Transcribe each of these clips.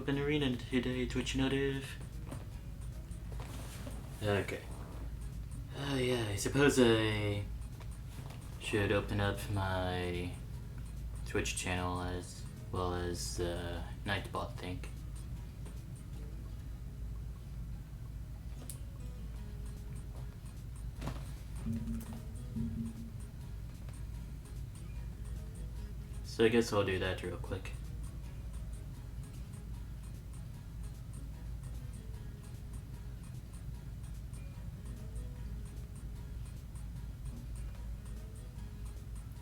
open Arena today, Twitch notif. Okay. Yeah, I suppose I should open up my Twitch channel as well as the Nightbot thing. So I guess I'll do that real quick.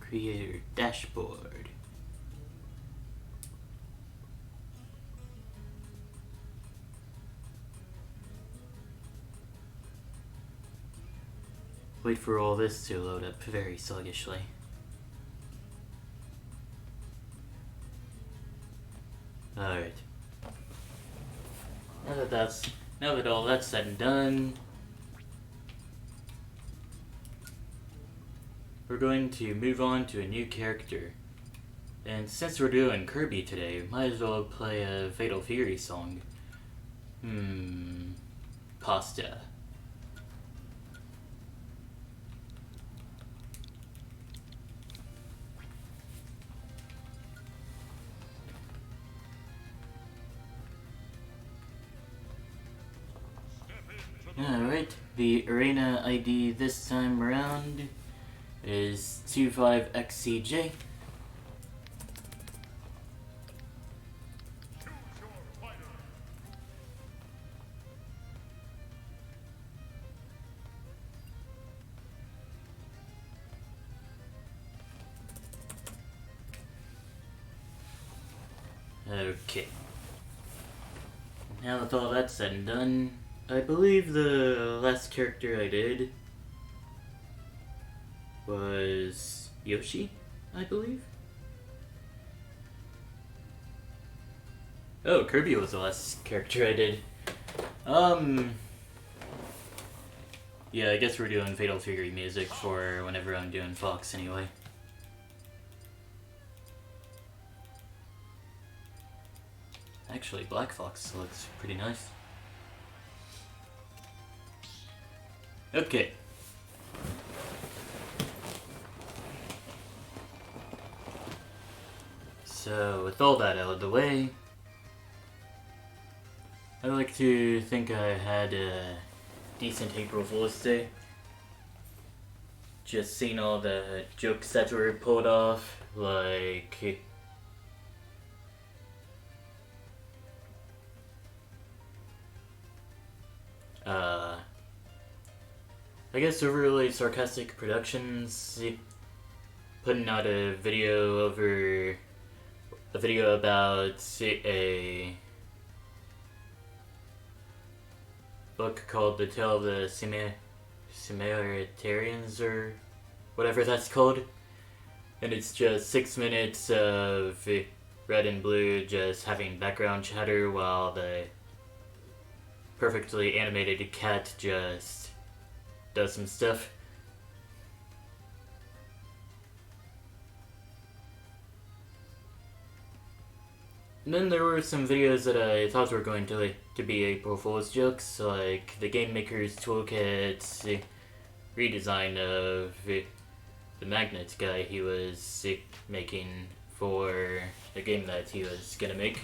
Creator dashboard. Wait for all this to load up very sluggishly. Alright. Now that all that's said and done, we're going to move on to a new character. And since we're doing Kirby today, might as well play a Fatal Fury song. Pasta. Alright, the arena ID this time around is 25XCJ. Okay. Now with all that said and done, I believe the last character I did was Yoshi, I believe? Oh, Kirby was the last character I did. Yeah, I guess we're doing Fatal Fury music for whenever I'm doing Fox anyway. Actually, Black Fox looks pretty nice. Okay. So, with all that out of the way, I like to think I had a decent April Fool's Day. Just seeing all the jokes that were pulled off, like I guess overly sarcastic productions putting out a video about a book called The Tale of the Samaritans or whatever that's called, and it's just 6 minutes of red and blue just having background chatter while the perfectly animated cat just does some stuff. And then there were some videos that I thought were going to be April Fool's jokes, like the Game Maker's Toolkit redesign of the magnet guy he was making for the game that he was gonna make.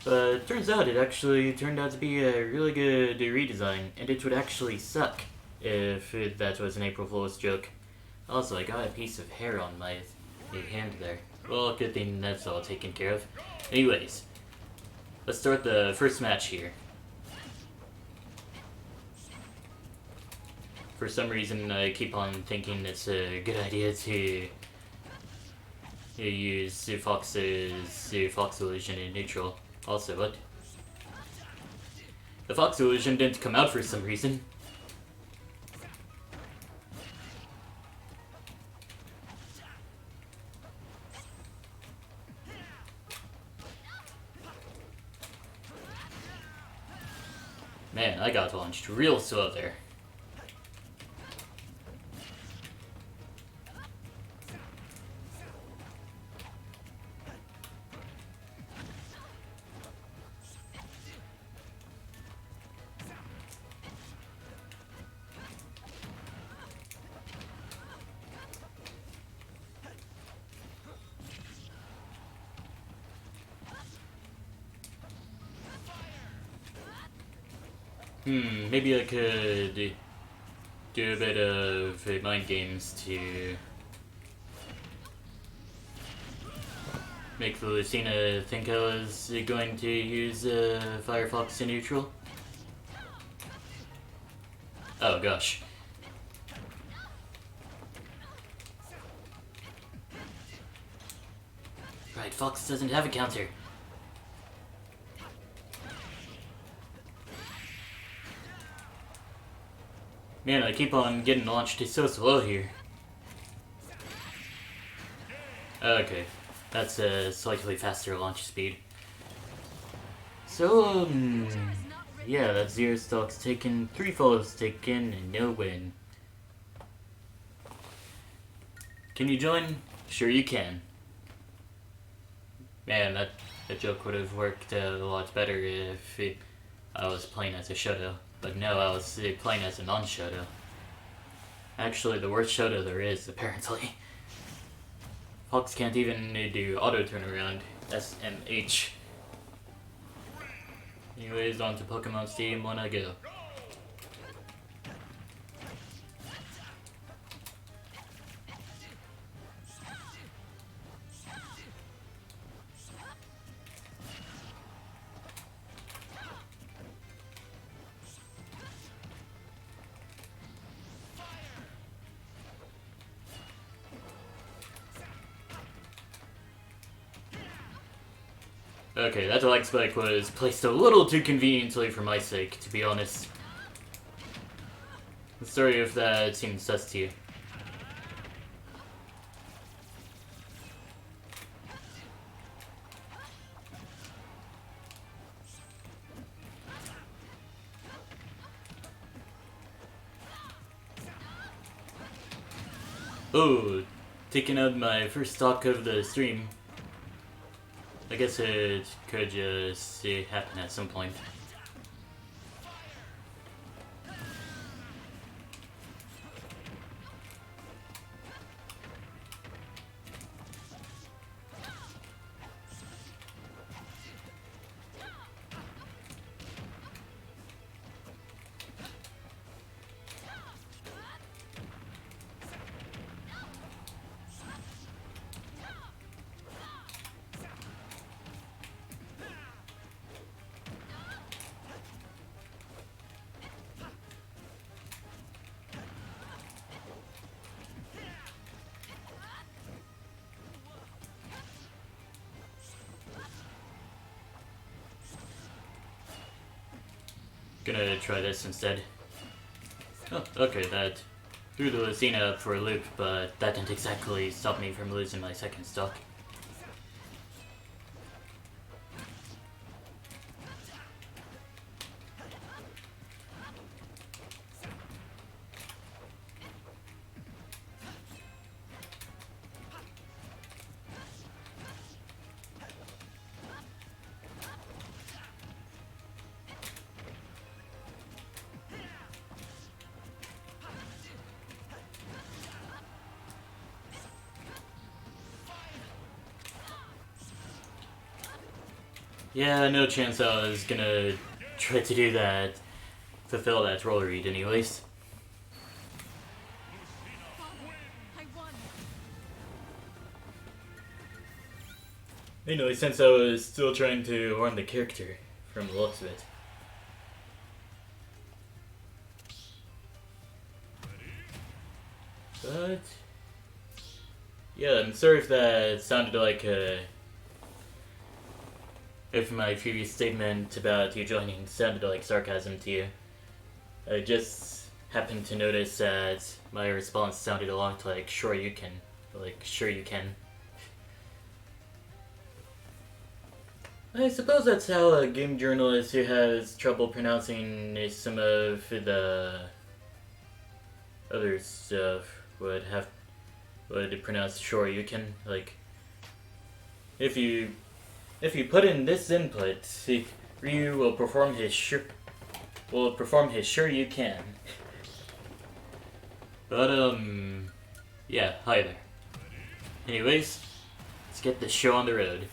But turns out it actually turned out to be a really good redesign, and it would actually suck if that was an April Fool's joke. Also, I got a piece of hair on my hand there. Well, good thing that's all taken care of. Anyways, let's start the first match here. For some reason, I keep on thinking it's a good idea to use Fox's Fox Illusion in neutral. Also, what? The Fox Illusion didn't come out for some reason. Man, I got launched real slow there. Maybe I could do a bit of mind games to make the Lucina think I was going to use Firefox in neutral. Oh gosh. Right, Fox doesn't have a counter. Man, I keep on getting launched. It's so slow here. Okay, that's a slightly faster launch speed. So, yeah, that's 0 stocks taken, 3 follows taken, and no win. Can you join? Sure you can. Man, that joke would have worked a lot better if I was playing as a Shoto. But no, I was playing as a non-Shoto. Actually, the worst Shoto there is, apparently. Fox can't even do auto turnaround. SMH. Anyways, on to Pokemon Stadium when I go. Okay, that lag spike was placed a little too conveniently for my sake, to be honest. Sorry if that seems sus to you. Oh, taking out my first stock of the stream. I guess it could just happen at some point. Gonna try this instead. Oh, okay, that threw the Lucina up for a loop, but that didn't exactly stop me from losing my second stock. Yeah, no chance I was gonna try to do that, fulfill that roll read anyways. Anyway, since I was still trying to learn the character from the looks of it. But yeah, I'm sorry if that sounded like if my previous statement about you joining sounded like sarcasm to you. I just happened to notice that my response sounded a lot like sure you can. Like, sure you can. I suppose that's how a game journalist who has trouble pronouncing some of the other stuff would pronounce sure you can. Like, if you put in this input, Ryu will perform his sure you can. But yeah, hi there. Anyways, let's get this show on the road.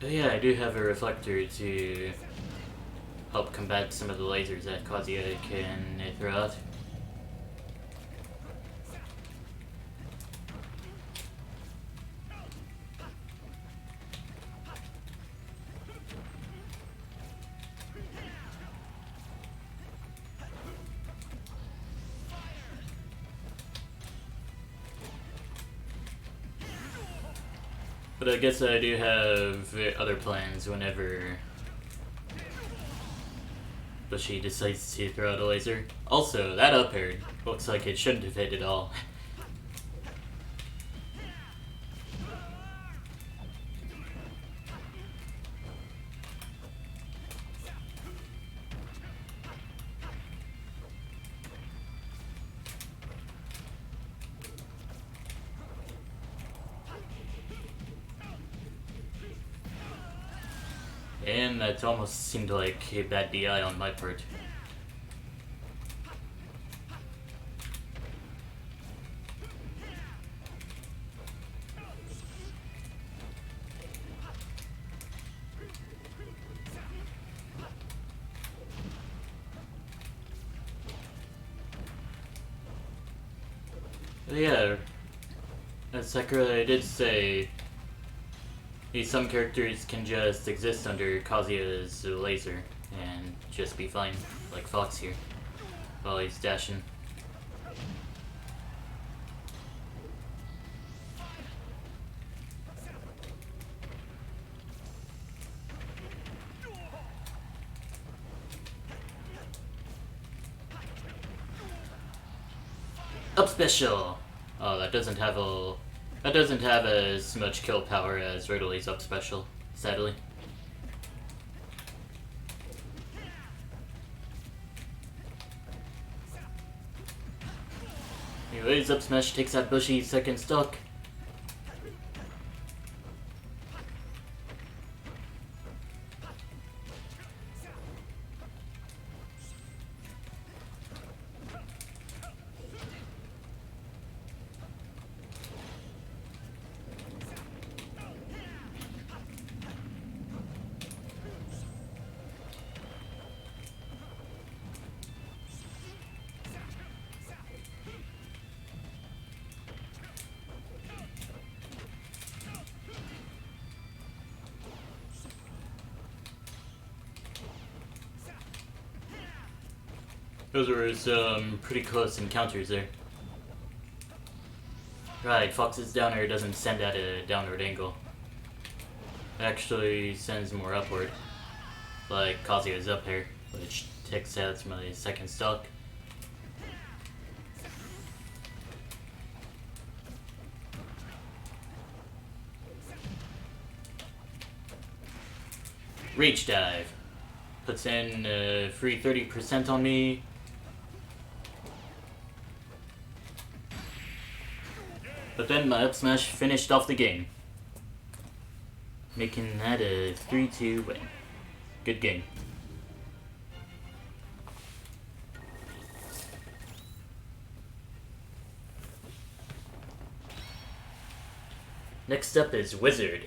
But yeah, I do have a reflector to help combat some of the lasers that Kazuya can throw out. But I guess I do have other plans whenever Bushi decides to throw out a laser. Also, that up air looks like it shouldn't have hit at all. And that almost seemed like a bad DI on my part. But yeah, as Sakura did say, some characters can just exist under Kazuya's laser and just be fine, like Fox here, while he's dashing. Up special! Oh, that doesn't have as much kill power as Ridley's up special, sadly. Anyways, up smash takes out Bushi's second stock. Those were some pretty close encounters there. Right, Fox's down air doesn't send at a downward angle. It actually sends more upward, like Kazuya's up air, which takes out my second stock. Reach dive. Puts in free 30% on me. But then my up smash finished off the game, making that a 3-2 win. Good game. Next up is Wizard.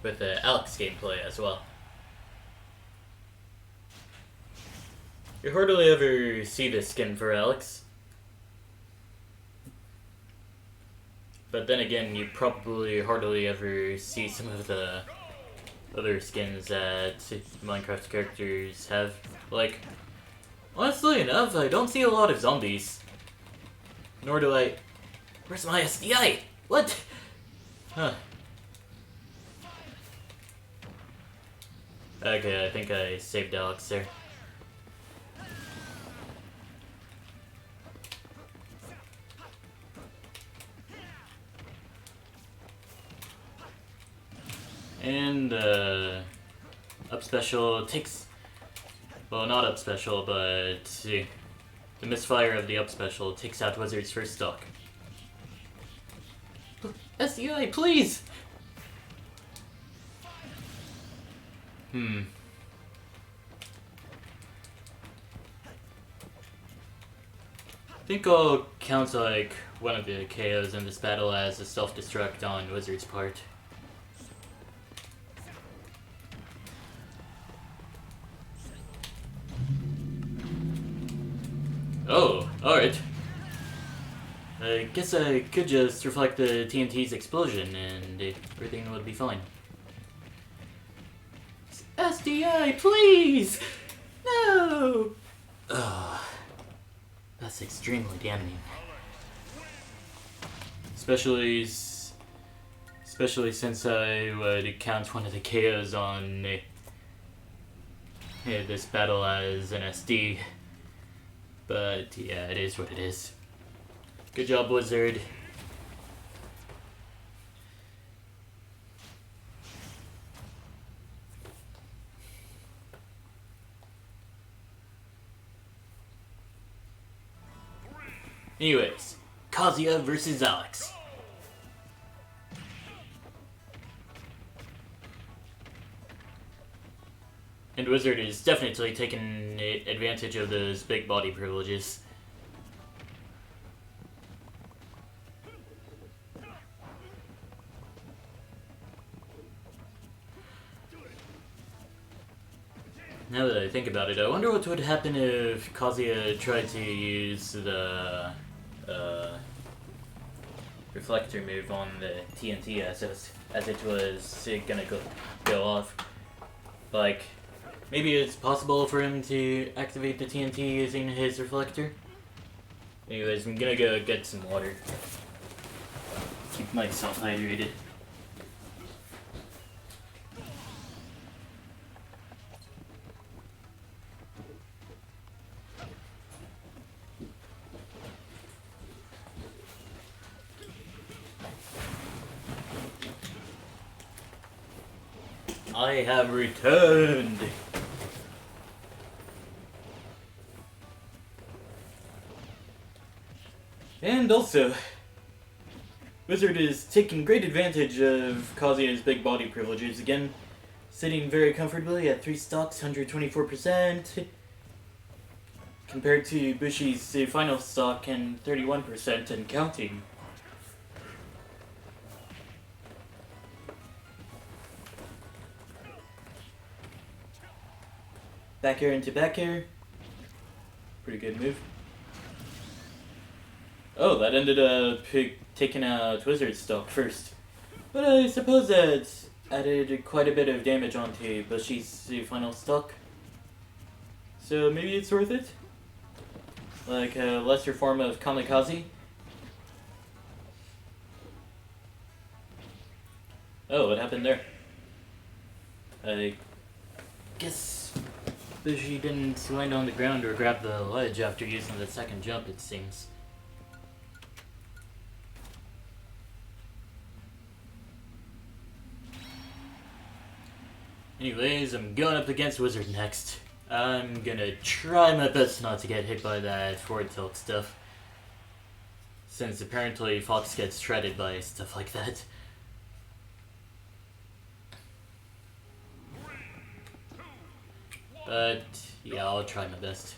With Alex gameplay as well. You hardly ever see this skin for Alex. But then again, you probably hardly ever see some of the other skins that Minecraft characters have. Like, honestly enough, I don't see a lot of zombies. Nor do I... Where's my SDI? What? Huh. Okay, I think I saved Alex there. And up special takes, well, not up special, but the misfire of the up special takes out Wizard's first stock. SDI, please! I think I'll count like one of the KOs in this battle as a self-destruct on Wizard's part. Oh, alright. I guess I could just reflect the TNT's explosion and everything would be fine. SDI, please! No! Ugh. That's extremely damning. Especially since I would count one of the KOs on this battle as an SD. But yeah, it is what it is. Good job, Blizzard. Anyways, Kazuya versus Alex. And Wizard is definitely taking advantage of those big body privileges. Now that I think about it, I wonder what would happen if Kazuya tried to use the reflector move on the TNT as it was gonna go off. Like, maybe it's possible for him to activate the TNT using his reflector. Anyways, I'm gonna go get some water. Keep myself hydrated. I have returned! And also, Wizard is taking great advantage of Kazuya's big body privileges again, sitting very comfortably at 3 stocks, 124%, compared to Bushi's final stock and 31% and counting. Back air into back air. Pretty good move. Oh, that ended up taking out Wizard's stock first. But I suppose that added quite a bit of damage onto Bushi's final stock. So maybe it's worth it? Like a lesser form of kamikaze? Oh, what happened there? I guess Bushi didn't land on the ground or grab the ledge after using the second jump, it seems. Anyways, I'm going up against Wizard next. I'm gonna try my best not to get hit by that forward tilt stuff, since apparently Fox gets shredded by stuff like that. But yeah, I'll try my best.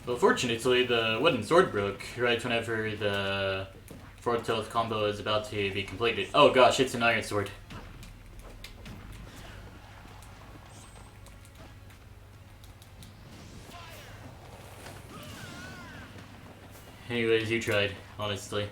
Well, fortunately, the wooden sword broke right whenever the forward tilt combo is about to be completed. Oh gosh, it's an iron sword. Anyways, you tried, honestly.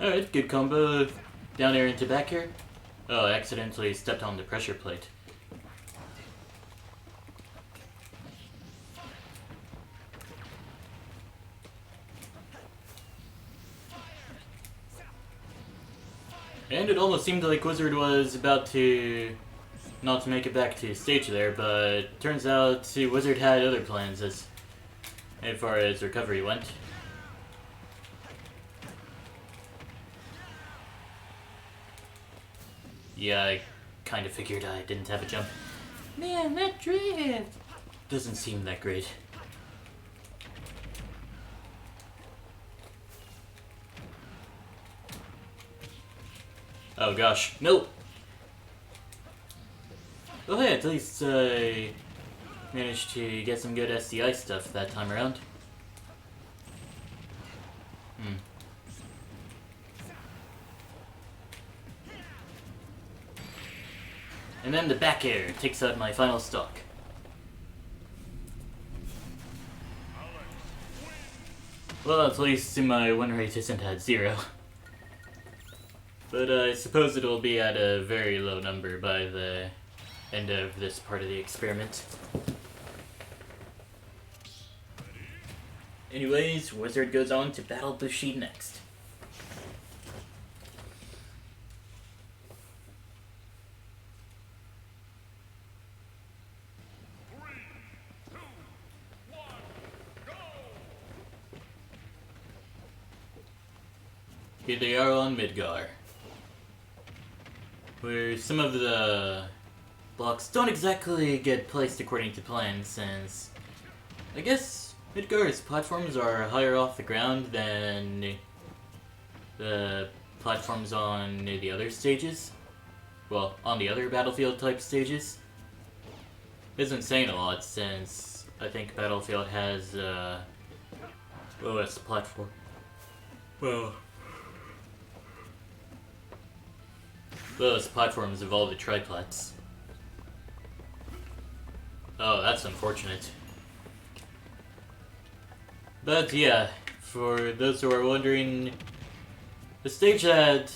Alright, good combo. Down air into back air. Oh, I accidentally stepped on the pressure plate. And it almost seemed like Wizard was about to not make it back to stage there, but turns out Wizard had other plans as far as recovery went. Yeah, I kind of figured I didn't have a jump. Man, that drift doesn't seem that great. Oh gosh, nope. Oh hey, at least I managed to get some good SDI stuff that time around. And then the back air takes out my final stock. Well, at least my win rate isn't at 0. But I suppose it'll be at a very low number by the end of this part of the experiment. Anyways, Wizard goes on to battle Bushido next. Here they are on Midgar, where some of the blocks don't exactly get placed according to plan, since I guess Midgar's platforms are higher off the ground than the platforms on the other stages. Well, on the other Battlefield type stages. Isn't saying a lot, since I think Battlefield has lowest platform. Well, those platforms of all the triplets. Oh, that's unfortunate. But yeah, for those who are wondering, the stage that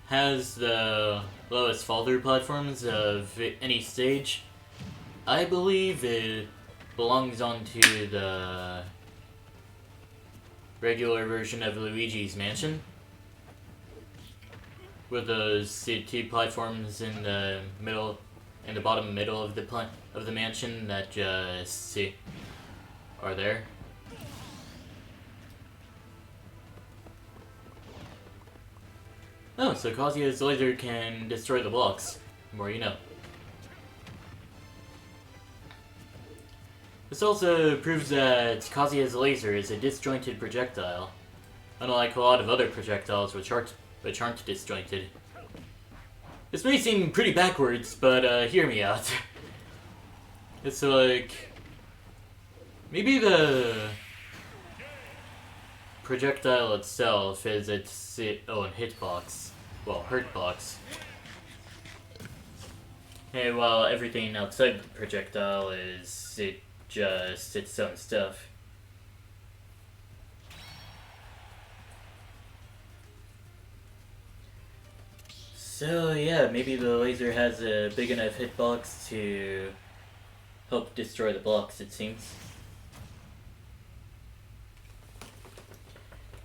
has the lowest fall-through platforms of any stage, I believe it belongs onto the regular version of Luigi's Mansion, with those two platforms in the middle, in the bottom middle of the mansion that just are there. Oh, so Kazuya's laser can destroy the blocks. The more you know. This also proves that Kazuya's laser is a disjointed projectile, unlike a lot of other projectiles which aren't disjointed. This may seem pretty backwards, but hear me out. It's like, maybe the projectile itself is its own hitbox. Well, hurtbox. Hey, while everything outside the projectile is just its own stuff. So yeah, maybe the laser has a big enough hitbox to help destroy the blocks, it seems.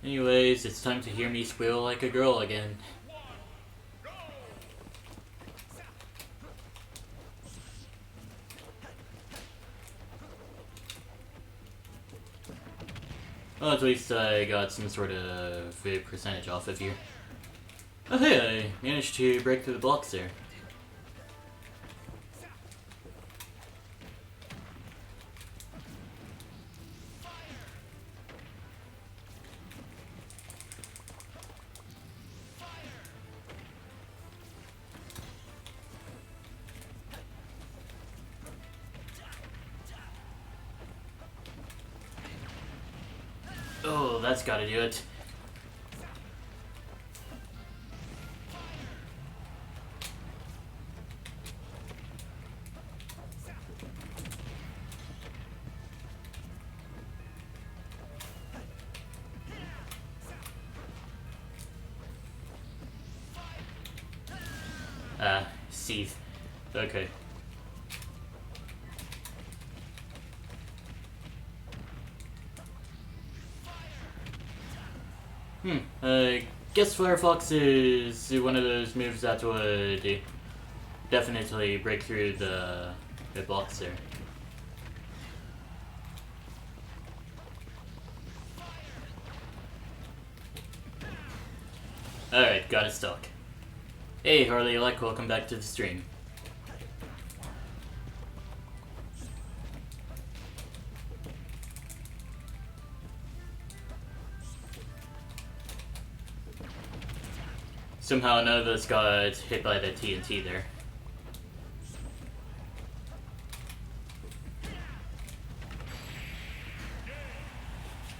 Anyways, it's time to hear me squeal like a girl again. Well, at least I got some sort of percentage off of here. Oh hey, I managed to break through the blocks there. Oh, that's gotta do it. Seethe. Okay. I guess Firefox is one of those moves that would definitely break through the blocks there. Alright, got it stuck. Hey Harley Elec, welcome back to the stream. Somehow none of us got hit by the TNT there.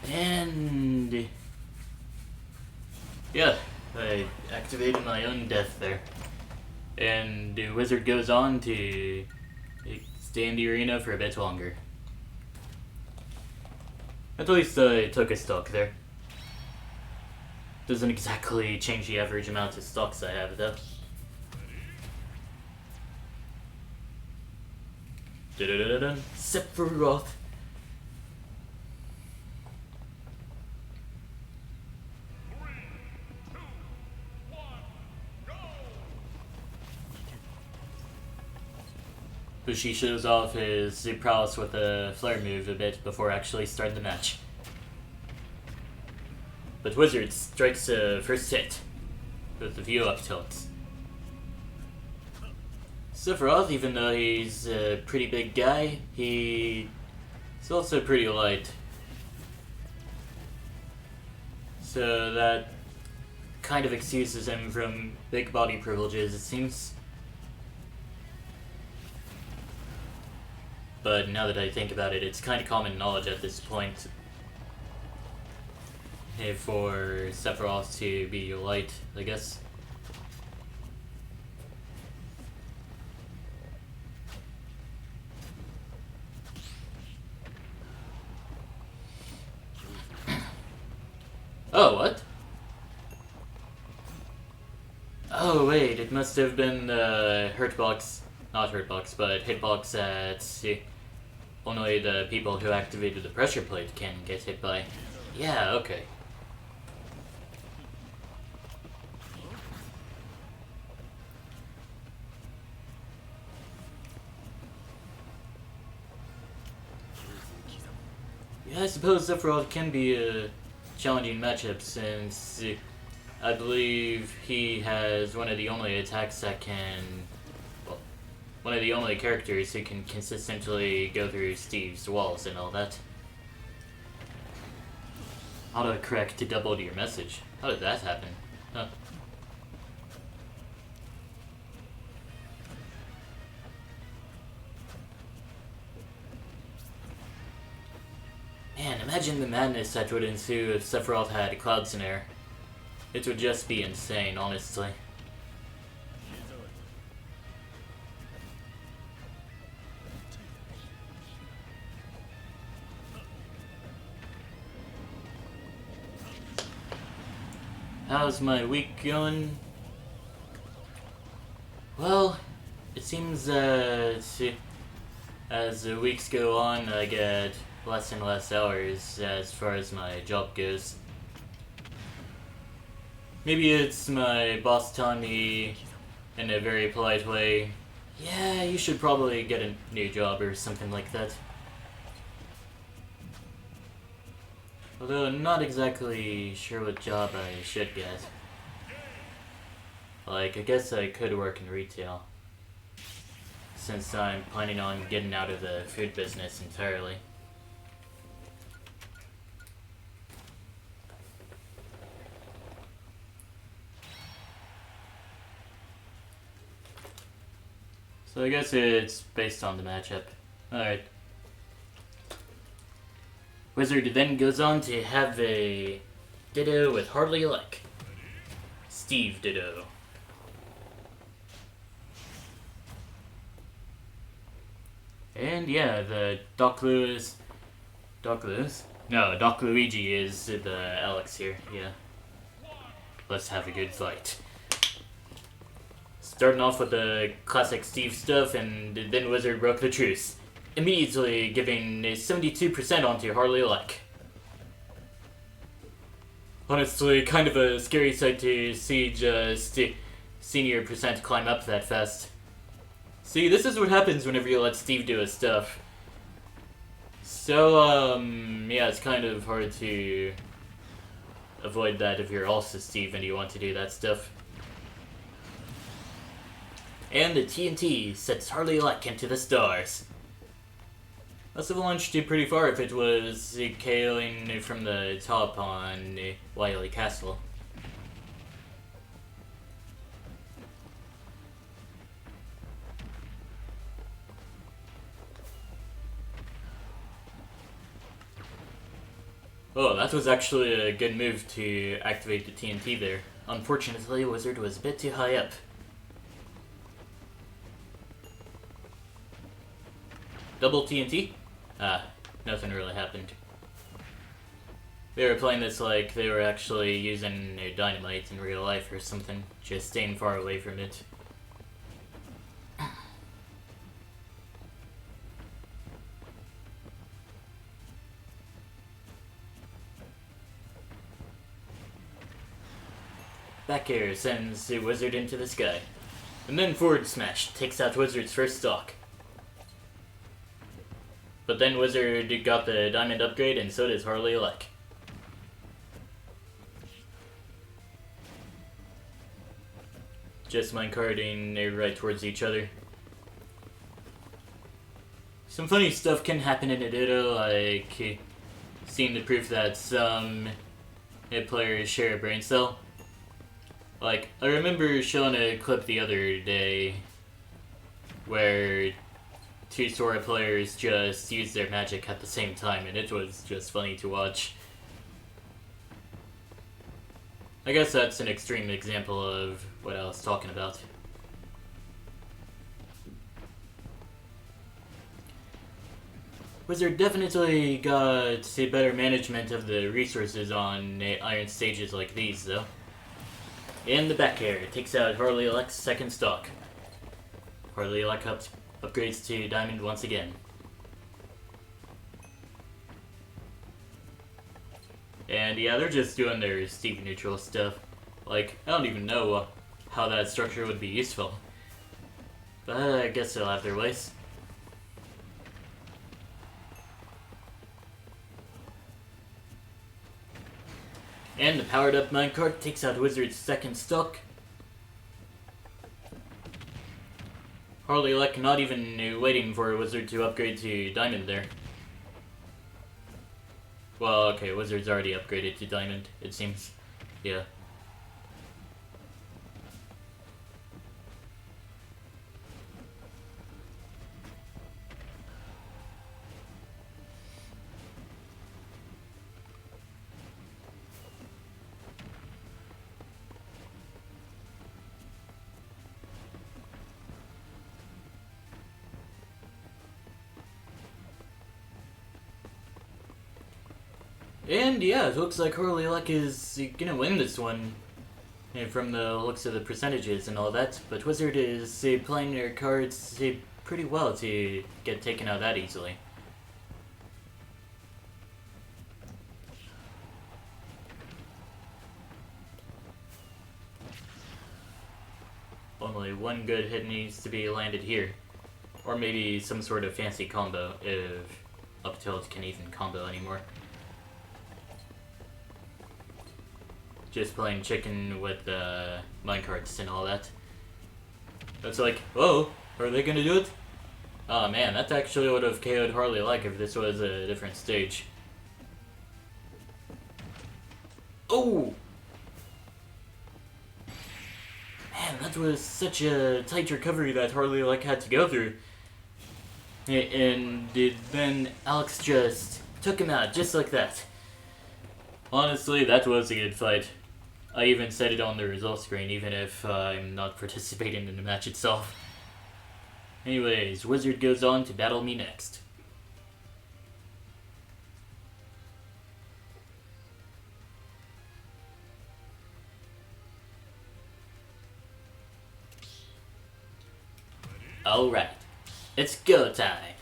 And yeah, I activated my own death there. And the wizard goes on to stay in the arena for a bit longer. At least I took a stock there. Doesn't exactly change the average amount of stocks I have though. Da-da-da-da-da. Sephiroth. Bushi shows off his prowess with a flare move a bit before actually starting the match. But Wizard strikes a first hit with the view up tilt. Sephiroth, even though he's a pretty big guy, he's also pretty light. So that kind of excuses him from big body privileges, it seems. But now that I think about it, it's kind of common knowledge at this point for Sephiroth to be light, I guess. Oh, what? Oh, wait, it must have been Hurtbox. Not Hurtbox, but Hitbox that only the people who activated the pressure plate can get hit by. Yeah, okay. Yeah, I suppose Sephiroth can be a challenging matchup since I believe he has one of the only attacks that can... well, one of the only characters who can consistently go through Steve's walls and all that. Autocorrect to double to your message. How did that happen? Huh. Man, imagine the madness that would ensue if Sephiroth had Clouds in air. It would just be insane, honestly. How's my week going? Well, it seems that as the weeks go on, I get less and less hours as far as my job goes. Maybe it's my boss telling me in a very polite way, yeah, you should probably get a new job or something like that. Although I'm not exactly sure what job I should get. Like, I guess I could work in retail, since I'm planning on getting out of the food business entirely. So I guess it's based on the matchup. Alright. Wizard then goes on to have a Ditto with Harley Elec. Steve Ditto. And yeah, the Doc Luigi is the Alex here, yeah. Let's have a good fight. Starting off with the classic Steve stuff, and then Wizard broke the truce, immediately giving a 72% onto Harley Elec. Honestly, kind of a scary sight to see just senior percent climb up that fast. See, this is what happens whenever you let Steve do his stuff. So, yeah, it's kind of hard to avoid that if you're also Steve and you want to do that stuff. And the TNT sets Harley Luck into the stars. Must have launched you pretty far if it was KOing from the top on Wily Castle. Oh, that was actually a good move to activate the TNT there. Unfortunately, Wizard was a bit too high up. Double TNT? Ah, nothing really happened. They were playing this like they were actually using dynamite in real life or something, just staying far away from it. Back air sends the Wizard into the sky. And then forward smash takes out Wizard's first stock. But then Wizard got the diamond upgrade and so does Harley Luck. Just minecarting right towards each other. Some funny stuff can happen in a Ditto, like seeing the proof that some hit players share a brain cell. Like, I remember showing a clip the other day where two Sora players just used their magic at the same time, and it was just funny to watch. I guess that's an extreme example of what I was talking about. Wizard definitely got a better management of the resources on iron stages like these, though. In the back air, takes out Harley Luck's second stock. Harley Luck upgrades to Diamond once again. And yeah, they're just doing their Steve neutral stuff. Like, I don't even know how that structure would be useful. But I guess they'll have their ways. And the powered up minecart takes out Wizard's second stock. Harley Luck not even waiting for Wizard to upgrade to Diamond there. Well, okay, Wizard's already upgraded to Diamond, it seems. Yeah. And yeah, it looks like Harley Luck is gonna win this one. From the looks of the percentages and all that. But Wizard is playing their cards pretty well to get taken out that easily. Only one good hit needs to be landed here. Or maybe some sort of fancy combo if up tilt can even combo anymore. Just playing chicken with minecarts and all that. It's like, whoa, are they gonna do it? Oh man, that actually would have KO'd Harley Luck if this was a different stage. Oh! Man, that was such a tight recovery that Harley Luck had to go through. And then Alex just took him out, just like that. Honestly, that was a good fight. I even said it on the results screen, even if I'm not participating in the match itself. Anyways, Wizard goes on to battle me next. Alright, it's go time.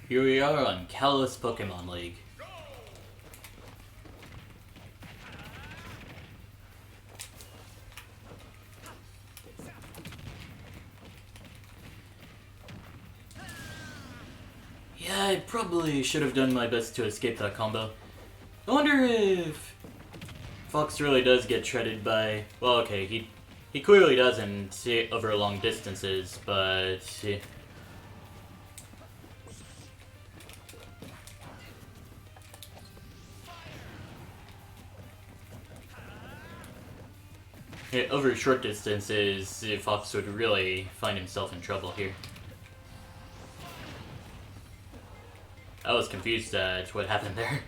Here we are on Kalos Pokemon League. Yeah, I probably should have done my best to escape that combo. I wonder if Fox really does get shredded by... Well, okay, he clearly doesn't over long distances, but... over short distances, Fox would really find himself in trouble here. I was confused at what happened there.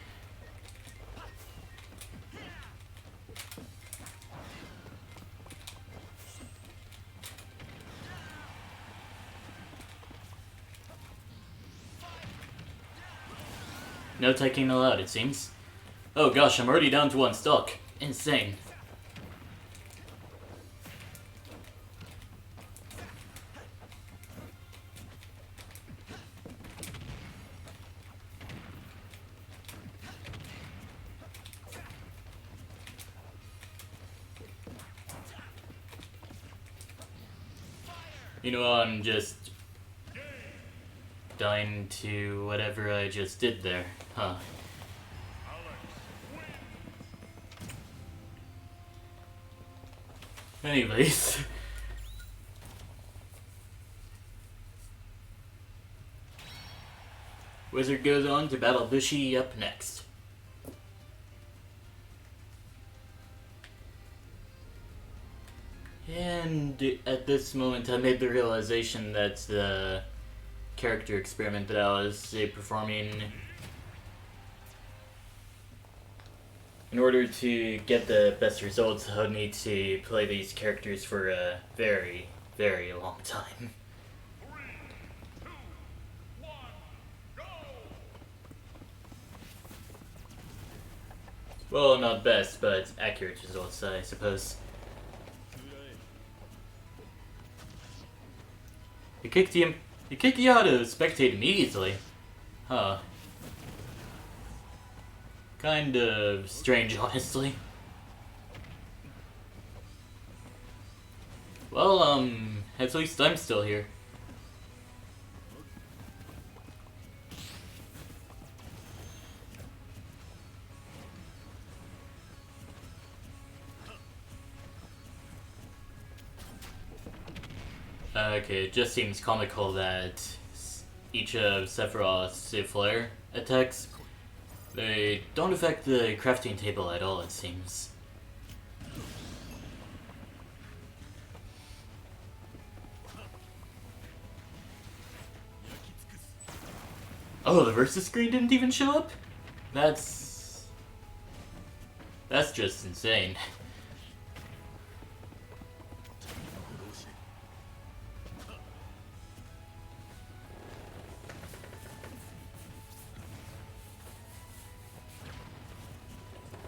No taking allowed, it seems. Oh gosh, I'm already down to one stock. Insane. You know, I'm just dying to whatever I just did there, huh? Anyways. Wizard goes on to battle Bushi up next. And at this moment I made the realization that the character experiment that I was performing, in order to get the best results, I would need to play these characters for a very, very long time. 3, 2, 1, go! Well, not best, but accurate results, I suppose. He kicked you out of spectate immediately. Huh. Kind of strange, honestly. Well, at least I'm still here. Okay, it just seems comical that each of Sephiroth's flare attacks, they don't affect the crafting table at all, it seems. Oh, the versus screen didn't even show up? That's just insane.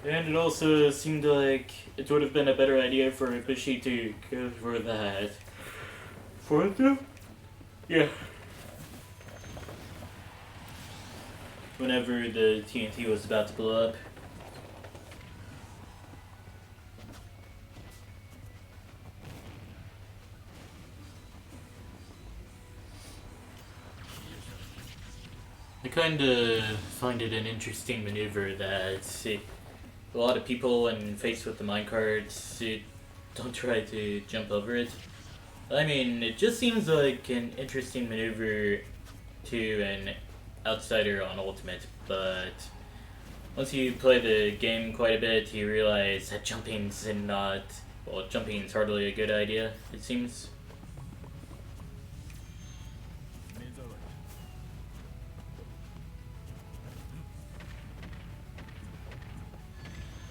And it also seemed like it would have been a better idea for Bushi to go for that. For it though? Yeah. Whenever the TNT was about to blow up. I kinda find it an interesting maneuver that a lot of people, when faced with the minecarts, don't try to jump over it. I mean, it just seems like an interesting maneuver to an outsider on Ultimate, but once you play the game quite a bit, you realize that jumping's hardly a good idea, it seems.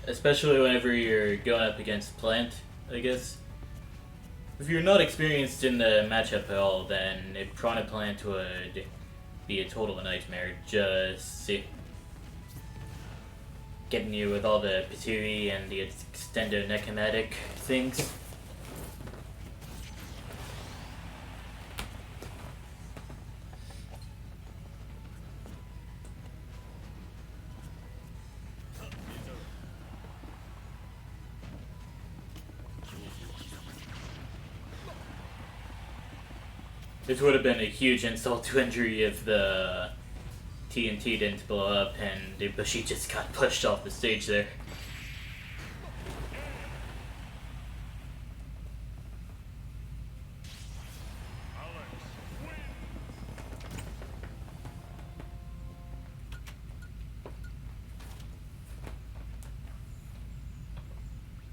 Especially whenever you're going up against Plant, I guess. If you're not experienced in the matchup at all, then Piranha Plant would be a total nightmare. Just getting you with all the Pitsui and the Extendo Necromantic things. It would have been a huge insult to injury if the TNT didn't blow up and Ibushi just got pushed off the stage there.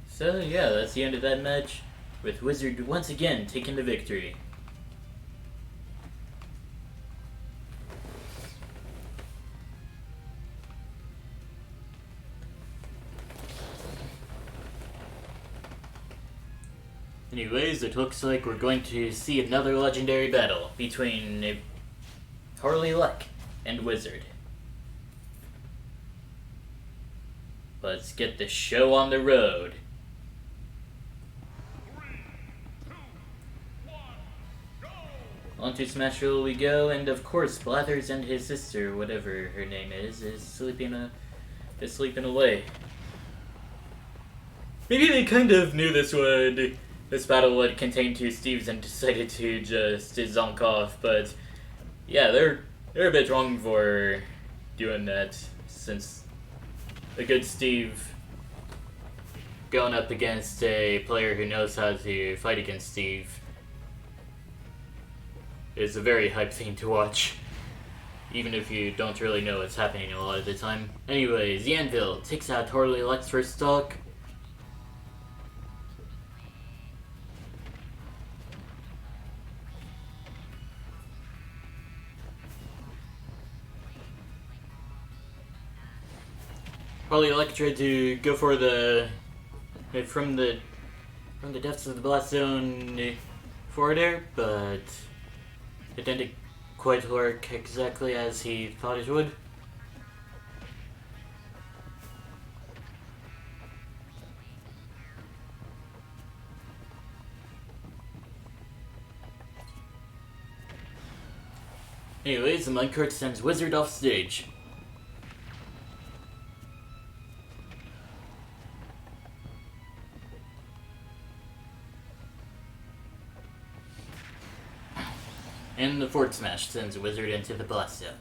So yeah, that's the end of that match, with Wizard once again taking the victory. Anyways, it looks like we're going to see another legendary battle between Harley Luck and Wizard. Let's get the show on the road. 3, 2, 1, go! Onto Smashville we go, and of course Blathers and his sister, whatever her name is sleeping away. Maybe they kind of knew this battle would contain two Steves and decided to just zonk off, but yeah, they're a bit wrong for doing that, since a good Steve going up against a player who knows how to fight against Steve is a very hype thing to watch, even if you don't really know what's happening a lot of the time. Anyways, Yanville takes out Harley Luck's first stock. Harley Luck tried to go for the from the depths of the blast zone forward air, but it didn't quite work exactly as he thought it would. Anyways, the minecart sends Wizard off stage. And the Fort Smash sends Wizard into the blast zone.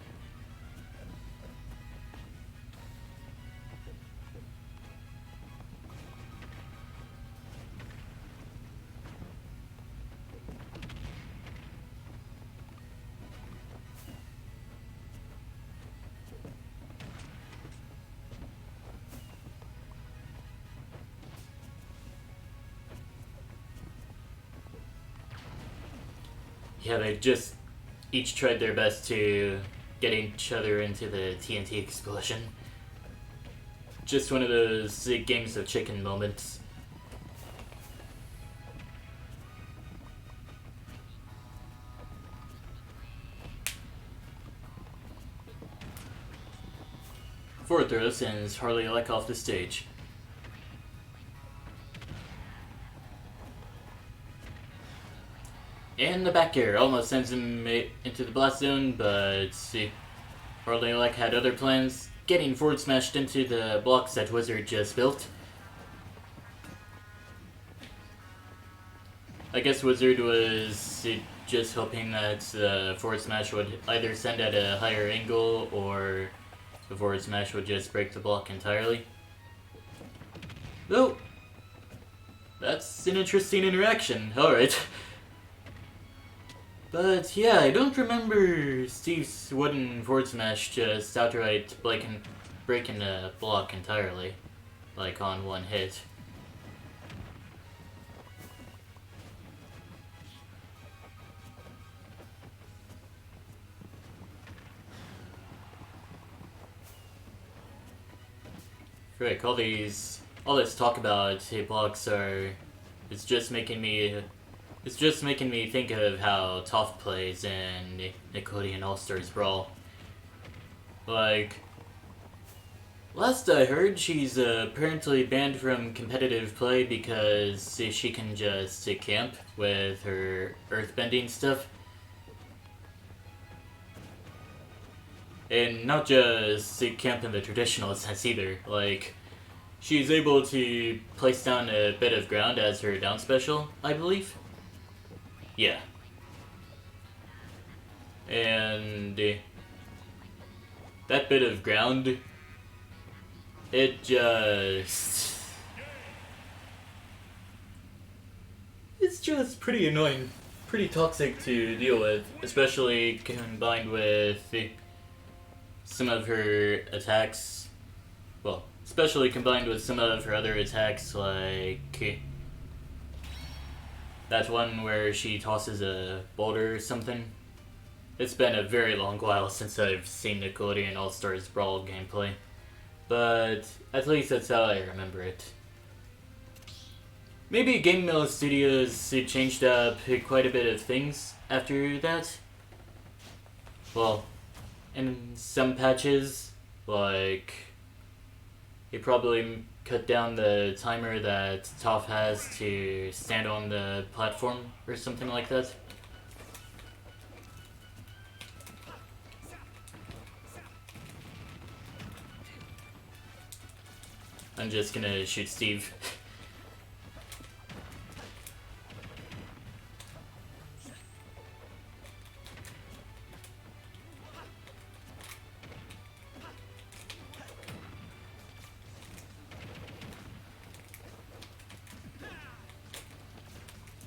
Yeah, they just each tried their best to get each other into the TNT explosion. Just one of those games of chicken moments. Forward throw sends Harley Luck off the stage. And the back air almost sends him into the blast zone, but Harley Luck had other plans, getting forward smashed into the blocks that Wizard just built. I guess Wizard was just hoping that the forward smash would either send at a higher angle or the forward smash would just break the block entirely. Though, that's an interesting interaction. Alright. But yeah, I don't remember Steve's wooden forward smash just outright breaking the block entirely, like on one hit. Frick, all this talk about hitbox it's just making me think of how Toph plays in Nickelodeon All-Stars Brawl. Like, last I heard, she's apparently banned from competitive play because she can just camp with her earthbending stuff. And not just camp in the traditional sense either. Like, she's able to place down a bit of ground as her down special, I believe. Yeah. and that bit of ground, it just... it's just pretty annoying, pretty toxic to deal with, especially combined with some of her attacks. Well, especially combined with some of her other attacks, like that one where she tosses a boulder or something. It's been a very long while since I've seen Nickelodeon All-Stars Brawl gameplay, but at least that's how I remember it. Maybe Game Mill Studios changed up quite a bit of things after that. Well, in some patches, like, he probably cut down the timer that Toph has to stand on the platform or something like that. I'm just gonna shoot Steve.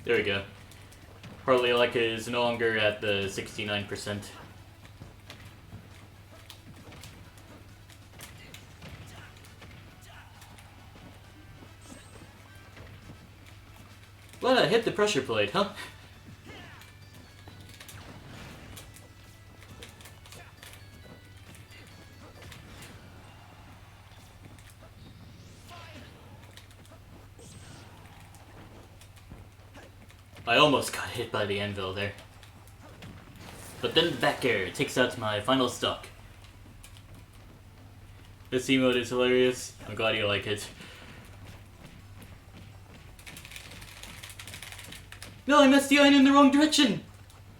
There we go. Harley Aleka is no longer at the 69%. Well, I hit the pressure plate, huh? I almost got hit by the anvil there. But then the back air takes out my final stock. This emote is hilarious. I'm glad you like it. No, I messed the iron in the wrong direction!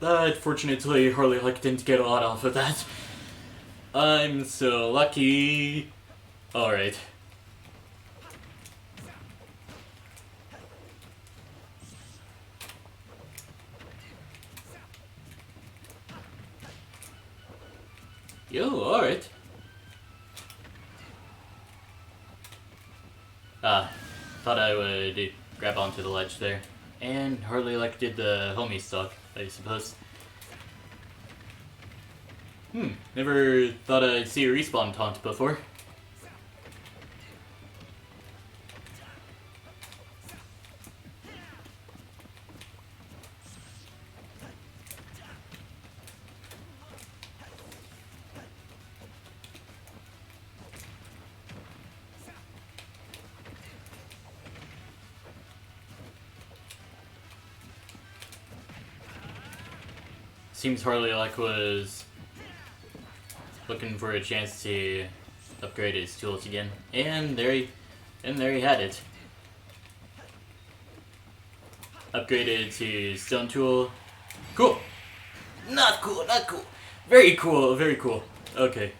But fortunately, Harley Aleka didn't get a lot off of that. I'm so lucky. Alright. Yo, alright. Thought I would grab onto the ledge there. And Harley Aleka did the homie stock, I suppose. Never thought I'd see a respawn taunt before. Seems Harley Aleka was looking for a chance to upgrade his tools again, and there he had it. Upgraded to stone tool. Cool. Not cool. Not cool. Very cool. Very cool. Okay.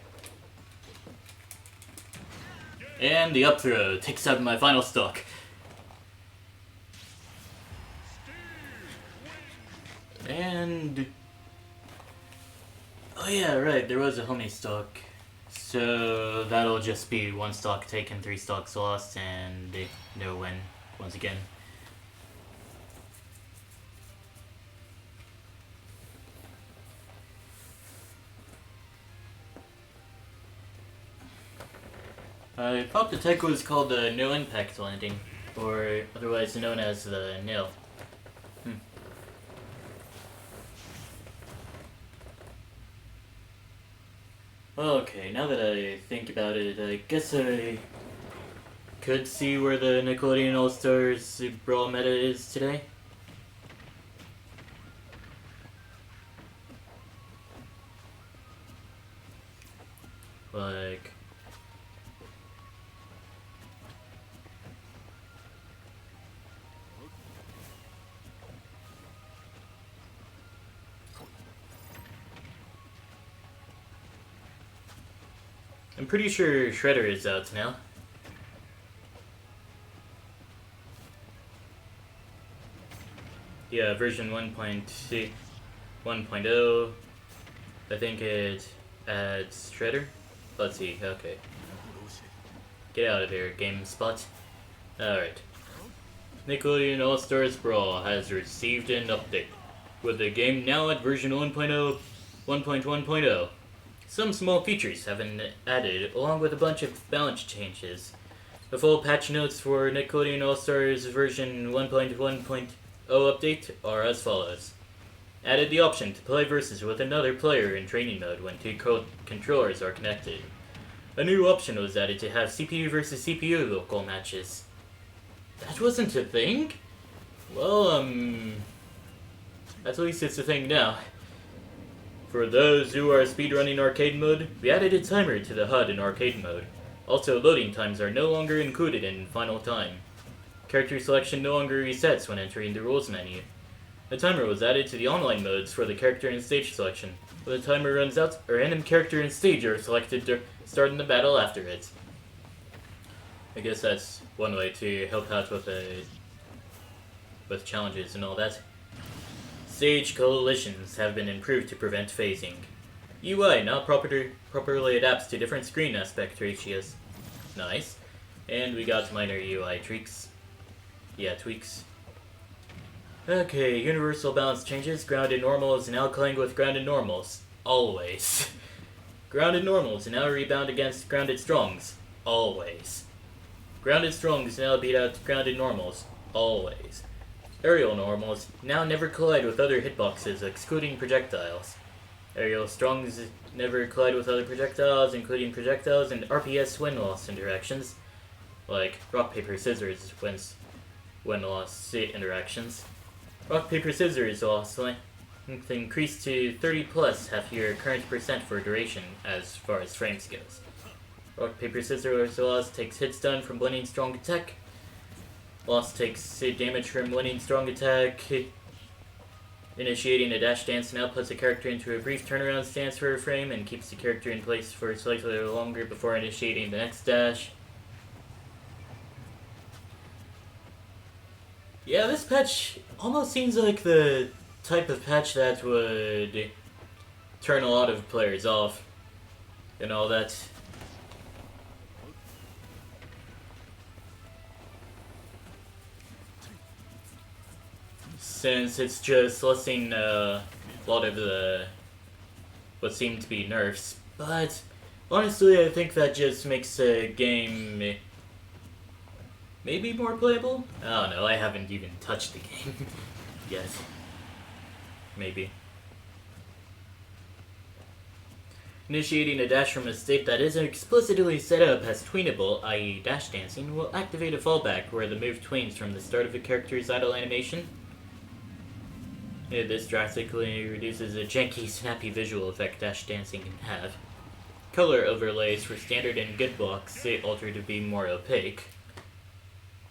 And the up throw takes out my final stock. And oh yeah, right, there was a homie stock. So that'll just be 1 stock taken, 3 stocks lost, and no win once again. I thought the tech was called the no impact landing, or otherwise known as the nil. Okay, now that I think about it, I guess I could see where the Nickelodeon All-Stars Brawl meta is today. Like, I'm pretty sure Shredder is out now. Yeah, version 1.0. I think it adds Shredder. Let's see, okay. Get out of here, GameSpot. Alright. Nickelodeon All-Stars Brawl has received an update, with the game now at version 1.1.0. Some small features have been added, along with a bunch of balance changes. The full patch notes for Nickelodeon All-Stars version 1.1.0 update are as follows. Added the option to play versus with another player in training mode when two controllers are connected. A new option was added to have CPU versus CPU local matches. That wasn't a thing? Well, at least it's a thing now. For those who are speedrunning arcade mode, we added a timer to the HUD in arcade mode. Also, loading times are no longer included in final time. Character selection no longer resets when entering the rules menu. A timer was added to the online modes for the character and stage selection. When the timer runs out, a random character and stage are selected to start in the battle after it. I guess that's one way to help out with challenges and all that. Stage collisions have been improved to prevent phasing. UI now properly adapts to different screen aspect ratios. Nice. And we got minor UI tweaks. Yeah, tweaks. Okay, universal balance changes. Grounded normals now cling with grounded normals. Always. Grounded normals now rebound against grounded strongs. Always. Grounded strongs now beat out grounded normals. Always. Aerial normals now never collide with other hitboxes, excluding projectiles. Aerial strongs never collide with other projectiles, including projectiles and RPS win-loss interactions, like rock, paper, scissors win-loss interactions. Rock, paper, scissors loss length increased to 30 plus half your current percent for duration as far as frames goes. Rock, paper, scissors loss takes hits done from winning strong attack. Loss takes damage from winning strong attack. Initiating a dash dance now puts a character into a brief turnaround stance for a frame and keeps the character in place for slightly longer before initiating the next dash. Yeah, this patch almost seems like the type of patch that would turn a lot of players off and all that. Since it's just listing a lot of the what seem to be nerfs, but honestly I think that just makes the game maybe more playable? I don't know, I haven't even touched the game yet. Maybe. Initiating a dash from a state that isn't explicitly set up as tweenable, i.e. dash dancing, will activate a fallback where the move tweens from the start of a character's idle animation. This drastically reduces a janky, snappy visual effect dash dancing can have. Color overlays for standard and good blocks they alter to be more opaque.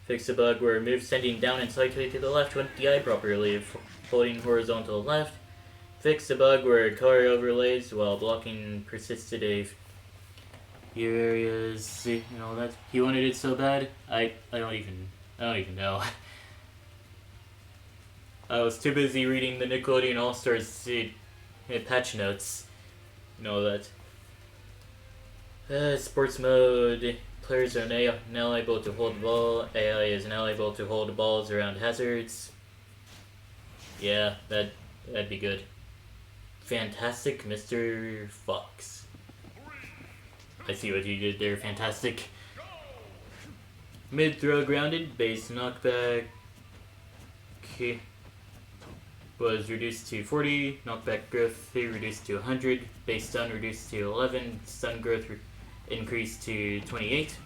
Fix a bug where a move sending down and slightly to the left won't DI properly if holding horizontal left. Fix a bug where color overlays while blocking persisted a few areas and all that. He wanted it so bad, I don't even know. I was too busy reading the Nickelodeon All-Stars patch notes and all that. Sports mode. Players are now able to hold the ball. AI is now able to hold balls around hazards. Yeah, that'd be good. Fantastic Mr. Fox. I see what you did there, Fantastic. Mid-throw grounded, base knockback was reduced to 40, knockback growth reduced to 100, base stun reduced to 11, stun growth increased to 28.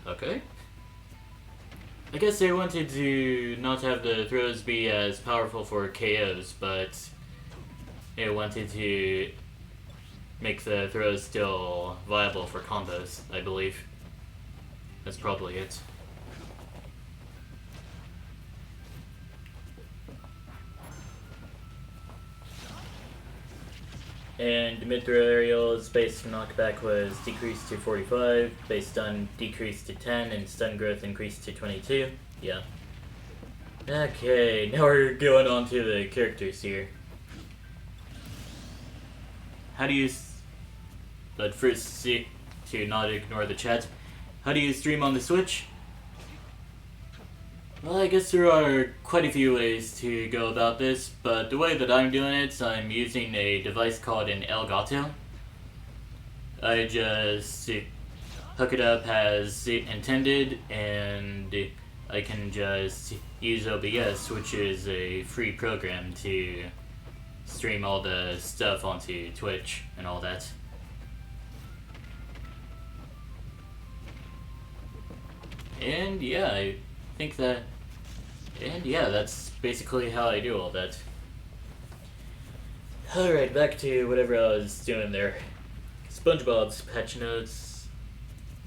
Okay. I guess they wanted to not have the throws be as powerful for KOs, but they wanted to make the throws still viable for combos, I believe. That's probably it. And mid-throw aerials base knockback was decreased to 45, base stun decreased to 10, and stun growth increased to 22. Yeah. Okay, now we're going on to the characters here. how do you? But first, see, to not ignore the chat. How do you stream on the Switch? Well, I guess there are quite a few ways to go about this, but the way that I'm doing it, I'm using a device called an Elgato. I just hook it up as intended, and I can just use OBS, which is a free program to stream all the stuff onto Twitch and all that. And yeah, I think that, and yeah, that's basically how I do all that. Alright, back to whatever I was doing there. SpongeBob's patch notes.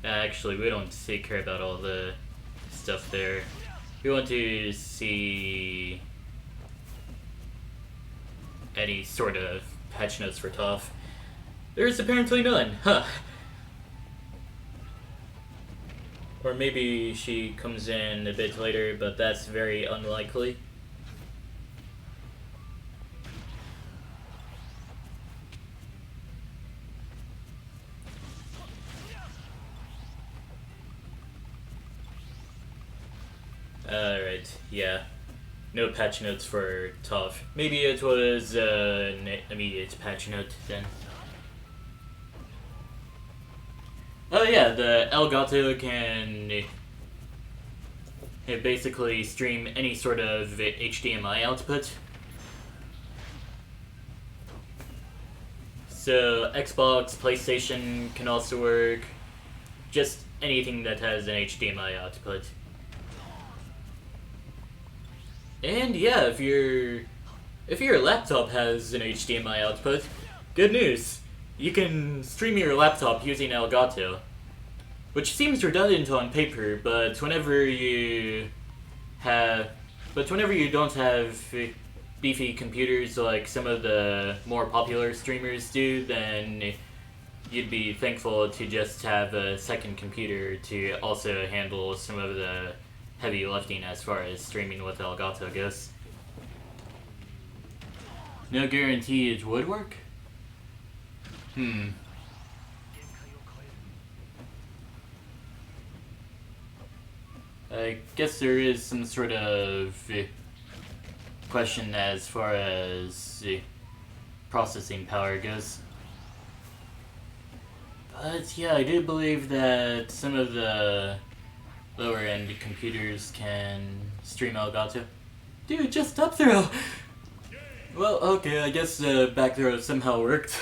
Actually, we don't care about all the stuff there. We want to see any sort of patch notes for Toph. There's apparently none, huh? Or maybe she comes in a bit later, but that's very unlikely. Alright, yeah. No patch notes for Toph. Maybe it was an immediate patch note then. Oh yeah, the Elgato can basically stream any sort of HDMI output. So Xbox, PlayStation can also work. Just anything that has an HDMI output. And yeah, if your laptop has an HDMI output, good news. You can stream your laptop using Elgato, which seems redundant on paper, but whenever you don't have beefy computers like some of the more popular streamers do, then you'd be thankful to just have a second computer to also handle some of the heavy lifting as far as streaming with Elgato goes. No guarantee it would work? I guess there is some sort of question as far as processing power goes. But yeah, I do believe that some of the lower end computers can stream Elgato. Dude, just up throw! Well, okay, I guess back throw somehow worked.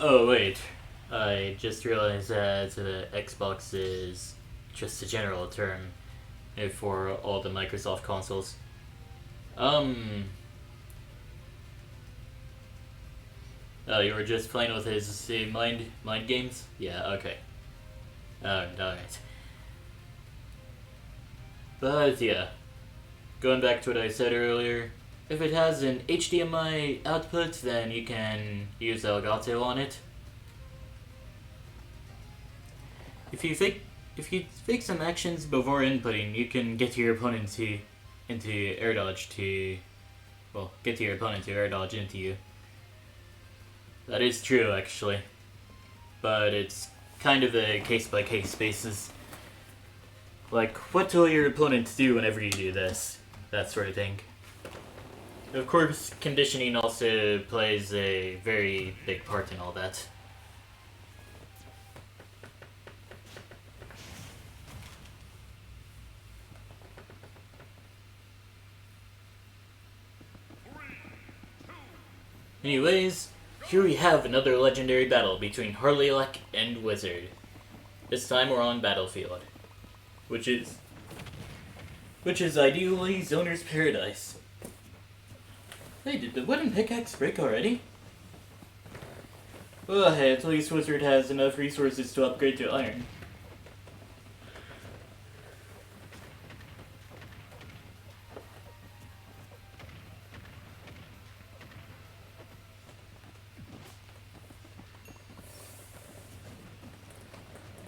Oh wait, I just realized that Xbox is just a general term for all the Microsoft consoles. Oh, you were just playing with his mind games? Yeah, okay. Alright. But yeah, going back to what I said earlier, if it has an HDMI output, then you can use Elgato on it. If you fake some actions before inputting, you can get your opponent into air dodge into you. That is true, actually, but it's kind of a case-by-case basis. Like, what will your opponent do whenever you do this? That sort of thing. Of course, conditioning also plays a very big part in all that. Anyways, here we have another legendary battle between Harley-Lek and Wizard. This time we're on Battlefield, which is ideally Zoner's Paradise. Hey, did the wooden pickaxe break already? Well, hey, at least Wizard has enough resources to upgrade to iron.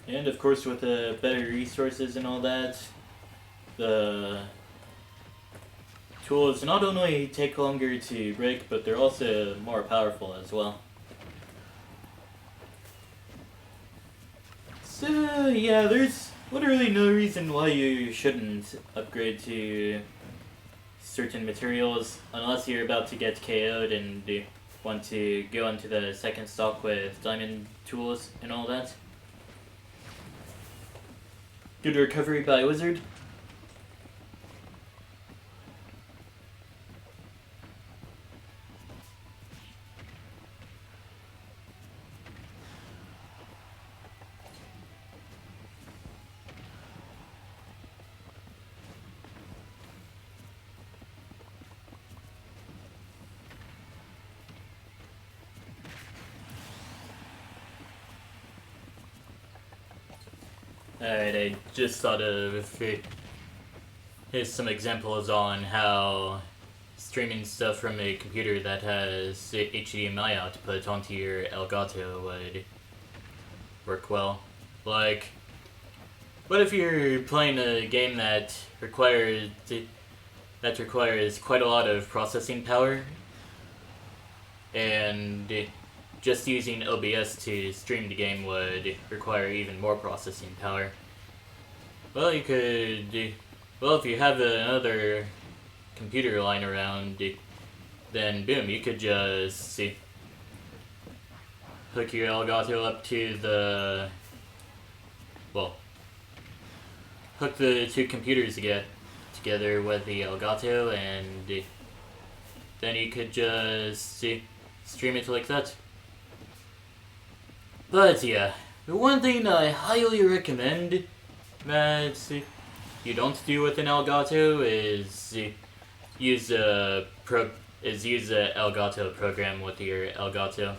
And of course, with the better resources and all that, the tools not only take longer to break, but they're also more powerful as well. So yeah, there's literally no reason why you shouldn't upgrade to certain materials unless you're about to get KO'd and want to go into the second stock with diamond tools and all that. Good recovery by Wizard. Alright, I just thought of here's some examples on how streaming stuff from a computer that has HDMI output onto your Elgato would work well. Like, what if you're playing a game that requires quite a lot of processing power, and just using OBS to stream the game would require even more processing power? Well, you could. Well, if you have another computer lying around, then boom, you could just hook your Elgato up to the. Well, hook the two computers together with the Elgato, and then you could just stream it like that. But yeah, the one thing I highly recommend that you don't do with an Elgato is use a Elgato program with your Elgato.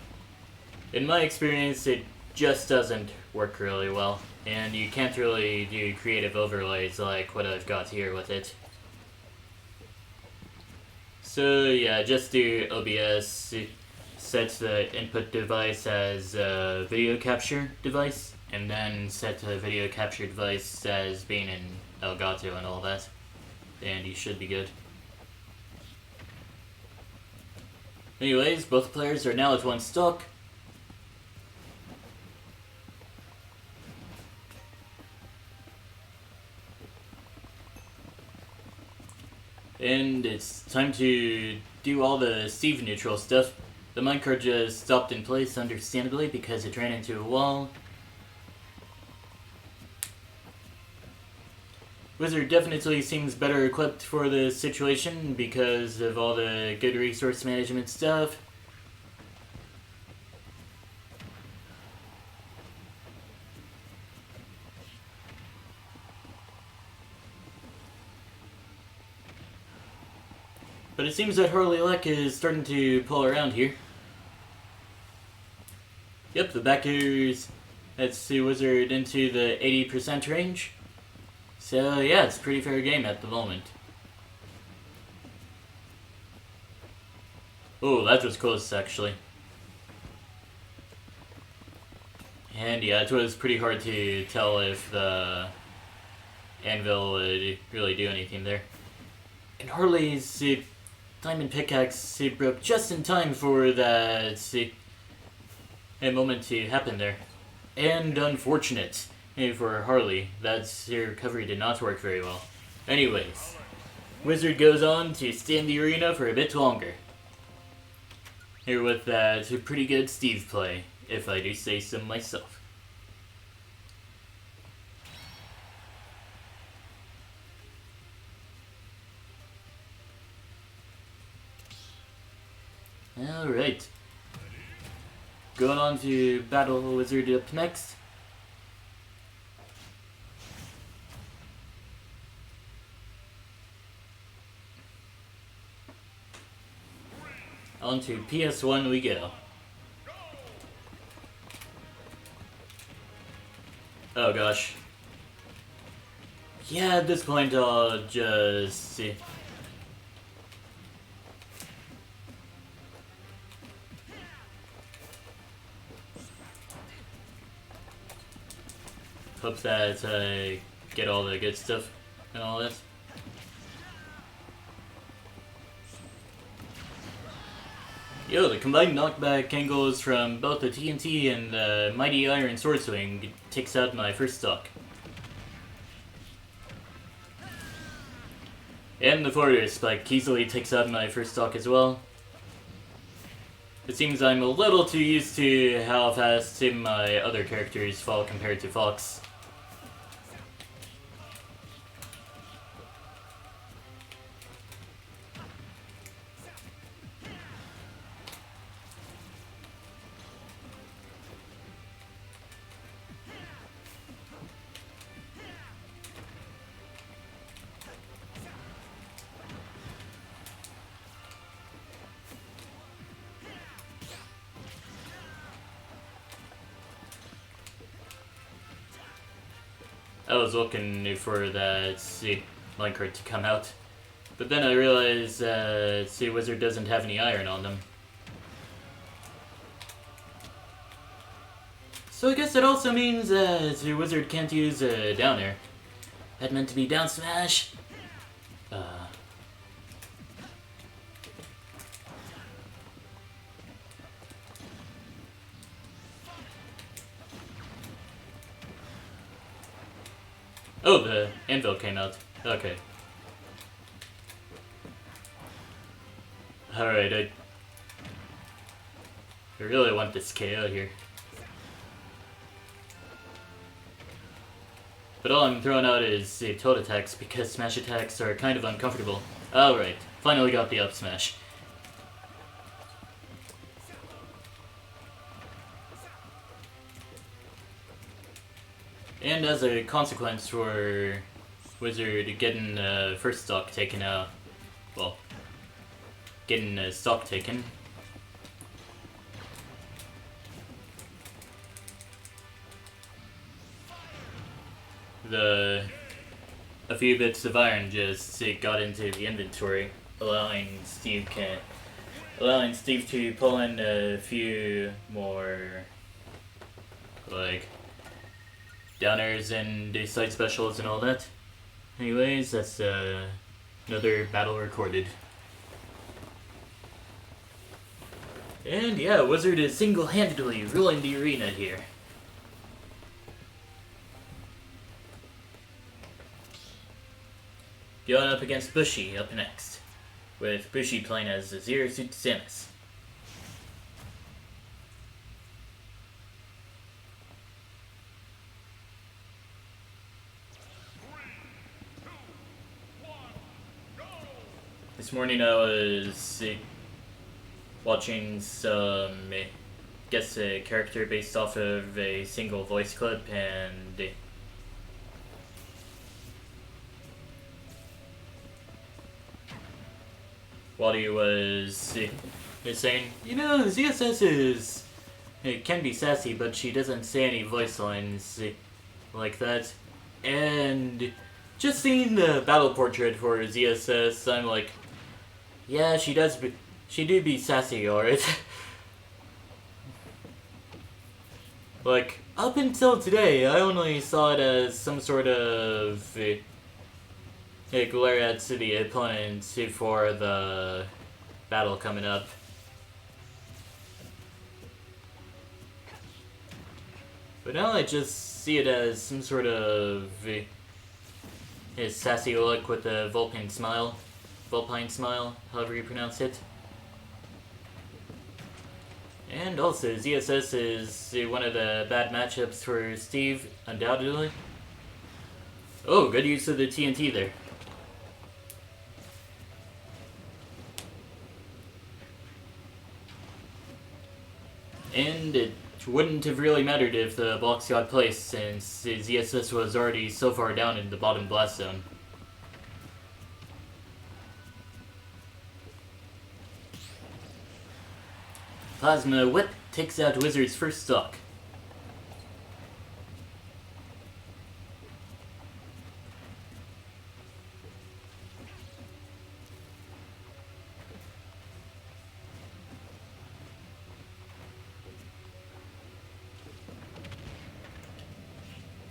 In my experience, it just doesn't work really well, and you can't really do creative overlays like what I've got here with it. So yeah, just do OBS, set the input device as a video capture device, and then set the video capture device as being an Elgato and all that, and you should be good. Anyways, both players are now at one stock. And it's time to do all the Steve neutral stuff. The minecart just stopped in place, understandably, because it ran into a wall. Wizard definitely seems better equipped for the situation because of all the good resource management stuff. But it seems that Harley Leck is starting to pull around here. Yep, the backers, let's see, Wizard into the 80% range. So yeah, it's a pretty fair game at the moment. Oh, that was close actually. And yeah, it was pretty hard to tell if the anvil would really do anything there. And Harley's diamond pickaxe broke just in time for that a moment to happen there. And unfortunate for Harley, that her recovery did not work very well. Anyways, Wizard goes on to stay in the arena for a bit longer. Here with that pretty good Steve play, if I do say so myself. Alright. Going on to Battle Wizard up next. On to PS1 we go. Oh gosh. Yeah, at this point I'll just see. Hope that I get all the good stuff and all that. Yo, the combined knockback angles from both the TNT and the Mighty Iron Sword Swing takes out my first stock. And the Fortress Spike easily takes out my first stock as well. It seems I'm a little too used to how fast my other characters fall compared to Fox. I was looking for that minecart to come out, but then I realized that Wizard doesn't have any iron on them. So I guess that also means that Wizard can't use a down air. That meant to be down smash. Oh, the anvil came out. Okay. Alright, I really want this KO here. But all I'm throwing out is toad attacks because smash attacks are kind of uncomfortable. Alright, finally got the up smash. And as a consequence for Wizard getting first stock taken out, well, getting stock taken, a few bits of iron just got into the inventory, allowing Steve to pull in a few more, like, downers and side specials and all that. Anyways, that's another battle recorded. And yeah, Wizard is single-handedly ruling the arena here. Going up against Bushi up next, with Bushi playing as Zero Suit Samus. This morning I was watching some, a character based off of a single voice clip, and Wadi was saying, you know, ZSS is, it can be sassy, but she doesn't say any voice lines like that. And just seeing the battle portrait for ZSS, I'm like, yeah, she do be sassy, alright. Like, up until today, I only saw it as some sort of a glare at the opponent for the battle coming up. But now I just see it as some sort of a sassy look with a Vulpine smile, however you pronounce it. And also, ZSS is one of the bad matchups for Steve, undoubtedly. Oh, good use of the TNT there. And it wouldn't have really mattered if the blocks got placed, since ZSS was already so far down in the bottom blast zone. Plasma Whip takes out Wizard's first stock.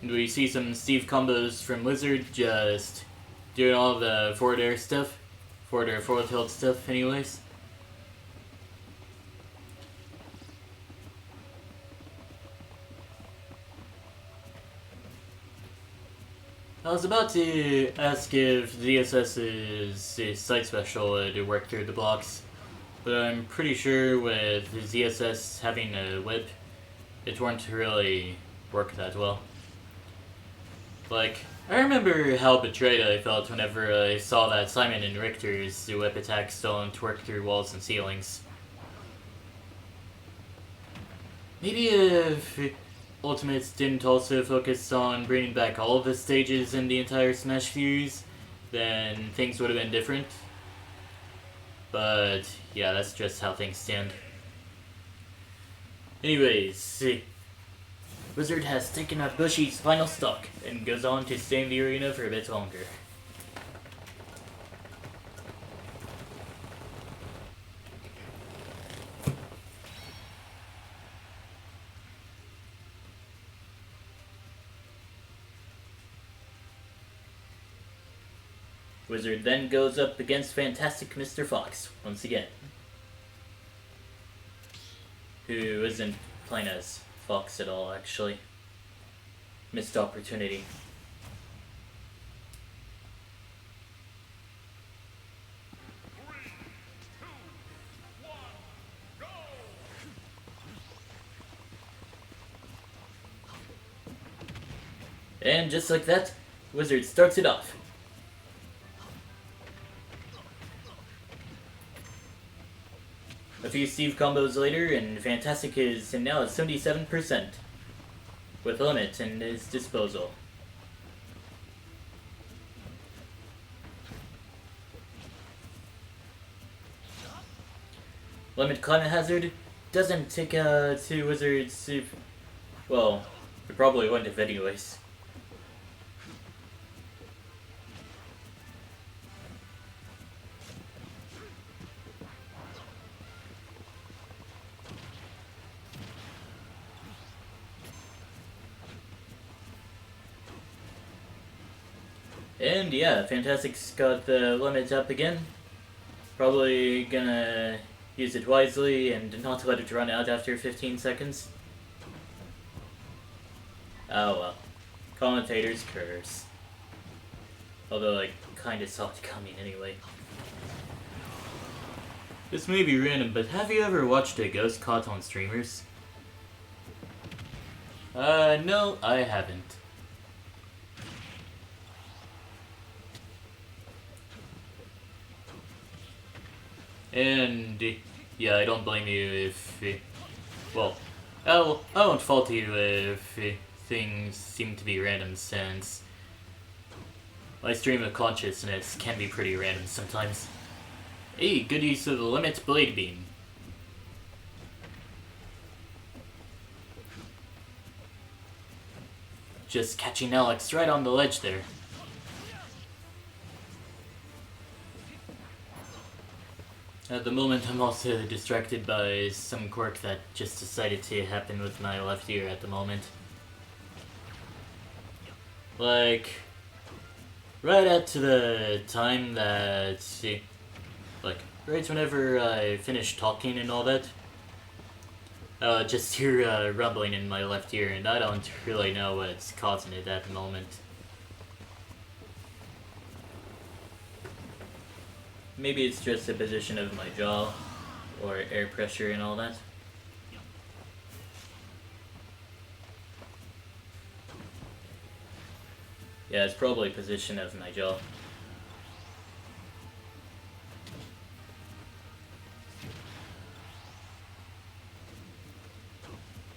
And we see some Steve combos from Wizard just doing all the forward air stuff. Forward air, forward tilt stuff, anyways. I was about to ask if ZSS's side special would work through the blocks, but I'm pretty sure with ZSS having a whip, it won't really work that well. Like, I remember how betrayed I felt whenever I saw that Simon and Richter's whip attacks don't work through walls and ceilings. Maybe if Ultimates didn't also focus on bringing back all of the stages in the entire Smash series, then things would have been different. But yeah, that's just how things stand. Anyways, Wizard has taken up Bushy's final stock and goes on to stay in the arena for a bit longer. Wizard then goes up against Fantastic Mr. Fox once again, who isn't playing as Fox at all, actually. Missed opportunity. And just like that, Wizard starts it off. A few Steve combos later, and Fantastic is now at 77%, with Limit in his disposal. Limit Climate Hazard doesn't take to Wizard's... Well, it probably wouldn't have anyways. And yeah, Fantastic's got the limit up again. Probably gonna use it wisely and not let it run out after 15 seconds. Oh well. Commentator's curse. Although I kinda saw it coming anyway. This may be random, but have you ever watched a ghost caught on streamers? No, I haven't. And yeah, I don't blame you if, well, I won't fault you if things seem to be random, since my stream of consciousness can be pretty random sometimes. Hey, good use of the Limit Blade Beam. Just catching Alex right on the ledge there. At the moment, I'm also distracted by some quirk that just decided to happen with my left ear at the moment. Like, right at the time that, like, right whenever I finish talking and all that, just hear rumbling in my left ear, and I don't really know what's causing it at the moment. Maybe it's just the position of my jaw, or air pressure and all that. Yeah, it's probably position of my jaw.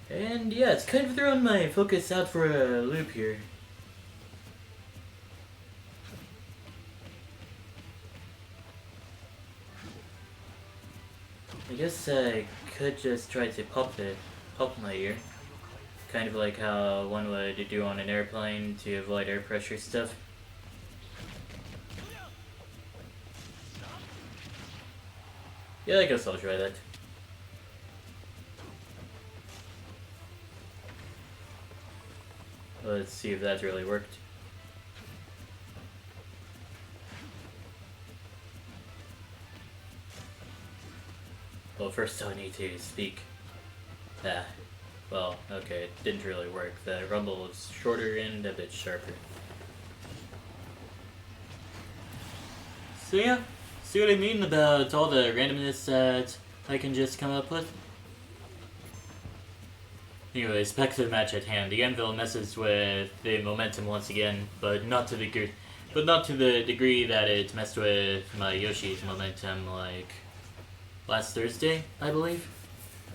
And yeah, it's kind of throwing my focus out for a loop here. I guess I could just try to pop my ear. Kind of like how one would do on an airplane to avoid air pressure stuff. Yeah, I guess I'll try that. let's see if that really worked. Well, first I need to speak. Well, okay, it didn't really work. The rumble is shorter and a bit sharper. So yeah, see what I mean about all the randomness that I can just come up with? Anyways, back to the match at hand. The Anvil messes with the momentum once again, but not to the degree that it messed with my Yoshi's momentum like last Thursday, I believe.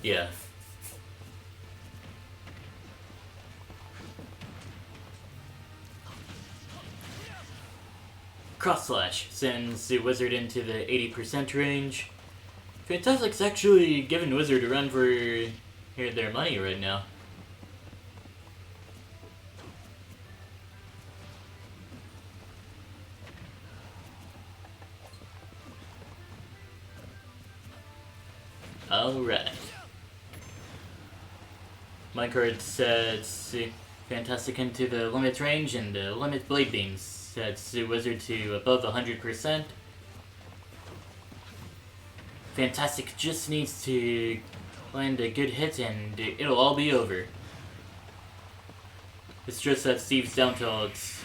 Yeah. Cross Slash sends the Wizard into the 80% range. Fantastic's actually giving Wizard a run for their money right now. Alright. Minecart sets Fantastic into the limit range, and the limit blade beam sets the Wizard to above 100%. Fantastic just needs to land a good hit and it'll all be over. It's just that Steve's down tilts.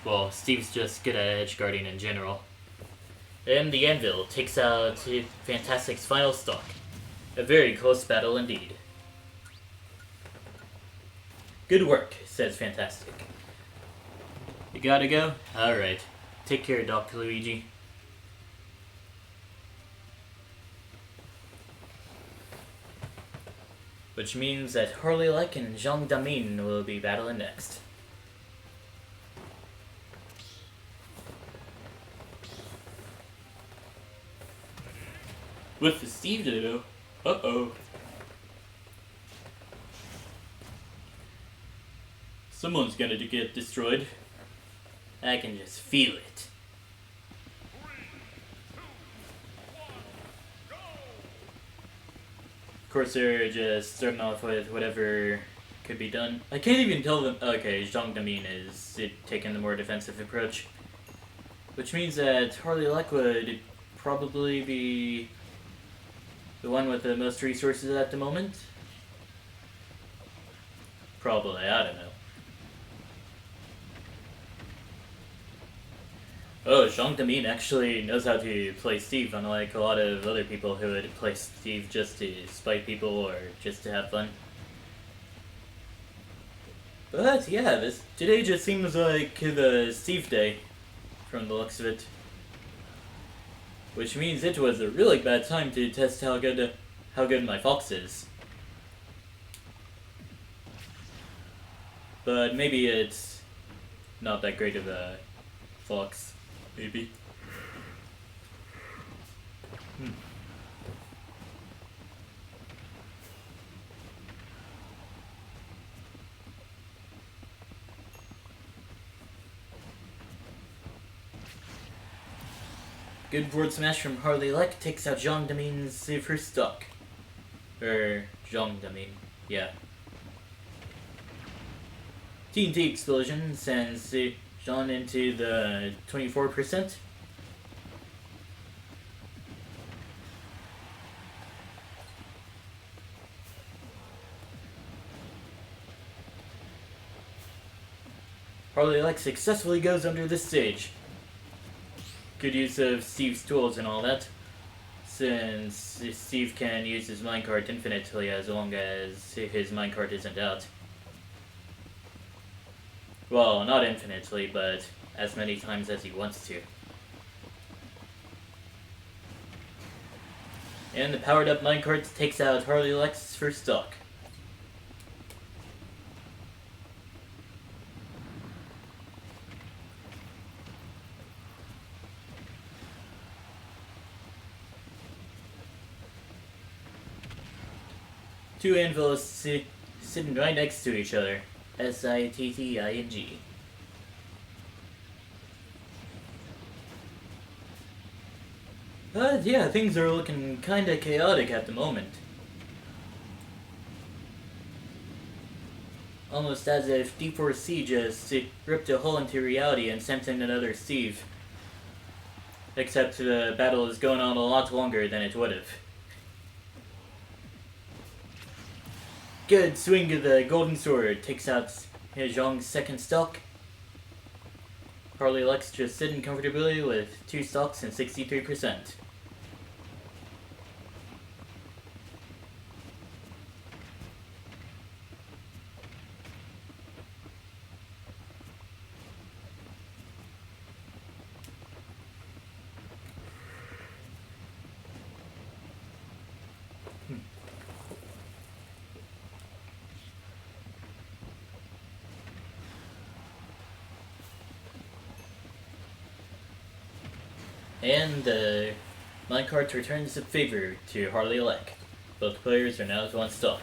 Well, Steve's just good at edge guarding in general. And the Anvil takes out Fantastic's final stock. A very close battle indeed. Good work, says Fantastic. You gotta go? Alright. Take care, Dr. Luigi. Which means that Harley Like and Zhang Damin will be battling next. With the Steve Ditto. Uh-oh. Someone's gonna get destroyed. I can just feel it. 3, 2, 1, go! Of course, they're just starting off with whatever could be done. I can't even tell them. Okay, Zhang Damin is taking the more defensive approach. Which means that Harley Luck would probably be the one with the most resources at the moment. Probably, I don't know. Oh, Zhang Damin actually knows how to play Steve, unlike a lot of other people who would play Steve just to spite people or just to have fun. But yeah, today just seems like the Steve day, from the looks of it. Which means it was a really bad time to test how good my Fox is. But maybe it's not that great of a Fox. Maybe. Good board smash from Harley Luck takes out Zhang Damin's first stock. Zhang Damin, yeah. TNT Explosion sends Zhang into the 24%. Harley Luck successfully goes under this stage. Good use of Steve's tools and all that, since Steve can use his minecart infinitely as long as his minecart isn't out. Well, not infinitely, but as many times as he wants to. And the powered up minecart takes out Harley Luck's first stock. Two anvils sitting right next to each other. Sitting. But yeah, things are looking kinda chaotic at the moment. Almost as if D4C just ripped a hole into reality and sent in another Steve. Except the battle is going on a lot longer than it would have. Good swing of the golden sword takes out Zhong's second stock. Harley Lex just sitting comfortably with 2 stocks and 63%. And the minecart returns the favor to Harley Lek. Both players are now at 1 stock.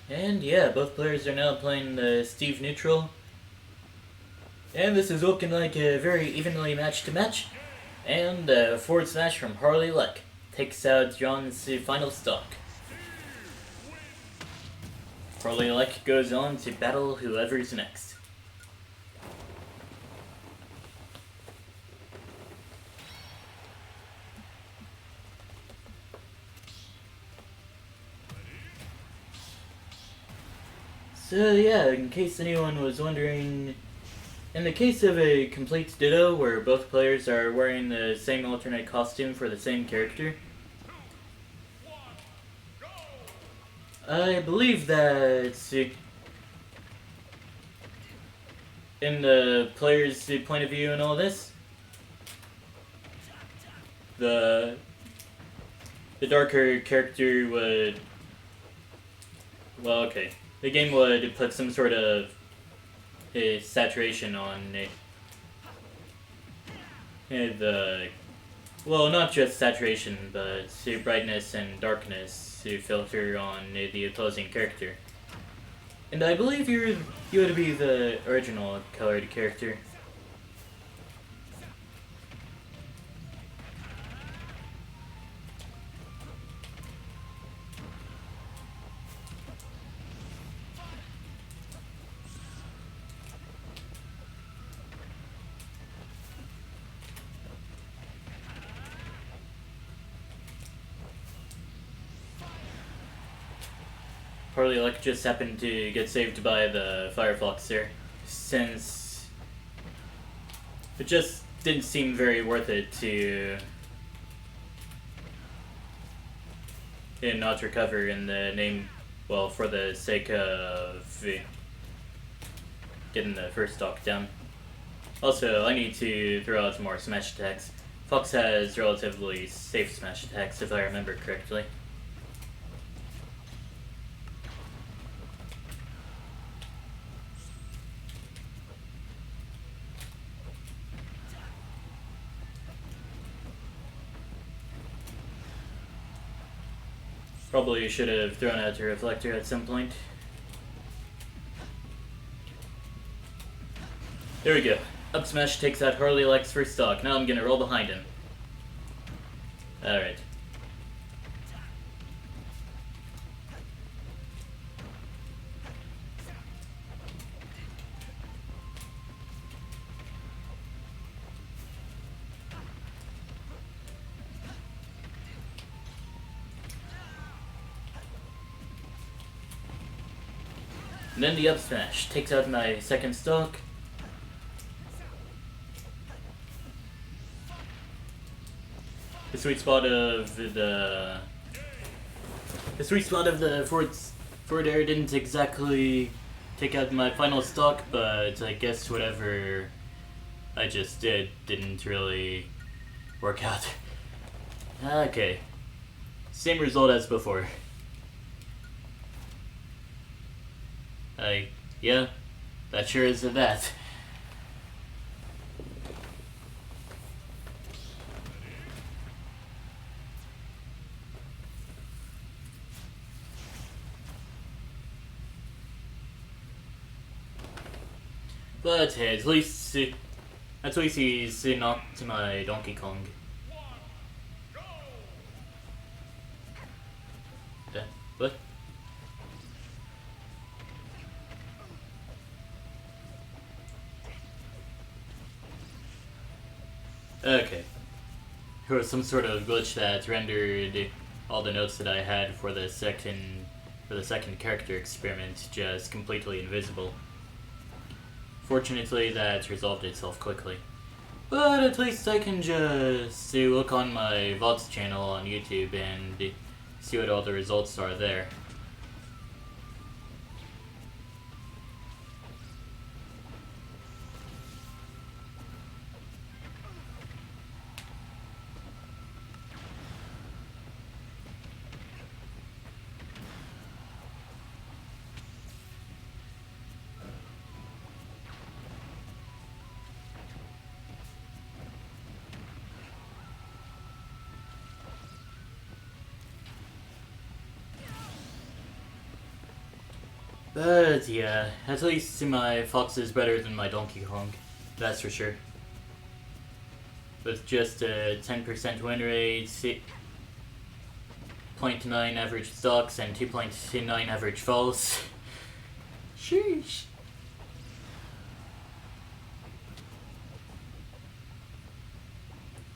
And yeah, both players are now playing the Steve neutral. And this is looking like a very evenly matched match. And forward smash from Harley Lek takes out John's final stock. Harley Lek goes on to battle whoever's next. So yeah, in case anyone was wondering, in the case of a complete ditto where both players are wearing the same alternate costume for the same character, I believe that in the player's point of view and all this, the darker character would, well, okay. The game would put some sort of saturation on the, well, not just saturation, but brightness and darkness to filter on the opposing character. And I believe you would be the original colored character. Harley Lek just happened to get saved by the Fireflux there, since it just didn't seem very worth it to not recover in the name, well, for the sake of getting the first stock down. Also, I need to throw out some more smash attacks. Fox has relatively safe smash attacks, if I remember correctly. Probably should have thrown out the reflector at some point. There we go. Up smash takes out Harley Lek's first stock. Now I'm gonna roll behind him. Alright. And then the up smash takes out my second stock. The sweet spot of the forward air didn't exactly take out my final stock, but I guess whatever I just did didn't really work out. Okay. Same result as before. Yeah, that sure is that. But hey, at least he's not my Donkey Kong. What? Okay. There was some sort of glitch that rendered all the notes that I had for the second character experiment just completely invisible. Fortunately, that resolved itself quickly. But at least I can just look on my VODs channel on YouTube and see what all the results are there. But yeah, at least my Fox is better than my Donkey Kong. That's for sure. With just a 10% win rate, 0.9 average stocks, and 2.9 average falls. Sheesh.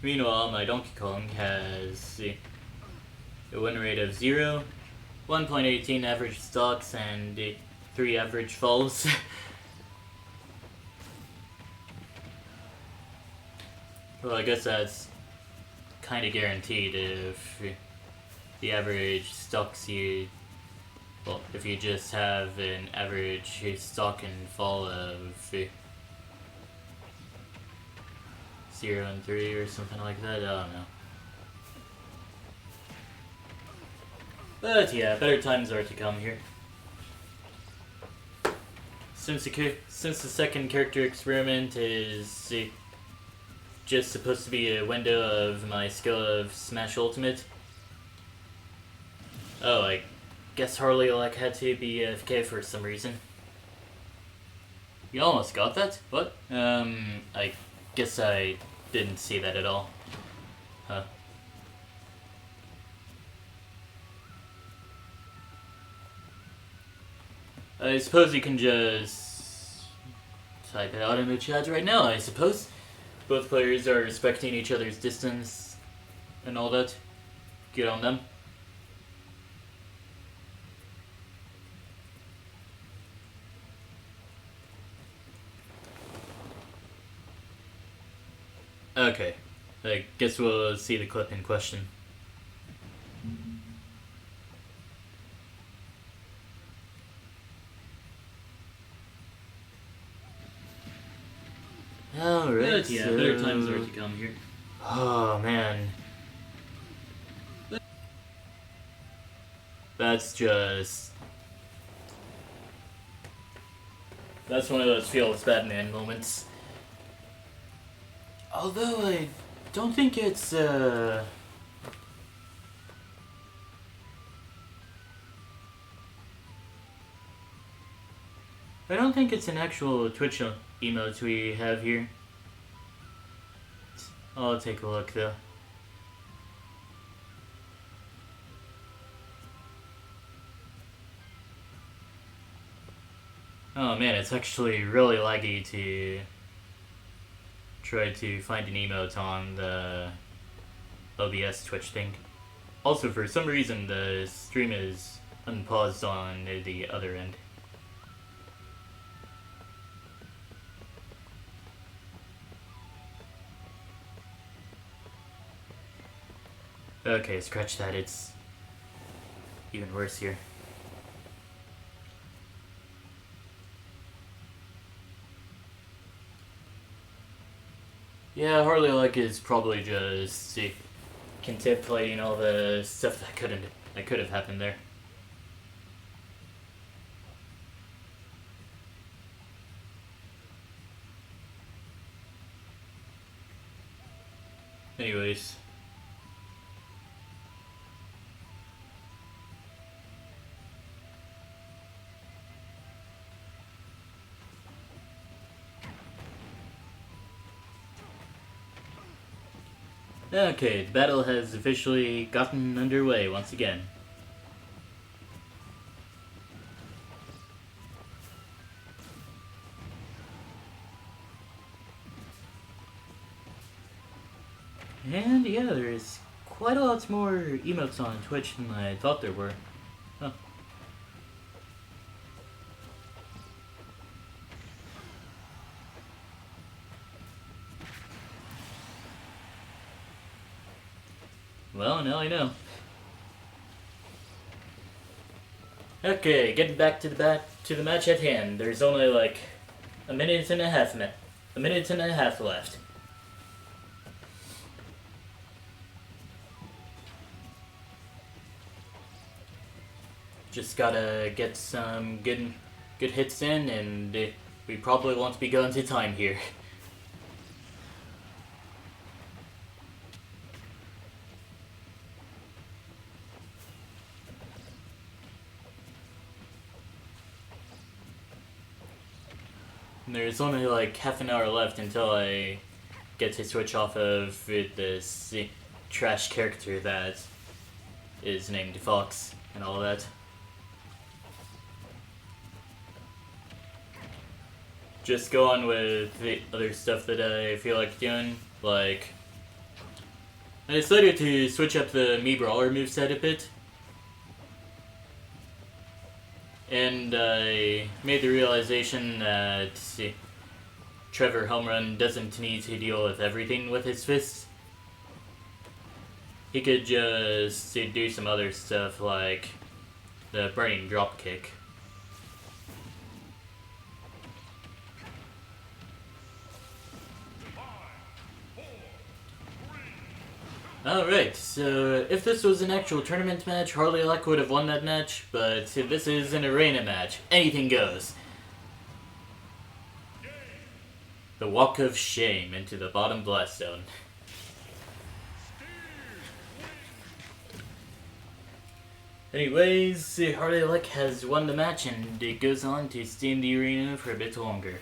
Meanwhile, my Donkey Kong has a win rate of 0, 1.18 average stocks, and 3 average falls. Well, I guess that's kind of guaranteed if the average stocks you... Well, if you just have an average stock and fall of 0 and 3 or something like that, I don't know. But yeah, better times are to come here. Since the second character experiment is just supposed to be a window of my skill of Smash Ultimate. Oh, I guess Harley had to be AFK for some reason. You almost got that? What? I guess I didn't see that at all. Huh. I suppose you can just type it out in the chat right now, I suppose. Both players are respecting each other's distance and all that. Good on them. Okay, I guess we'll see the clip in question. Alright, yeah, better times are to come here. Oh, man. That's one of those feels Batman moments. Although I don't think it's, I don't think it's an actual Twitch emote we have here. I'll take a look though. Oh man, it's actually really laggy to try to find an emote on the OBS Twitch thing. Also, for some reason, the stream is unpaused on the other end. Okay, scratch that, it's even worse here. Yeah, Harley is probably just contemplating all the stuff that could have happened there. Anyways. Okay, the battle has officially gotten underway once again. And yeah, there's quite a lot more emotes on Twitch than I thought there were. Huh. Well, now I know. Okay, getting back to the match at hand. There's only like a minute and a half left. Just gotta get some good hits in, and we probably won't be going to time here. And there's only like half an hour left until I get to switch off of this trash character that is named Fox and all that. Just go on with the other stuff that I feel like doing, like I decided to switch up the Mii Brawler moveset a bit. And I made the realization that Trevor Homerun doesn't need to deal with everything with his fists. He could just do some other stuff like the burning dropkick. Alright, so if this was an actual tournament match, Harley Luck would have won that match, but this is an arena match. Anything goes. The Walk of Shame into the bottom blast zone. Anyways, Harley Luck has won the match and it goes on to stay in the arena for a bit longer.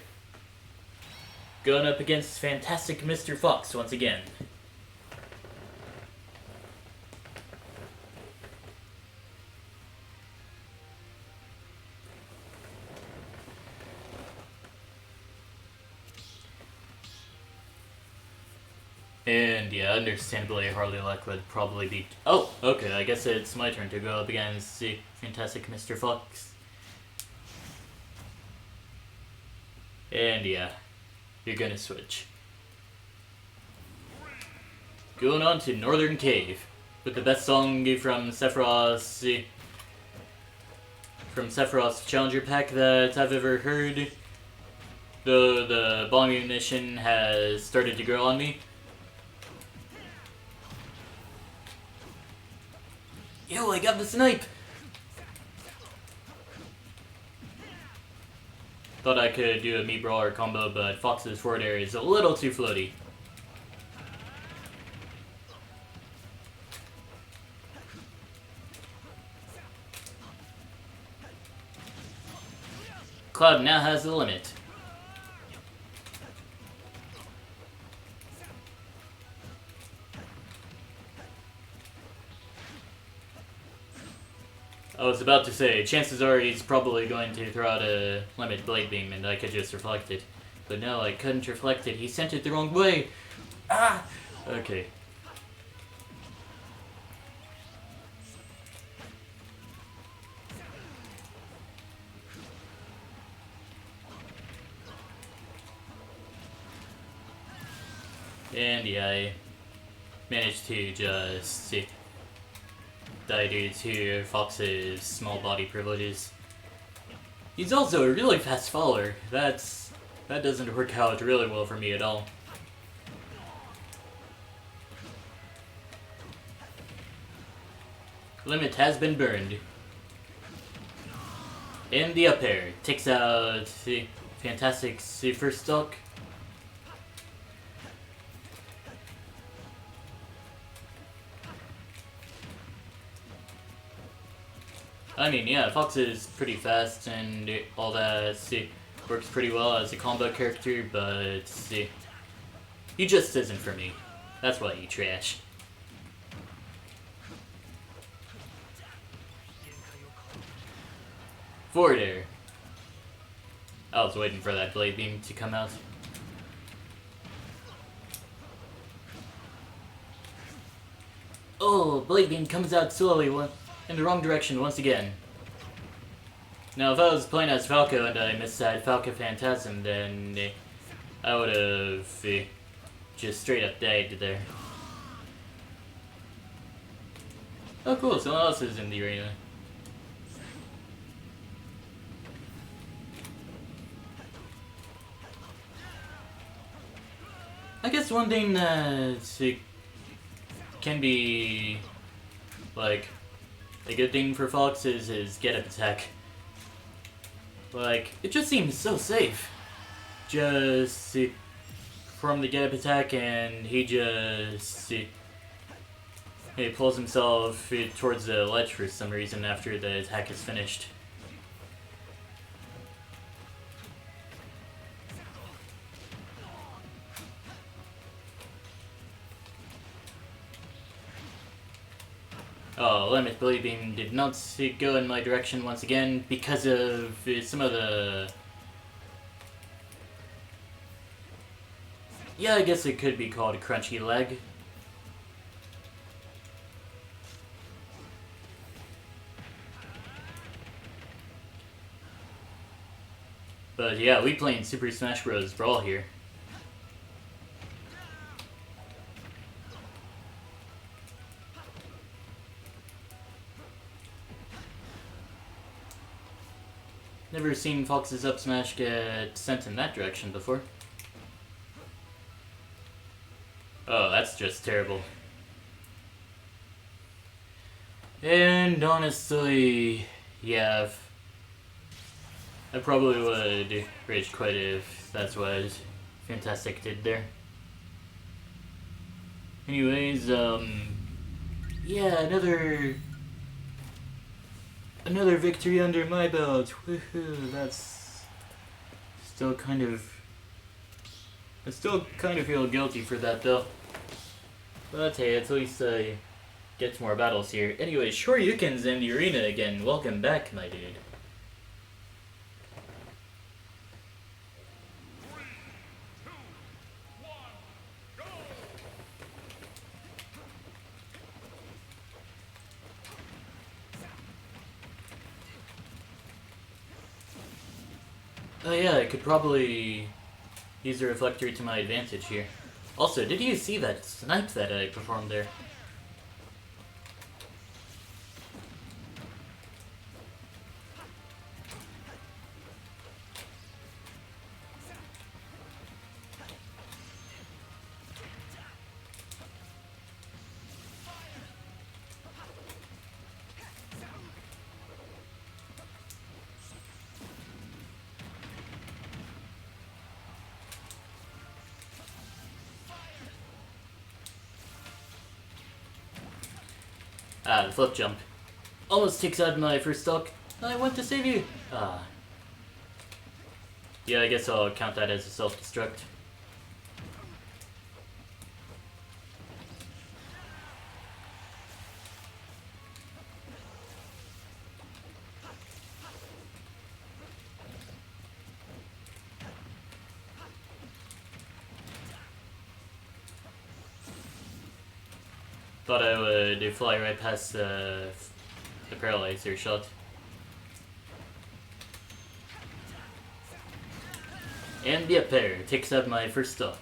Going up against Fantastic Mr. Fox once again. And yeah, understandably, Harley Luck would probably be. Oh, okay, I guess it's my turn to go up against the Fantastic Mr. Fox. And yeah, you're gonna switch. Going on to Northern Cave with the best song from Sephiroth's Challenger Pack that I've ever heard. Though the bomb munition has started to grow on me. Yo, I got the snipe! Thought I could do a Mii Brawler combo, but Fox's forward air is a little too floaty. Cloud now has the limit. I was about to say, chances are he's probably going to throw out a limit blade beam and I could just reflect it. But no, I couldn't reflect it. He sent it the wrong way. Ah! Okay. And yeah, I managed to just die due to Fox's small body privileges. He's also a really fast follower. That doesn't work out really well for me at all. Limit has been burned. And the up air takes out the Fantastic first stock. I mean, yeah, Fox is pretty fast and all that. Works pretty well as a combo character, but he just isn't for me. That's why you trash. Forward air. I was waiting for that blade beam to come out. Oh, blade beam comes out slowly in the wrong direction once again. Now, if I was playing as Falco and I missed that Falco Phantasm, then I would have just straight up died there. Oh, cool! Someone else is in the arena. I guess one thing that can be like a good thing for Fox is his get-up attack. Like, it just seems so safe. Just perform the get-up attack and he just he pulls himself towards the ledge for some reason after the attack is finished. Oh, Limit Blade Beam did not go in my direction once again because of some of the... Yeah, I guess it could be called a crunchy leg. But yeah, we playing Super Smash Bros. Brawl here. Never seen Fox's up smash get sent in that direction before. Oh, that's just terrible. And honestly, yeah, I probably would rage quit if that's what Fantastic did there. Anyways, yeah, another victory under my belt. Woohoo! That's still kind of. I still kind of feel guilty for that though. But hey, at least I get more battles here. Anyway, Shoryuken's in the arena again. Welcome back, my dude. 3, 2, 1, go! Oh yeah, I could probably use the reflector to my advantage here. Also, did you see that snipe that I performed there? Ah, the flip jump. Almost takes out my first stock. I went to save you. Ah. Yeah, I guess I'll count that as a self-destruct. Thought I would fly right past the paralyzer shot. And the up air takes out my first stock.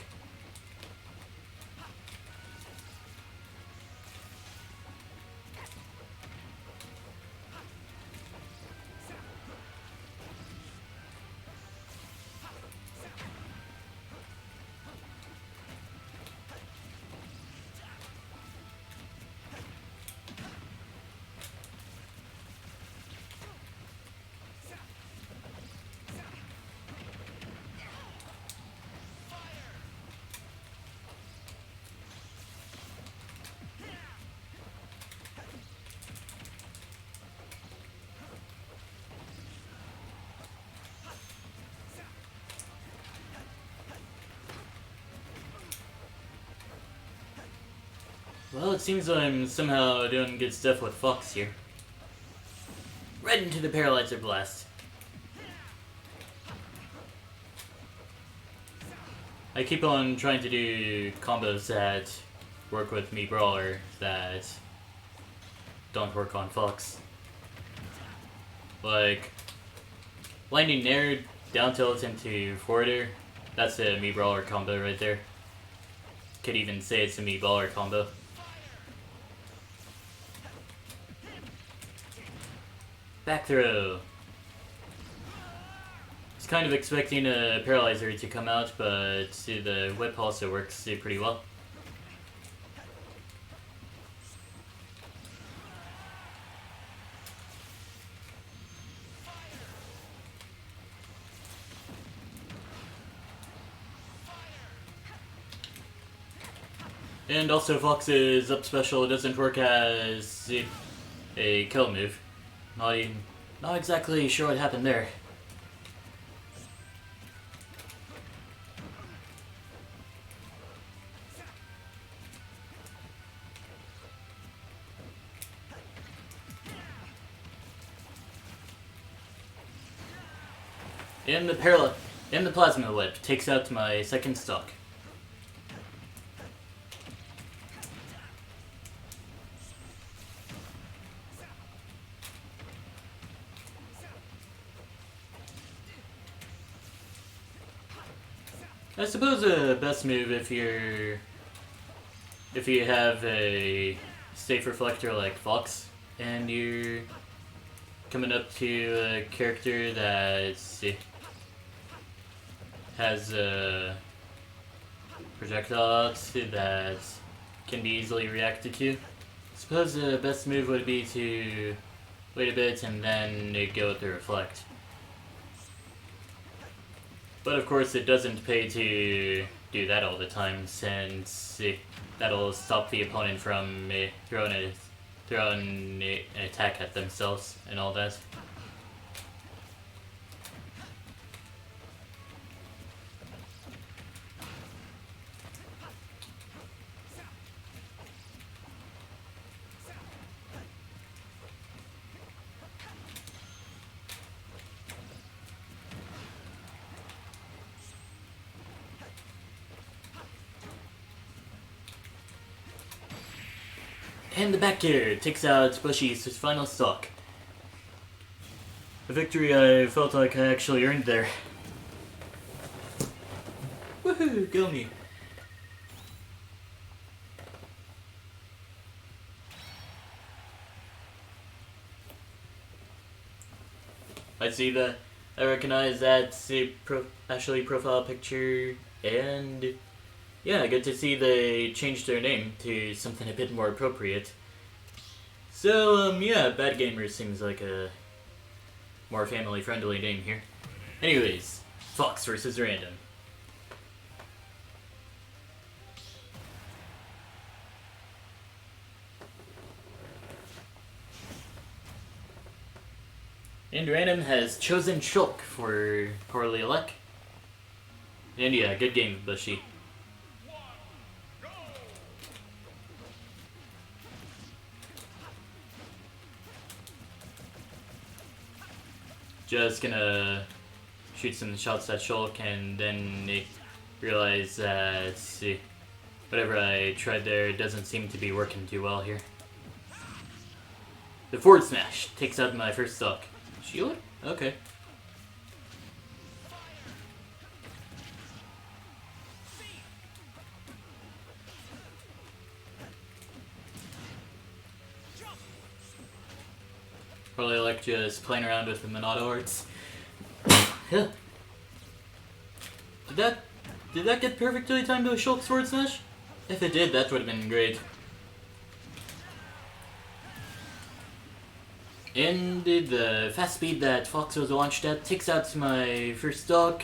Well, it seems I'm somehow doing good stuff with Fox here. Right into the Paralyzer Blast. I keep on trying to do combos that work with Mii Brawler that don't work on Fox. Like, Lightning Nair down tilt into forwarder. That's a Mii Brawler combo right there. Could even say it's a Mii Brawler combo. Back throw. I was kind of expecting a Paralyzer to come out, but the whip also works pretty well. And also Fox's up special doesn't work as a kill move. Not exactly sure what happened there. And the Plasma Whip takes out my second stock. I suppose the best move if you have a safe reflector like Fox and you're coming up to a character that has projectiles that can be easily reacted to. I suppose the best move would be to wait a bit and then go with the reflect. But of course it doesn't pay to do that all the time, since that'll stop the opponent from throwing an attack at themselves and all that. And the back air takes out Bushy's final stock. A victory I felt like I actually earned there. Woohoo, go me. I see that. I recognize that's a Ashley profile picture, and yeah, good to see they changed their name to something a bit more appropriate. So, yeah, Bad Gamer seems like a more family-friendly name here. Anyways, Fox versus Random. And Random has chosen Shulk for Poorly Elec. And yeah, good game, Bushy. Just gonna shoot some shots at Shulk and then realize that whatever I tried there doesn't seem to be working too well here. The forward smash takes out my first stock. Shield? Okay. Probably like just playing around with the Monado arts. Yeah. Did that get perfectly timed to a Shulk sword smash? If it did, that would have been great. And the fast speed that Fox was launched at takes out my first stock.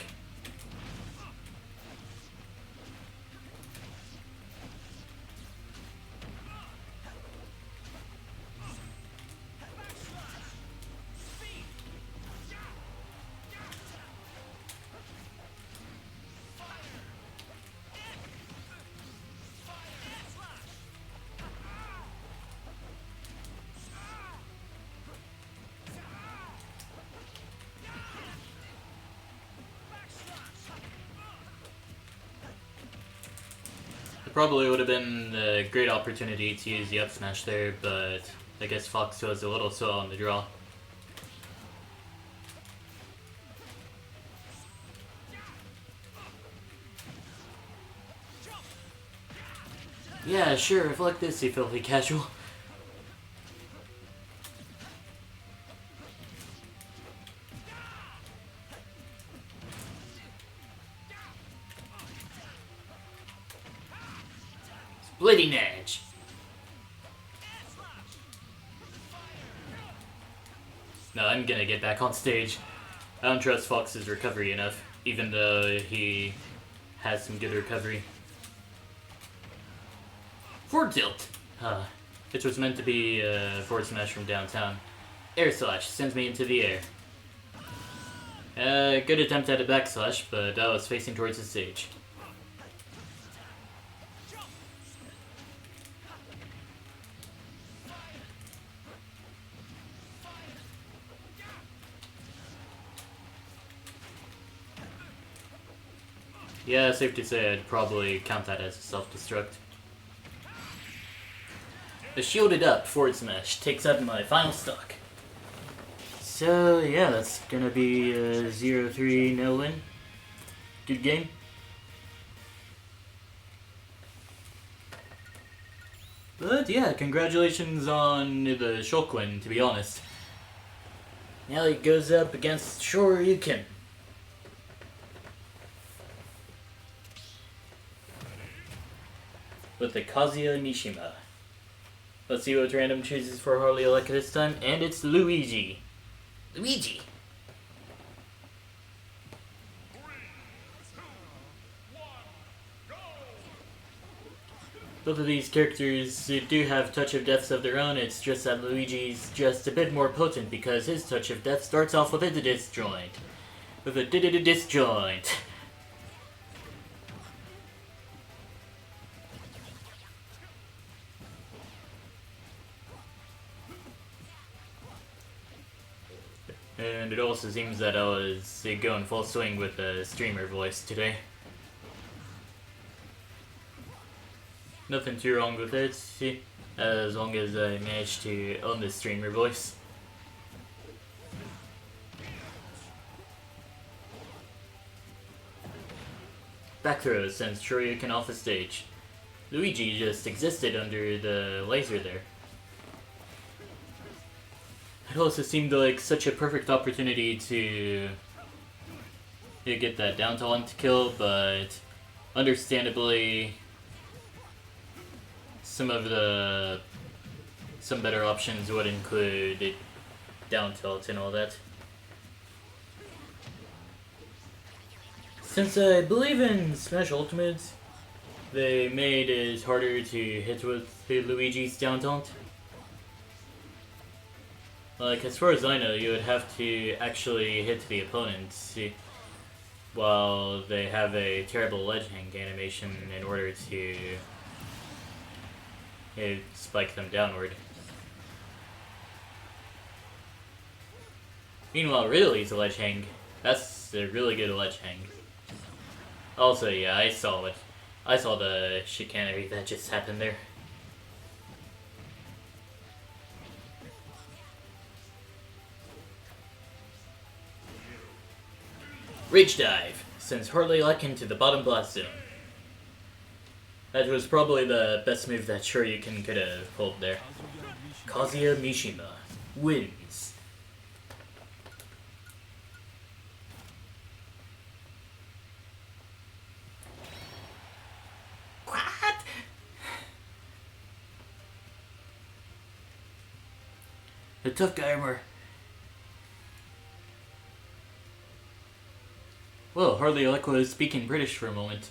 Probably would have been a great opportunity to use the up smash there, but I guess Fox was a little slow on the draw. Yeah, sure, reflect this, you filthy casual. Splitting Edge. No, I'm gonna get back on stage. I don't trust Fox's recovery enough, even though he has some good recovery. Forward tilt! It was meant to be a forward smash from downtown. Air slash sends me into the air. Good attempt at a backslash, but I was facing towards the stage. Yeah, safe to say I'd probably count that as a self-destruct. The shielded up forward smash takes up my final stock. So yeah, that's gonna be a 0-3 no win. Good game. But yeah, congratulations on the Shulk win, to be honest. Now he goes up against Shoryuken. With the Kazuya Mishima. Let's see what random chooses for Harley Aleka this time, and it's Luigi. Luigi! 3, 2, 1, go! Both of these characters do have touch of deaths of their own, it's just that Luigi's just a bit more potent because his touch of death starts off with a disjoint. With a disjoint. And it also seems that I was going full swing with a streamer voice today. Nothing too wrong with it, as long as I managed to own the streamer voice. Back throw sends Shoryuken off the stage. Luigi just existed under the laser there. It also seemed like such a perfect opportunity to get that down taunt kill, but understandably some better options would include down tilt and all that. Since I believe in Smash Ultimate, they made it harder to hit with the Luigi's down taunt. Like, as far as I know, you would have to actually hit the opponent while they have a terrible ledge hang animation in order to spike them downward. Meanwhile, Ridley's ledge hang, that's a really good ledge hang. Also, yeah, I saw the chicanery that just happened there. Rage Dive sends Harley Aleka into the bottom blast zone. That was probably the best move that Shoryuken could have pulled there. Kazuya Mishima wins. What? The tough guy armor. Well, Harley Aleka was speaking British for a moment.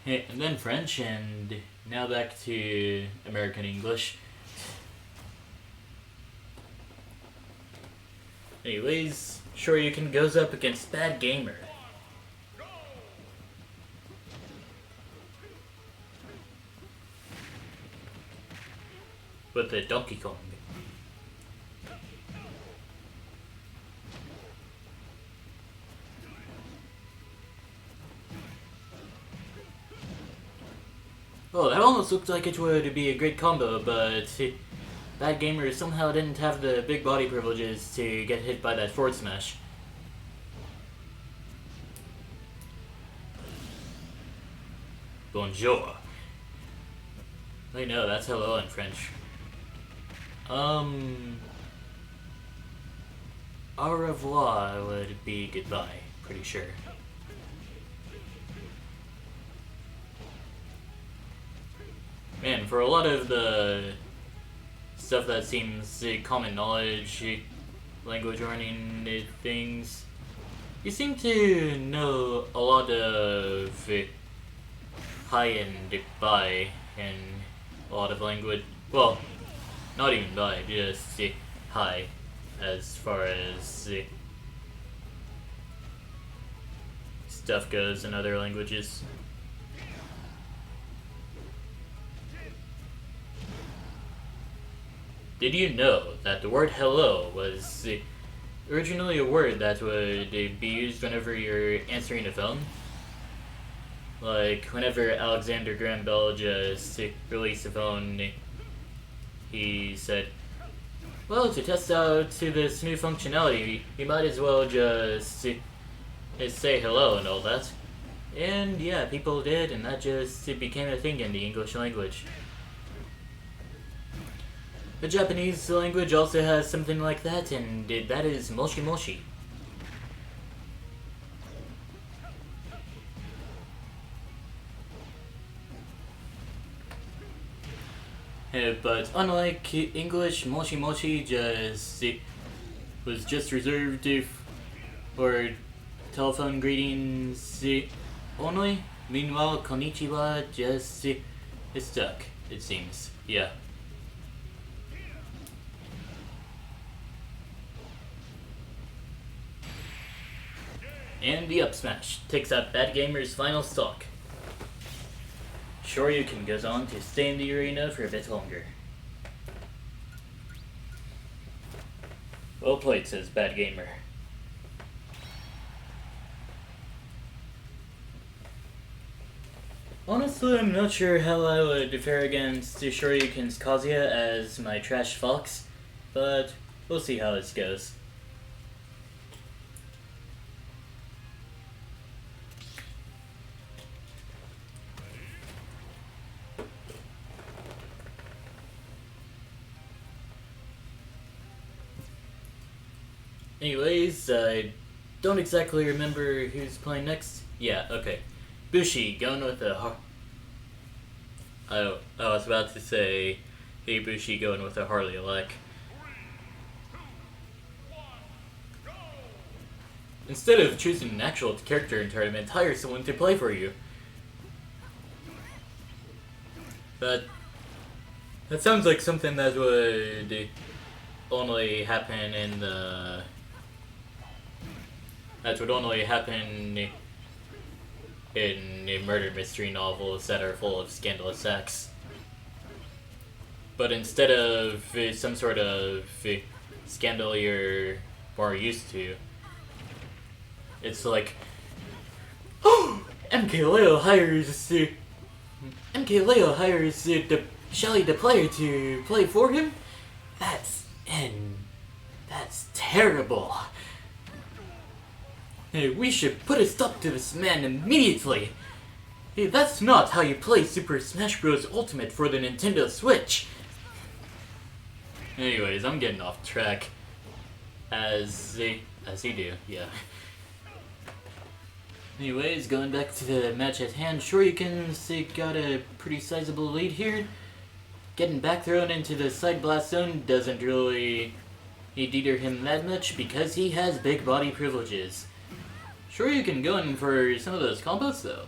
And then French, and now back to American English. Anyways, Shoryuken goes up against Bad Gamer. With the Donkey Kong. Oh, that almost looked like it would be a great combo, but that gamer somehow didn't have the big body privileges to get hit by that forward smash. Bonjour. Wait, no, that's hello in French. Au revoir would be goodbye, pretty sure. Man, for a lot of the stuff that seems common knowledge, language learning things, you seem to know a lot of hi and bye in a lot of language. Well, not even bye, just hi, as far as stuff goes in other languages. Did you know that the word hello was originally a word that would be used whenever you're answering a phone? Like, whenever Alexander Graham Bell just released a phone, he said, well, to test out this new functionality, you might as well just say hello and all that. And yeah, people did, and that just became a thing in the English language. The Japanese language also has something like that, and that is moshi moshi. But unlike English, moshi moshi was just reserved for telephone greetings only. Meanwhile, konnichiwa just is stuck, it seems. Yeah. And the up smash takes out Bad Gamer's final stock. Shoryuken goes on to stay in the arena for a bit longer. Well played, says Bad Gamer. Honestly, I'm not sure how I would fare against Shoryuken's Kazuya as my trash fox, but we'll see how this goes. Anyways, I don't exactly remember who's playing next. Yeah, okay. Bushi going with a I was about to say, hey Bushi going with a Harley Elec. 3, 2, 1, go! Instead of choosing an actual character in tournament, hire someone to play for you. That sounds like something that would only happen in the... That would only happen in murder mystery novels that are full of scandalous sex. But instead of some sort of scandal you're more used to, it's like, oh, MK Leo hires Shelly the player to play for him? That's terrible. Hey, we should put a stop to this man immediately. Hey, that's not how you play Super Smash Bros. Ultimate for the Nintendo Switch. Anyways, I'm getting off track. As you do, yeah. Anyways, going back to the match at hand, Shoryuken's got a pretty sizable lead here. Getting back thrown into the side blast zone doesn't really deter him that much because he has big body privileges. Shoryuken going for some of those combos though.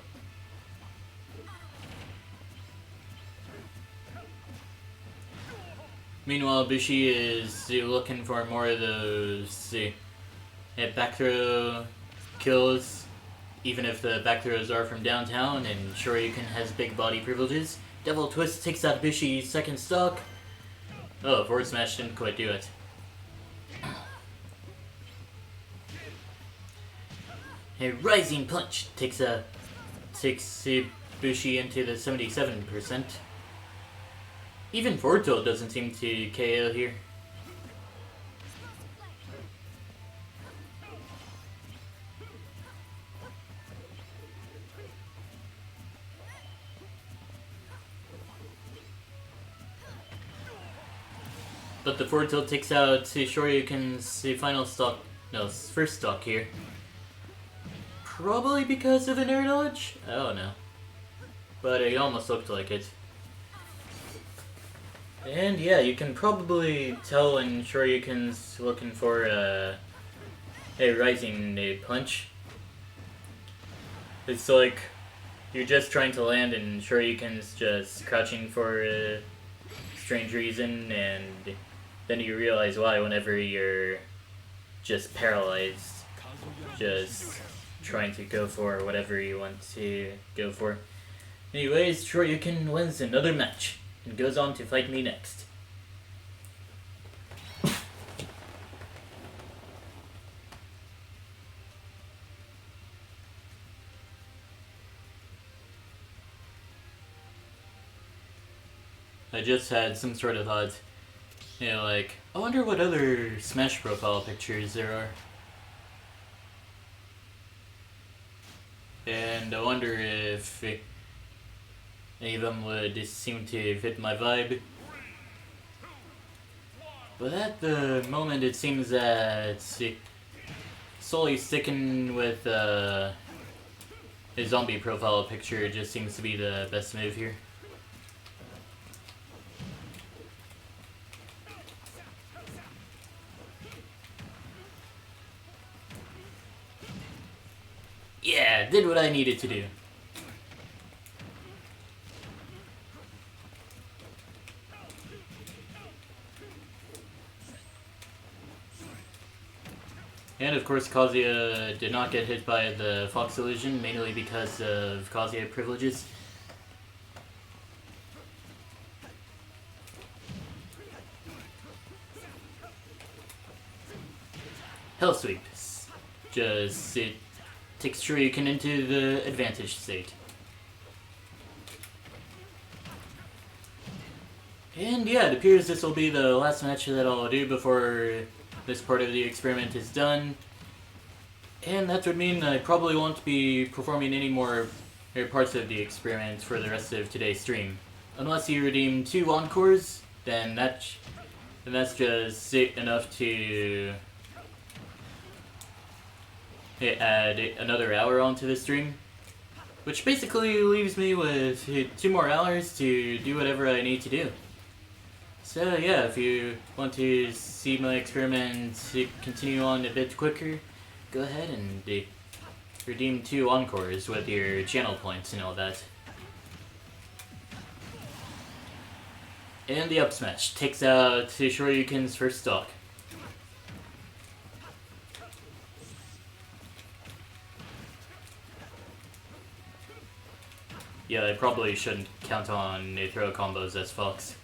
Meanwhile, Bushi is looking for more of those back throw kills, even if the back throws are from downtown, and Shoryuken has big body privileges. Devil Twist takes out Bushi's second stock. Oh, forward smash didn't quite do it. A Rising Punch takes Bushi into the 77%. Even Forto doesn't seem to KO here. But the forward tilt takes out Shoryuken's final stock, no, first stock here. Probably because of an air dodge? I don't know. But it almost looked like it. And yeah, you can probably tell when Shoryuken's looking for a rising punch. It's like you're just trying to land and Shoryuken's just crouching for a strange reason, and then you realize why whenever you're just paralyzed, just trying to go for whatever you want to go for. Anyways, Shoryuken wins another match and goes on to fight me next. I just had some sort of thought, like, I wonder what other Smash profile pictures there are. And I wonder if any of them would seem to fit my vibe. But at the moment it seems that solely sticking with a zombie profile picture just seems to be the best move here. Yeah, did what I needed to do. And of course Kazuya did not get hit by the Fox illusion, mainly because of Kazuya privileges. Hell Sweep. Just, it takes Shoryuken into the advantage state. And yeah, it appears this will be the last match that I'll do before this part of the experiment is done. And that would mean I probably won't be performing any more parts of the experiment for the rest of today's stream. Unless you redeem 2 encores, then that's just enough to add another hour onto the stream, which basically leaves me with 2 more hours to do whatever I need to do. So yeah, if you want to see my experiment continue on a bit quicker, go ahead and redeem 2 encores with your channel points and all that. And the up smash takes out Shoryuken's first stock. Yeah, I probably shouldn't count on throw combos as Fox.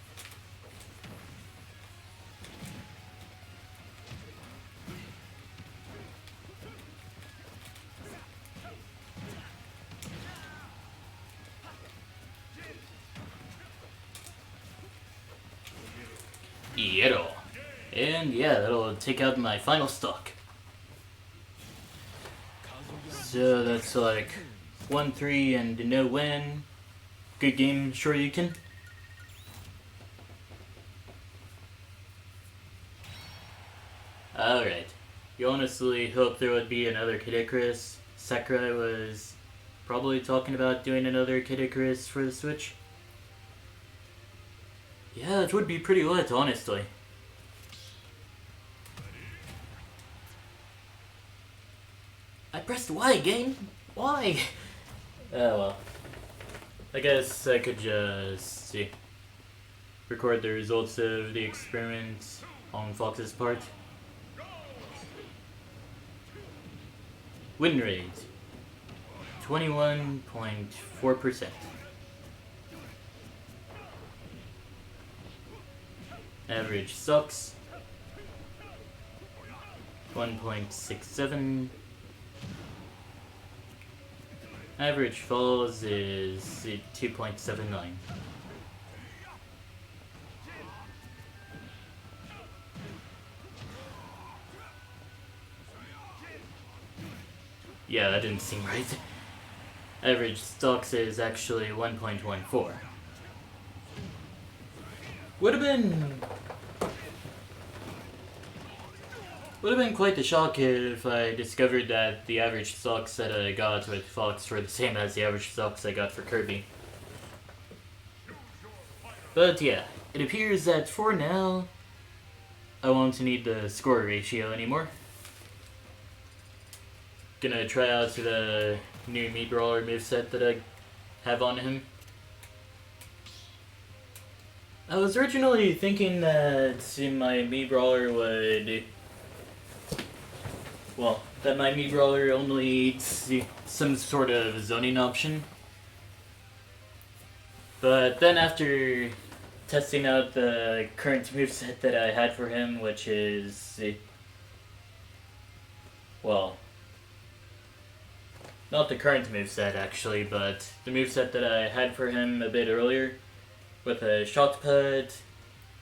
Iero. And yeah, that'll take out my final stock. So that's like 1-3 and no win. Good game, Shoryuken. Alright. You honestly hope there would be another Kid Icarus. Sakurai was probably talking about doing another Kid Icarus for the Switch. Yeah, it would be pretty lit, honestly. I pressed Y, game? Why? Oh well. I guess I could just record the results of the experiment on Fox's part. Win rate 21.4%. Average sucks 1.67. Average falls is 2.79. Yeah, that didn't seem right. Average stocks is actually 1.14. Would have been quite the shock if I discovered that the average stocks that I got with Fox were the same as the average stocks I got for Kirby. But yeah, it appears that for now, I won't need the score ratio anymore. Gonna try out the new Mii Brawler moveset that I have on him. I was originally thinking that my Mii Brawler would... Well, that my Mii Brawler only needs some sort of zoning option. But then after testing out the current moveset that I had for him, which is... Well... Not the current moveset actually, but the moveset that I had for him a bit earlier. With a shot put,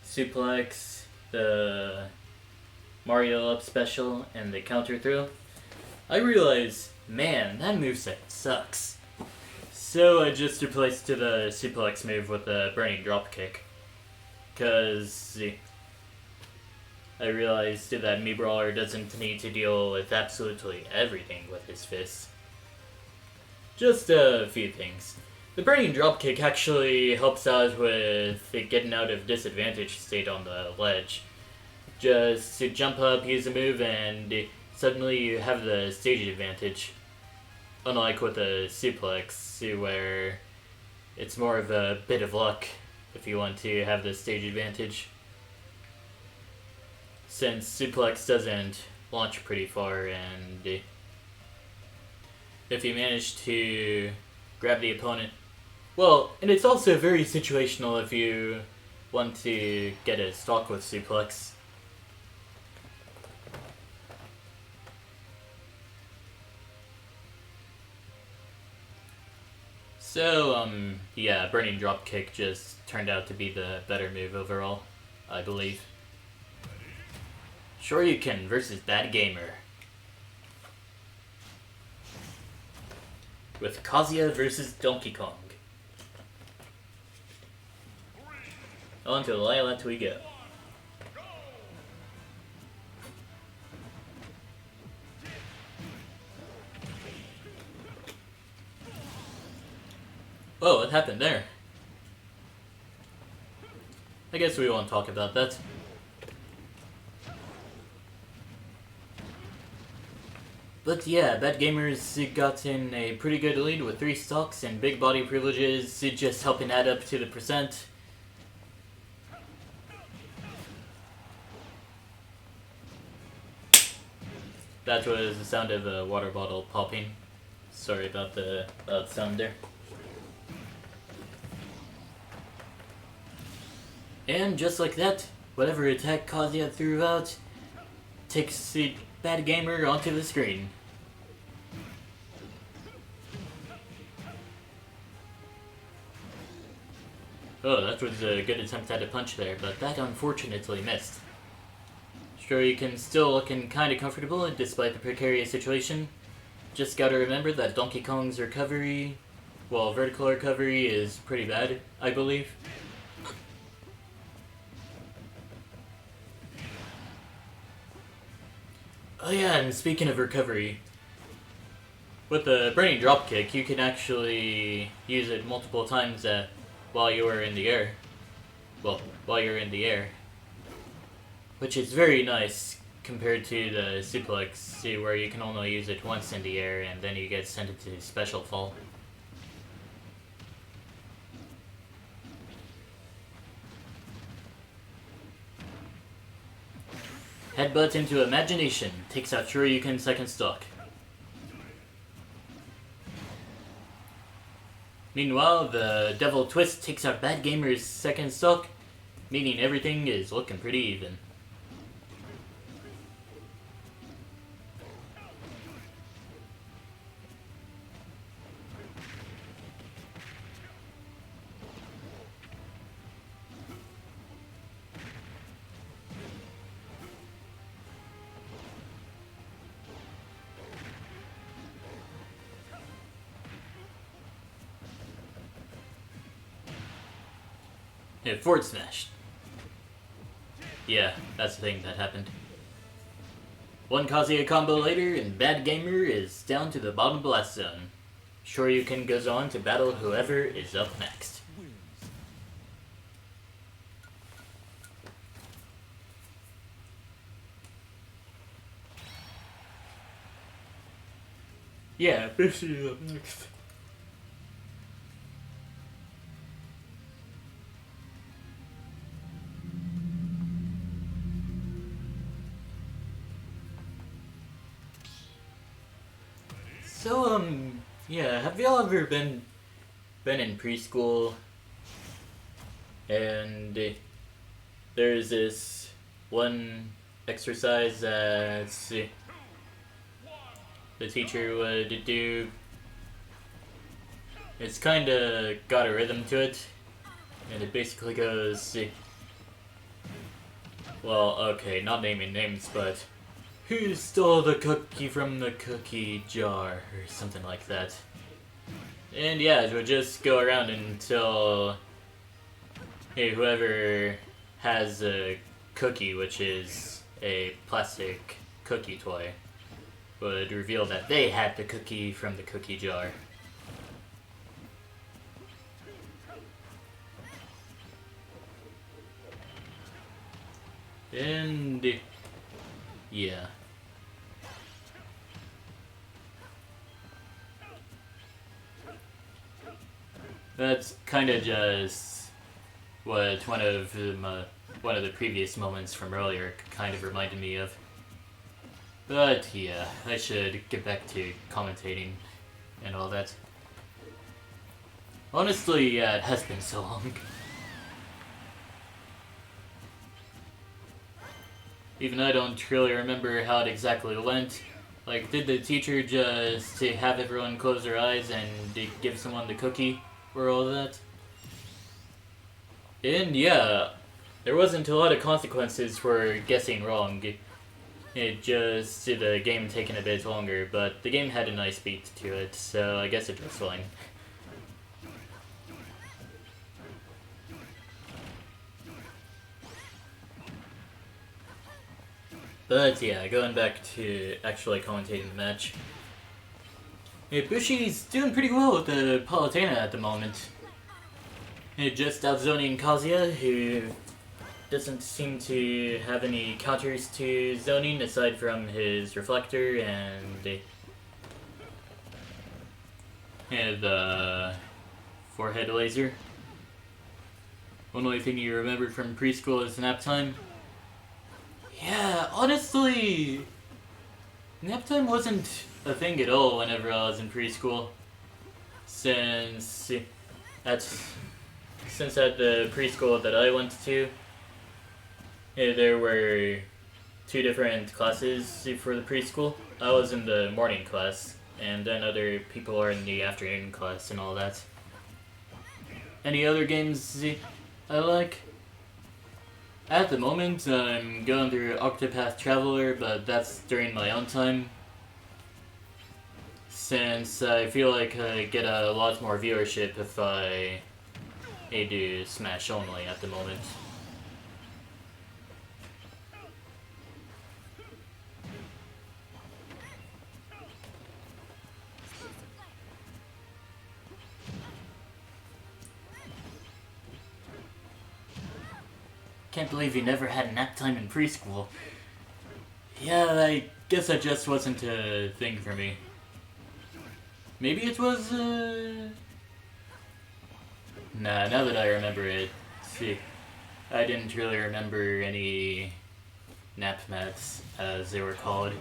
suplex, the Mario up special, and the counter throw. I realized, man, that moveset sucks. So I just replaced the suplex move with the burning dropkick. Cause I realized that Mii Brawler doesn't need to deal with absolutely everything with his fists. Just a few things. The burning dropkick actually helps out with getting out of disadvantage state on the ledge. Just to jump up, use a move, and suddenly you have the stage advantage. Unlike with a suplex, where it's more of a bit of luck if you want to have the stage advantage. Since suplex doesn't launch pretty far, and if you manage to grab the opponent... Well, and it's also very situational if you want to get a stock with suplex. So, yeah, burning dropkick just turned out to be the better move overall, I believe. Shoryuken versus Bad Gamer. With Kazuya versus Donkey Kong. On to Lylat we go. Whoa, what happened there? I guess we won't talk about that. But yeah, Bad Gamers got in a pretty good lead with 3 stocks and big body privileges just helping add up to the percent. That was the sound of a water bottle popping. Sorry about the loud sound there. And just like that, whatever attack Kazuya threw out takes the Bad Gamer onto the screen. Oh, that was a good attempt at a punch there, but that unfortunately missed. Shoryuken still looking kinda comfortable despite the precarious situation. Just gotta remember that Donkey Kong's recovery, well, vertical recovery is pretty bad, I believe. Oh yeah, and speaking of recovery, with the burning dropkick, you can actually use it multiple times while you are in the air. Well, while you're in the air. Which is very nice compared to the suplex, where you can only use it once in the air and then you get sent into special fall. Headbutt into Imagination takes out Shoryuken's second stock. Meanwhile, the Devil Twist takes out Bad Gamer's second stock, meaning everything is looking pretty even. Forward smash. Yeah, that's the thing that happened. One Kazuya combo later, and Bad Gamer is down to the bottom blast zone. Shoryuken goes on to battle whoever is up next. Yeah, Bishi is up next. So, yeah, have y'all ever been in preschool and there's this one exercise that the teacher would do? It's kinda got a rhythm to it, and it basically goes, well, okay, not naming names, but who stole the cookie from the cookie jar? Or something like that. And yeah, it would just go around until whoever has a cookie, which is a plastic cookie toy, would reveal that they had the cookie from the cookie jar. And yeah. That's kind of just what one of the previous moments from earlier kind of reminded me of. But yeah, I should get back to commentating and all that. Honestly, yeah, it has been so long. Even I don't really remember how it exactly went. Like, did the teacher just have everyone close their eyes and give someone the cookie or all that? And yeah, there wasn't a lot of consequences for guessing wrong. It just the game taking a bit longer, but the game had a nice beat to it, so I guess it was fine. But yeah, going back to actually commentating the match. Bushi's doing pretty well with the Palutena at the moment. Just outzoning Kazuya, who doesn't seem to have any counters to zoning aside from his reflector and the forehead laser. Only thing you remember from preschool is nap time. Yeah, honestly, nap time wasn't a thing at all whenever I was in preschool. Since at the preschool that I went to, there were two different classes for the preschool. I was in the morning class, and then other people are in the afternoon class and all that. Any other games I like? At the moment, I'm going through Octopath Traveler, but that's during my own time. Since I feel like I get a lot more viewership if I do Smash only at the moment. Can't believe you never had nap time in preschool. Yeah, I guess that just wasn't a thing for me. Maybe it was, Nah, now that I remember it, see, I didn't really remember any nap mats, as they were called.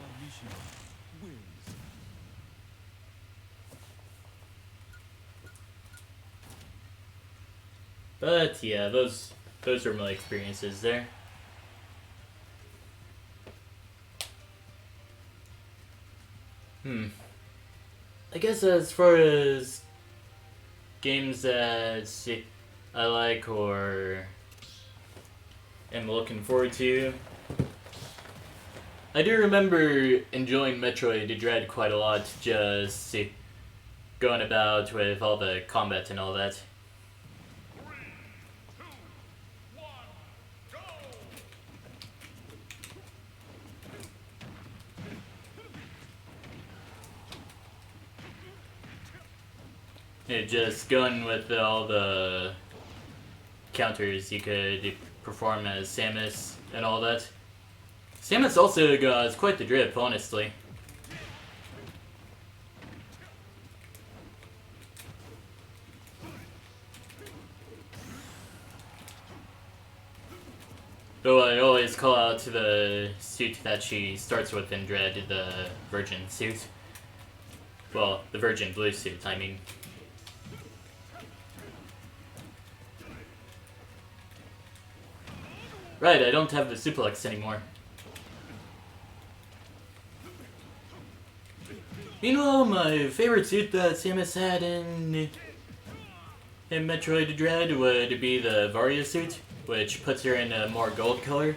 But yeah, those were my experiences there. I guess as far as games that I like or am looking forward to, I do remember enjoying Metroid Dread quite a lot, just going about with all the combat and all that. Just going with all the counters you could perform as Samus and all that. Samus also has quite the drip, honestly. Though I always call out to the suit that she starts with in Dread, the Virgin suit. Well, the Virgin Blue suit, I mean. Right, I don't have the suplex anymore. Meanwhile, my favorite suit that Samus had in Metroid Dread would be the Varia suit, which puts her in a more gold color.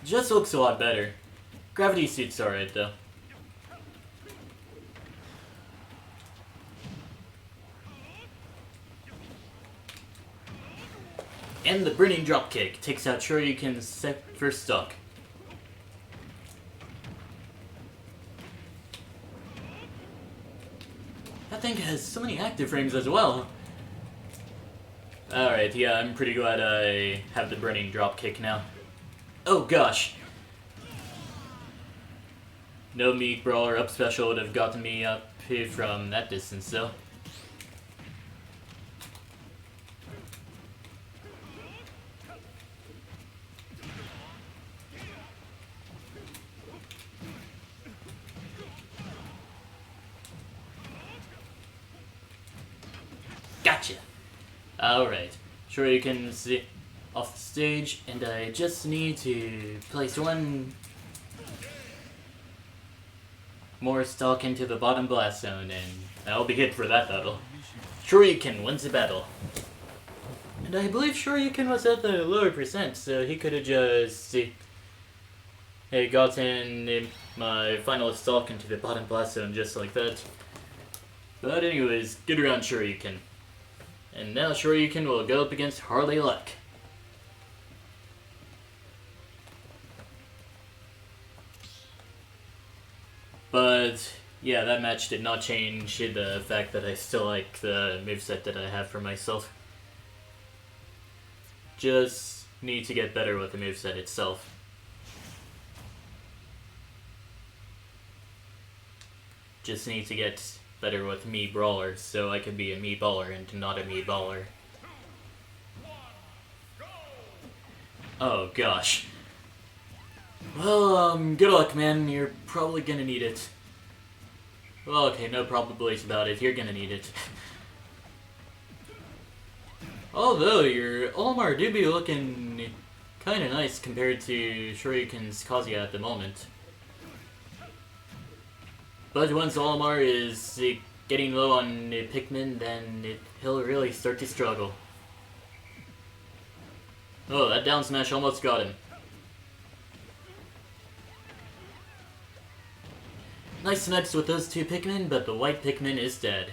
Just looks a lot better. Gravity suit's alright though. And the Burning Dropkick takes out Shoryuken's first stock. That thing has so many active frames as well. Alright, yeah, I'm pretty glad I have the Burning Dropkick now. Oh gosh. No Meat Brawler up special would have gotten me up here from that distance though. Gotcha! Alright, Shoryuken's off the stage, and I just need to place one more stock into the bottom blast zone, and I'll be hit for that battle. Shoryuken wins the battle. And I believe Shoryuken was at the lower percent, so he could have just gotten my final stock into the bottom blast zone just like that. But anyways, good round Shoryuken. And now Shoryuken will go up against Harley Luck. But yeah, that match did not change the fact that I still like the moveset that I have for myself. Just need to get better with the moveset itself. Just need to get better with Mii Brawler so I can be a Mii Baller and not a Mii Baller. Oh gosh. Well, good luck, man. You're probably gonna need it. Well, okay, no probablys about it. You're gonna need it. Although, your Olimar do be looking kinda nice compared to Shoryuken's Kazuya at the moment. But once Olimar is getting low on Pikmin, then he'll really start to struggle. Oh, that down smash almost got him. Nice snipes with those two Pikmin, but the white Pikmin is dead.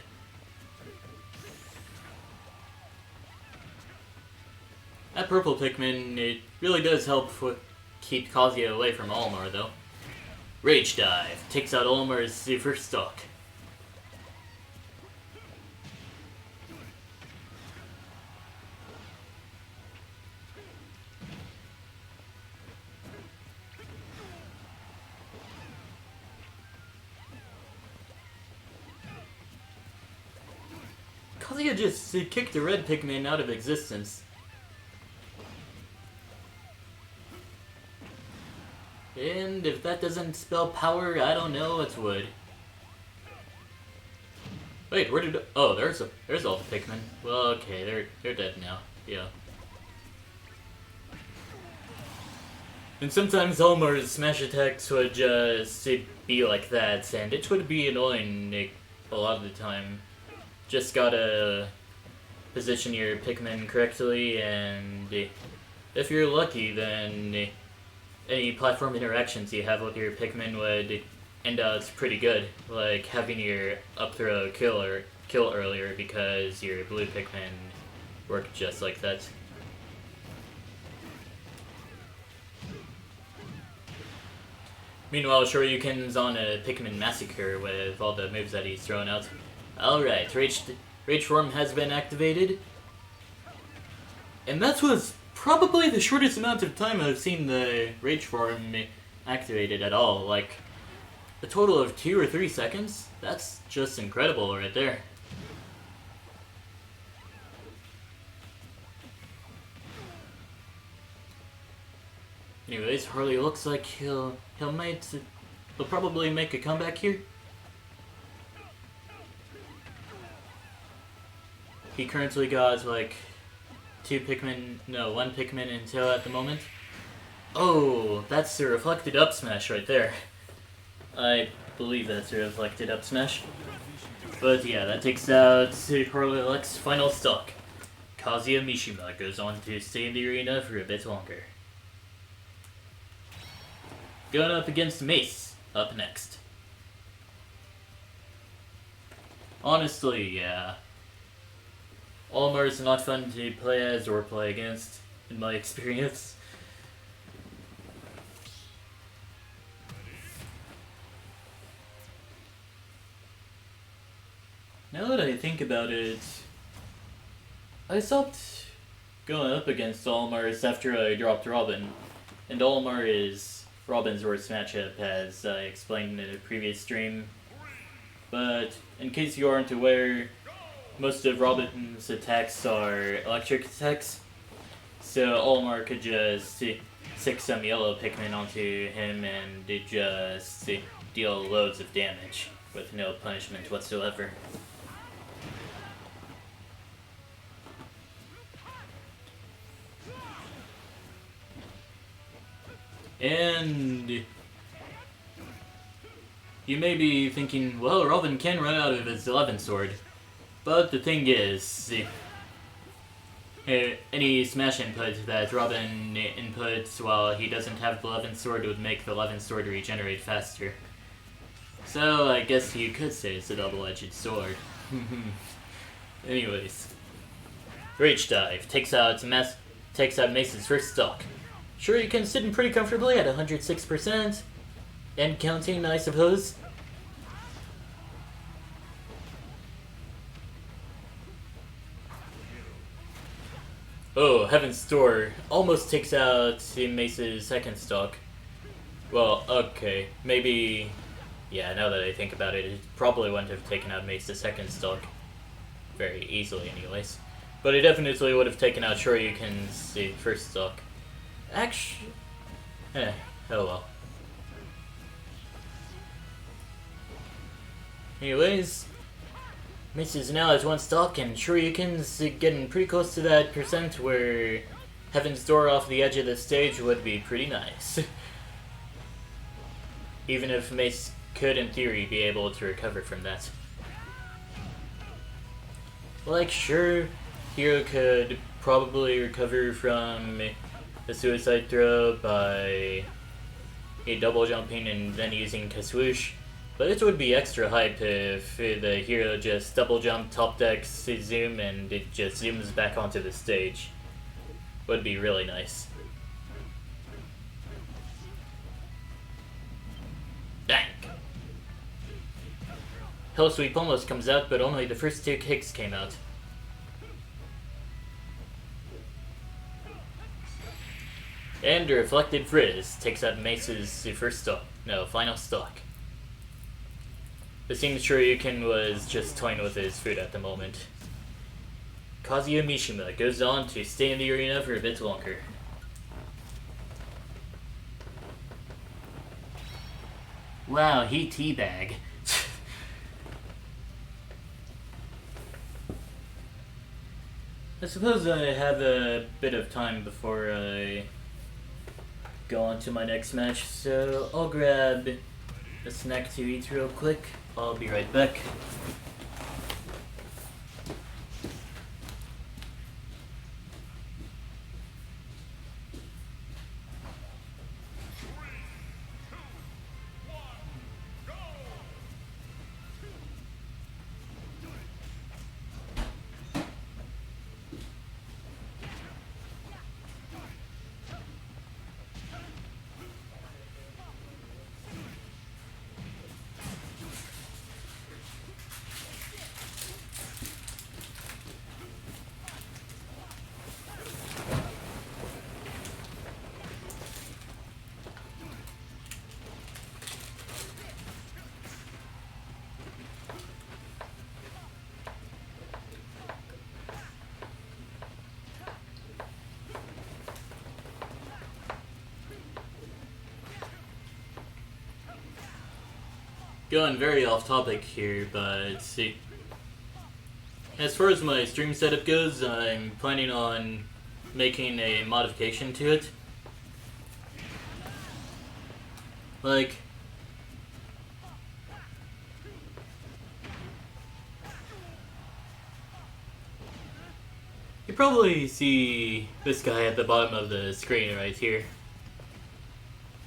That purple Pikmin, it really does help keep Kazuya away from Olimar, though. Rage Dive takes out Olimar's first stock. Kazuya just kicked the red Pikmin out of existence. And if that doesn't spell power, I don't know what would. Wait, where did... Oh, there's all the Pikmin. Well, okay, they're dead now. Yeah. And sometimes Olimar's smash attacks would just be like that, and it would be annoying a lot of the time. Just gotta position your Pikmin correctly, and if you're lucky, then any platform interactions you have with your Pikmin would end out pretty good, like having your up throw kill earlier because your blue Pikmin worked just like that. Meanwhile, Shoryuken's on a Pikmin massacre with all the moves that he's thrown out. Alright, Rage Rage Form has been activated. And that was probably the shortest amount of time I've seen the Rage Form activated at all. Like, a total of 2 or 3 seconds? That's just incredible right there. Anyways, Harley looks like he'll probably make a comeback here. He currently got like one Pikmin in tail at the moment. Oh, that's the reflected up smash right there. I believe that's a reflected up smash. But yeah, that takes out Harley Luck's final stock. Kazuya Mishima goes on to stay in the arena for a bit longer. Going up against Mace, up next. Honestly, yeah. Olimar is not fun to play as or play against, in my experience. Now that I think about it, I stopped going up against Olimar after I dropped Robin. And Olimar is Robin's worst matchup, as I explained in a previous stream. But in case you aren't aware, most of Robin's attacks are electric attacks. So Olimar could just stick some yellow Pikmin onto him and just deal loads of damage with no punishment whatsoever. And you may be thinking, well, Robin can run out of his 11 sword. But the thing is, any smash input that Robin inputs while he doesn't have the 11 sword would make the 11 sword regenerate faster. So I guess you could say it's a double-edged sword. Anyways, Rage Dive takes out Mace's first stock. Sure, you can sit in pretty comfortably at 106%, and counting, I suppose. Oh, Heaven's Door almost takes out Mace's second stock. Well, okay, maybe... Yeah, now that I think about it, it probably wouldn't have taken out Mace's second stock very easily anyways. But it definitely would have taken out Shoryuken's first stock. Actually, oh well. Anyways, Mace is now at 1 stock, and Shoryuken's getting pretty close to that percent where Heaven's Door off the edge of the stage would be pretty nice. Even if Mace could, in theory, be able to recover from that. Like, sure, Hero could probably recover from the suicide throw by double jumping and then using Kaswoosh, but it would be extra hype if the hero just double jump, top deck, zoom, and it just zooms back onto the stage. Would be really nice. Dang! Hell Sweep almost comes out, but only the first 2 kicks came out. And the Reflected Frizz takes out Mace's final stock. It seems Shoryuken was just toying with his food at the moment. Kazuya Mishima goes on to stay in the arena for a bit longer. Wow, he teabag. I suppose I have a bit of time before I go on to my next match, so I'll grab a snack to eat real quick. I'll be right back. going very off topic here, but see, as far as my stream setup goes, I'm planning on making a modification to it. Like, you probably see this guy at the bottom of the screen right here.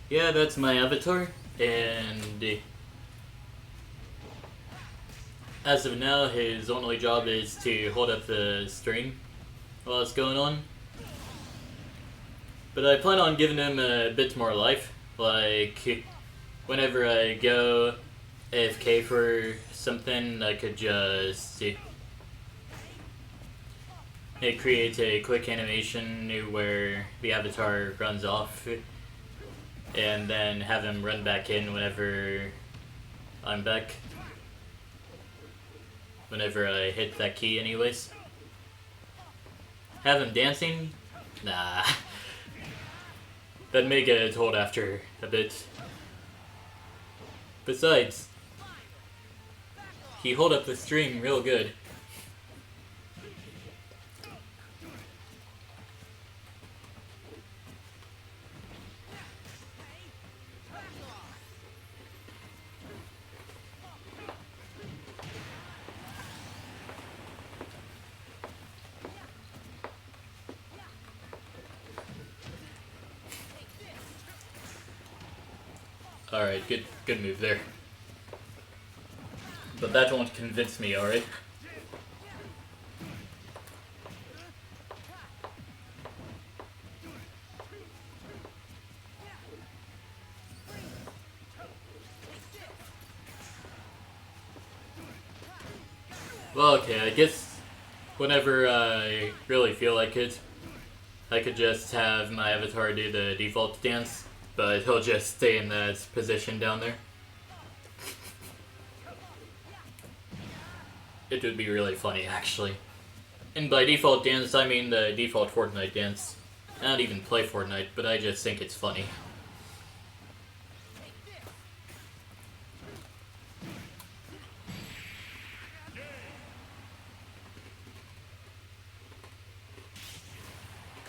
Yeah, that's my avatar, and as of now, his only job is to hold up the stream while it's going on. But I plan on giving him a bit more life. Like, whenever I go AFK for something, I could just create a quick animation where the avatar runs off and then have him run back in whenever I'm back. Whenever I hit that key anyways. Have him dancing? Nah. That may get old after a bit. Besides, he hold up the stream real good. Alright, good move there. But that won't convince me, alright? Well, okay, I guess whenever I really feel like it, I could just have my avatar do the default dance, but he'll just stay in that position down there. It would be really funny, actually. And by default dance, I mean the default Fortnite dance. I don't even play Fortnite, but I just think it's funny.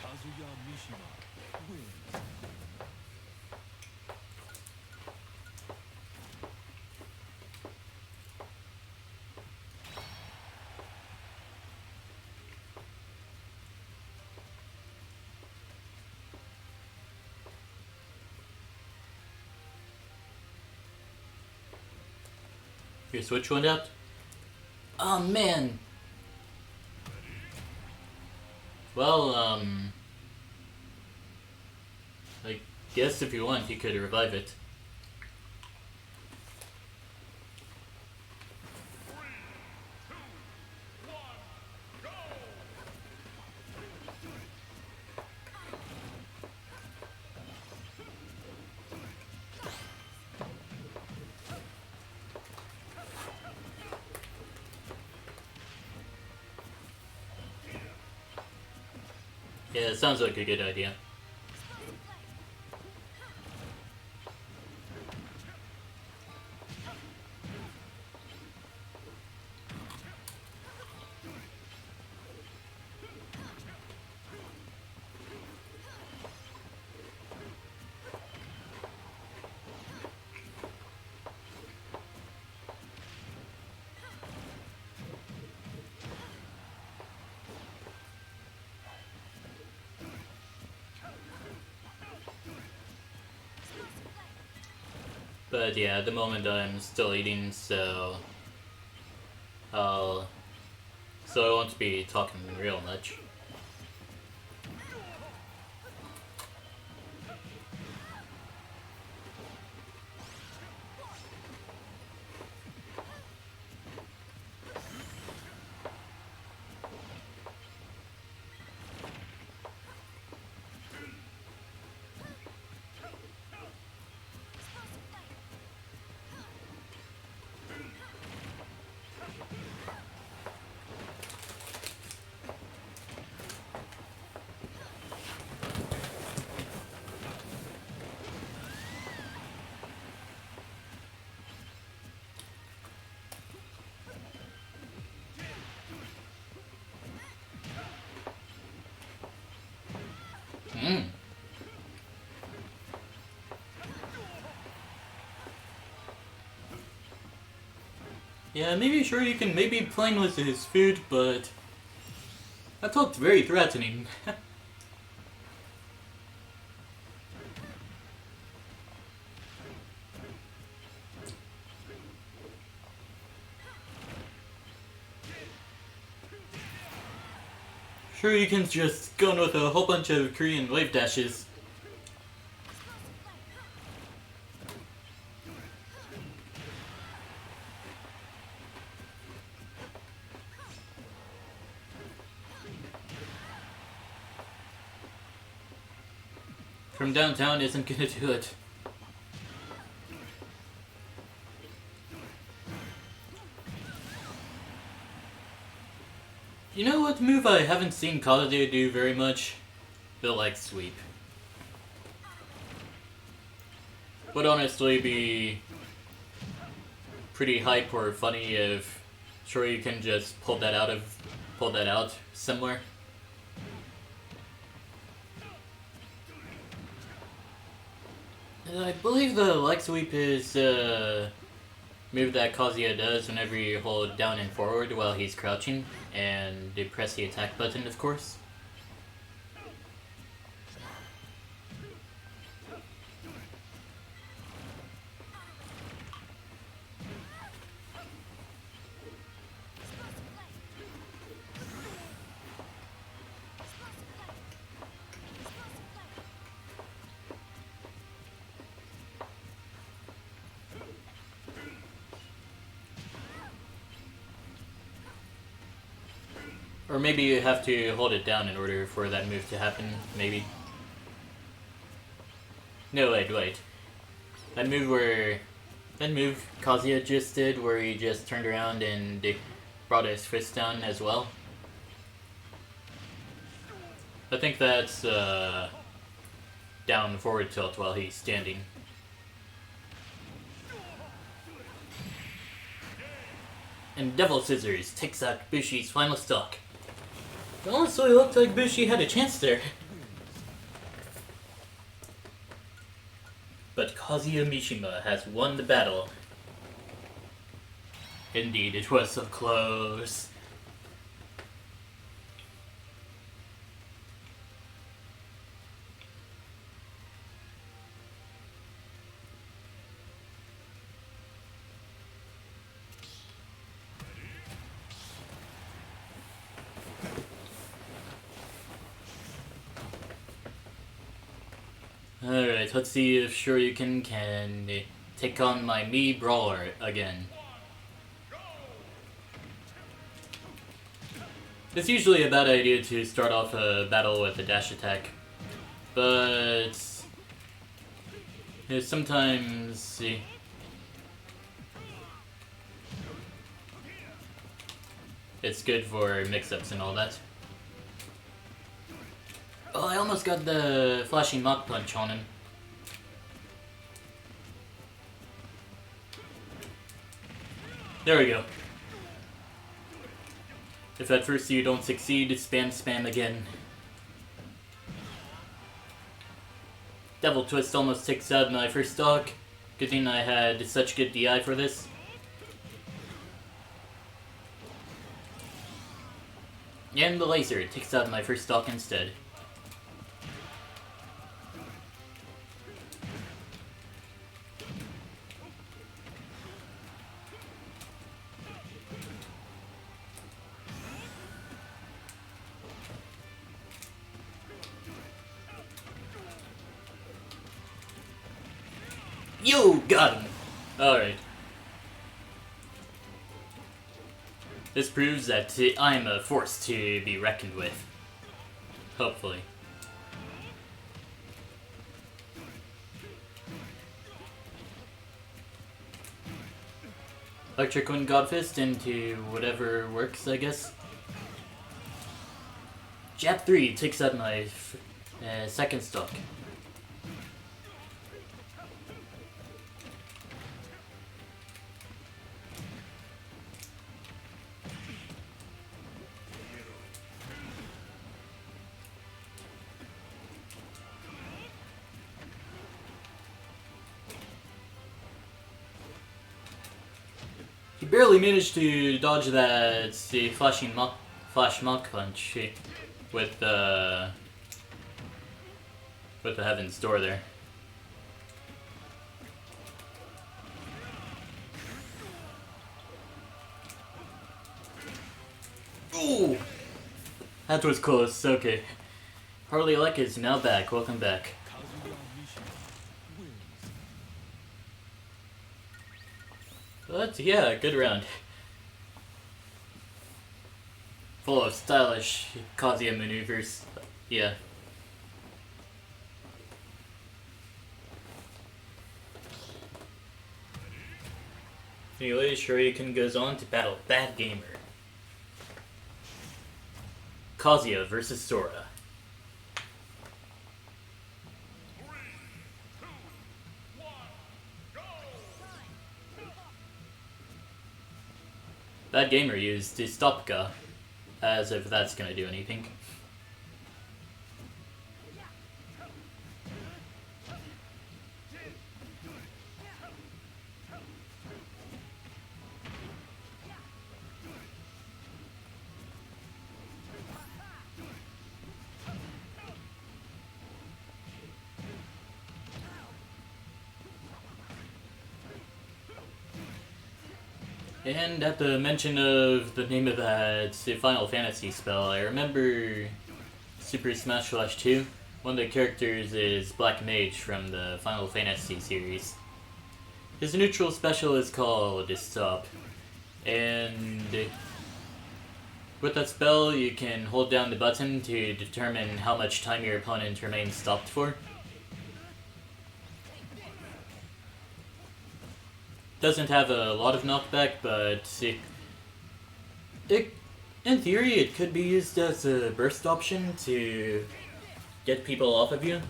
Kazuya Mishima wins. Your Switch went out? Oh man! Well, I guess if you want, you could revive it. 3, 2, 1, go! Yeah, it sounds like a good idea. But yeah, at the moment I'm still eating, so I won't be talking real much. Yeah, maybe sure you can maybe plain with his food, but that looked very threatening. Sure, you can just go in with a whole bunch of Korean wave dashes. From downtown isn't gonna do it. You know what move I haven't seen Kazuya do very much? The leg sweep. Would honestly be pretty hype or funny if sure you can just pull that out somewhere. I believe the leg sweep is move that Kazuya does whenever you hold down and forward while he's crouching, and you press the attack button, of course. Or maybe you have to hold it down in order for that move to happen, maybe. No, wait. That move Kazuya just did, where he just turned around and brought his fist down as well. I think that's down forward tilt while he's standing. And Devil Scissors takes out Bushi's final stock. It honestly looked like Bushi had a chance there. But Kazuya Mishima has won the battle. Indeed, it was so close. Alright, let's see if Shoryuken can take on my Mii Brawler again. It's usually a bad idea to start off a battle with a dash attack, but sometimes it's good for mix-ups and all that. Oh, I almost got the flashing Mach Punch on him. There we go. If at first you don't succeed, spam again. Devil Twist almost takes out my first stock. Good thing I had such good DI for this. And the laser takes out my first stock instead. Yo, got him! Alright. This proves that I'm a force to be reckoned with. Hopefully. Electric Wind Godfist into whatever works, I guess. Jab 3 takes out my second stock. He barely managed to dodge that flash mock punch with the Heaven's Door there. Ooh! That was close, okay. Harley Leck is now back, welcome back. Kazuya Mishima wins. But yeah, good round. Full of stylish Kazuya maneuvers. Yeah. Anyway, Shoryuken goes on to battle Bad Gamer. Kazuya versus Sora. 3, 2, 1, go! Bad Gamer used Stopka, as if that's gonna do anything. And at the mention of the name of that Final Fantasy spell, I remember Super Smash Bros. 2. One of the characters is Black Mage from the Final Fantasy series. His neutral special is called Stop. And with that spell, you can hold down the button to determine how much time your opponent remains stopped for. Doesn't have a lot of knockback, but in theory, it could be used as a burst option to get people off of you.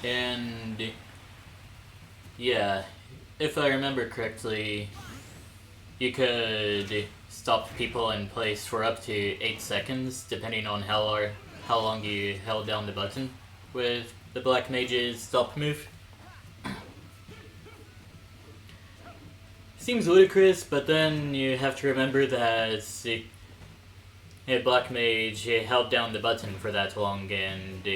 And yeah, if I remember correctly, you could stop people in place for up to 8 seconds, depending on how long you held down the button with the Black Mage's stop move. Seems ludicrous, but then you have to remember that Black Mage held down the button for that long and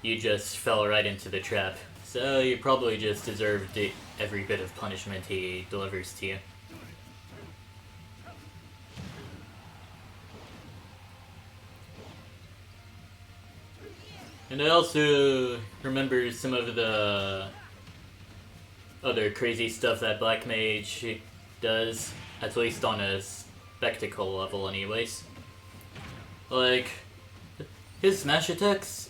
you just fell right into the trap. So you probably just deserved every bit of punishment he delivers to you. And I also remember some of the other crazy stuff that Black Mage does, at least on a spectacle level anyways. Like, his smash attacks,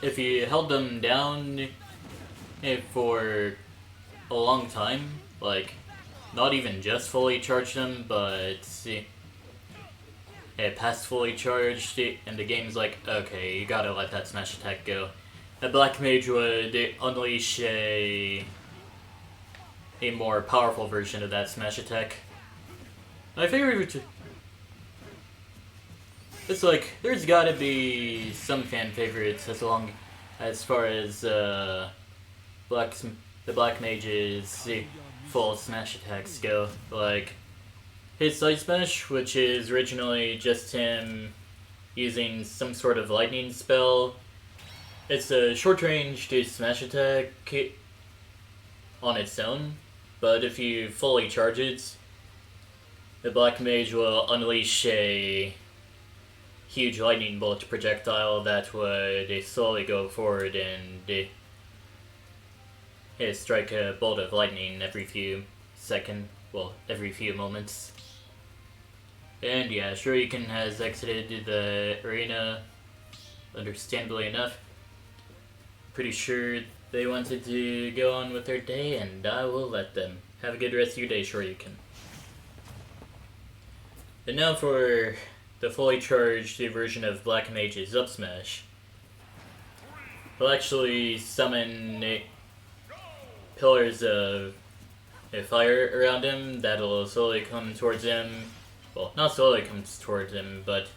if you held them down for a long time, like, not even just fully charge them, but past fully charged, and the game's like, okay, you gotta let that smash attack go. A Black Mage would unleash a more powerful version of that smash attack. My favorite... It's like, there's gotta be some fan favorites as far as the Black Mage's full smash attacks go. Like, his side smash, which is originally just him using some sort of lightning spell. It's a short-range smash attack on its own, but if you fully charge it, the Black Mage will unleash a huge lightning bolt projectile that would slowly go forward and strike a bolt of lightning every few moments. And yeah, Shoryuken has exited the arena, understandably enough. Pretty sure they wanted to go on with their day, and I will let them. Have a good rest of your day, Shoryuken. And now for the fully charged version of Black Mage's Up Smash. He'll actually summon pillars of fire around him that'll slowly come towards him. Well, not slowly comes towards him, but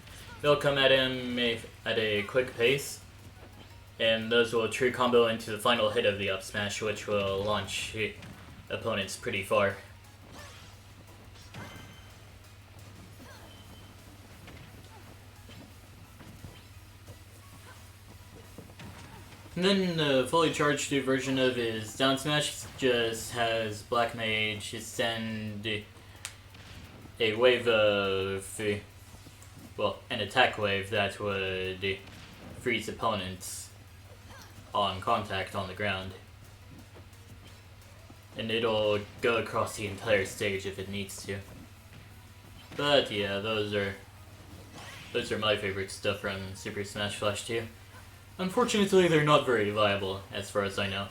they'll come at him at a quick pace, and those will true combo into the final hit of the up smash, which will launch opponents pretty far. And then the fully charged version of his down smash just has Black Mage send a wave of, well, an attack wave that would freeze opponents on contact on the ground. And it'll go across the entire stage if it needs to. But yeah, those are my favorite stuff from Super Smash Bros. 2. Unfortunately, they're not very viable, as far as I know.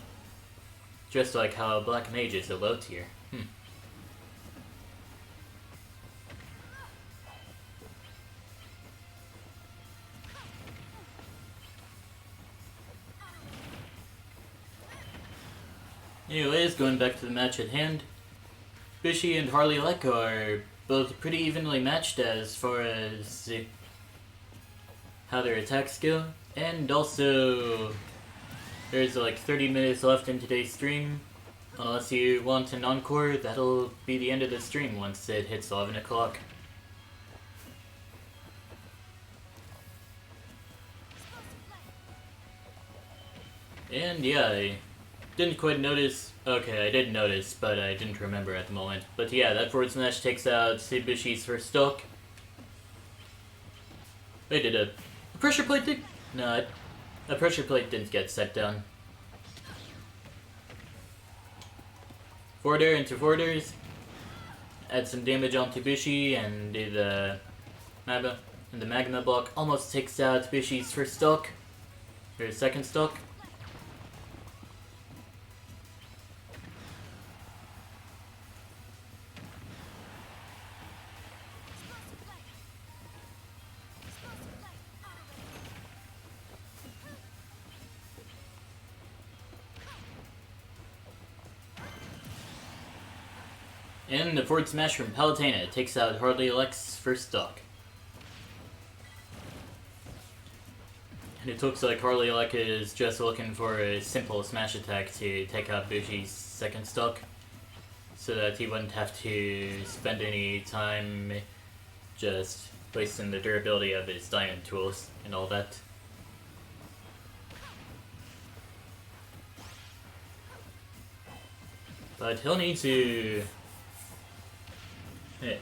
Just like how Black Mage is a low tier. Anyways, going back to the match at hand, Bishi and Harley Lek are both pretty evenly matched as far as how their attacks go. And also, there's like 30 minutes left in today's stream. Unless you want an encore, that'll be the end of the stream once it hits 11 o'clock. And yeah, I didn't quite notice. Okay, I did notice, but I didn't remember at the moment. But yeah, that forward smash takes out Bishi's first stock. They did a pressure plate thing? No, a pressure plate didn't get set down. Forwarder into forwarders. Add some damage onto Bishi and do the magma block almost takes out Bishi's first stock. Or second stock. And the forward smash from Palutena takes out Harley Lek's first stock. And it looks like Harley Lek is just looking for a simple smash attack to take out Bishi's second stock, so that he wouldn't have to spend any time just wasting the durability of his diamond tools and all that. But he'll need to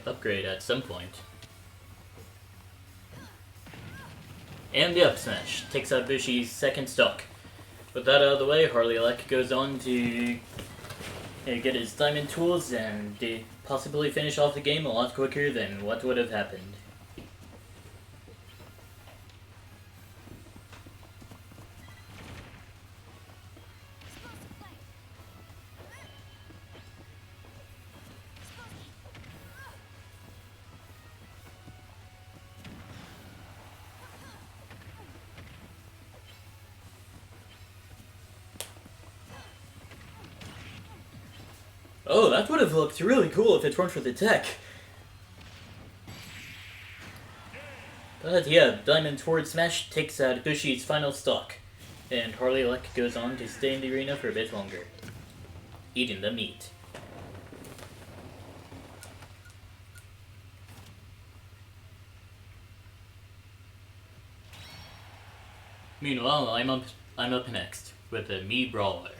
upgrade at some point. And the up smash takes out Bishi's second stock. With that out of the way, Harley Lek goes on to get his diamond tools and possibly finish off the game a lot quicker than what would have happened. Oh, that would have looked really cool if it weren't for the tech. But yeah, Diamond forward smash takes out Bishi's final stock, and Harley Lek goes on to stay in the arena for a bit longer, eating the meat. Meanwhile, I'm up next with a Mii Brawler.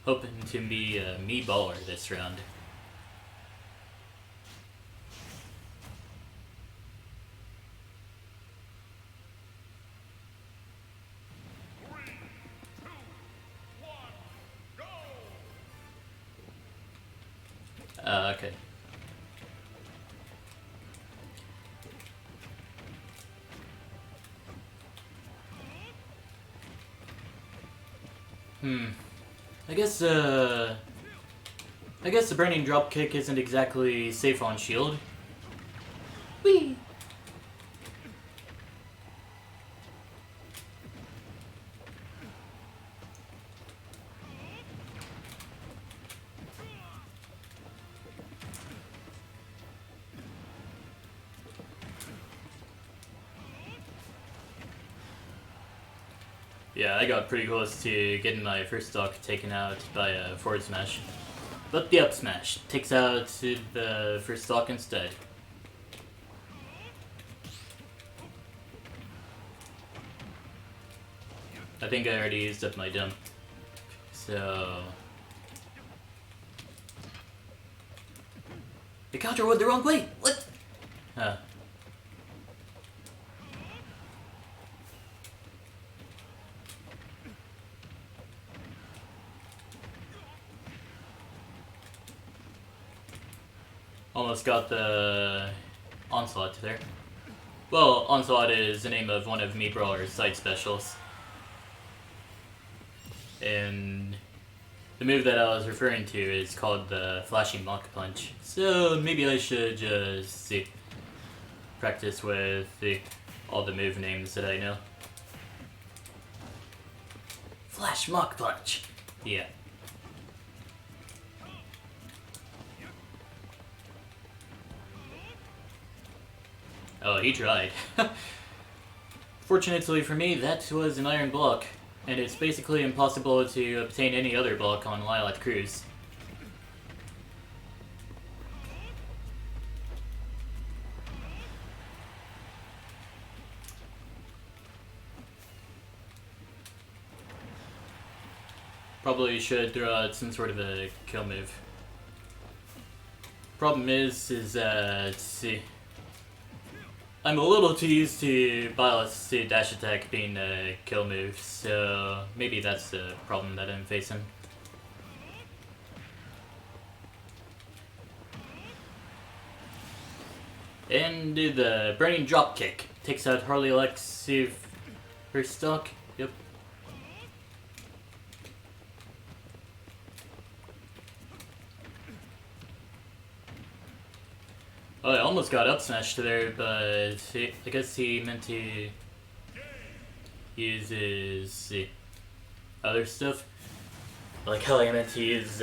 Hoping to be a Mii Baller this round. Three, two, one, go! Okay. I guess the Burning Dropkick isn't exactly safe on shield. Whee! Yeah, I got pretty close to getting my first stock taken out by a forward smash. But the up smash takes out the first stock instead. I think I already used up my dump. So... The counter went the wrong way! What? Huh. Almost got the Onslaught there. Well, Onslaught is the name of one of Mii Brawler's side specials. And the move that I was referring to is called the Flashing Mach Punch. So maybe I should just practice with all the move names that I know. Flash Mach Punch! Yeah. Oh, he tried. Fortunately for me, that was an iron block, and it's basically impossible to obtain any other block on Lylat Cruise. Probably should throw out some sort of a kill move. Problem is that I'm a little too used to Byleth's dash attack being a kill move, so maybe that's the problem that I'm facing. And the Burning Dropkick takes out Harley Lex her stock. Yep. Oh, I almost got up smashed there, but I guess he meant to use his other stuff. Like how I meant to use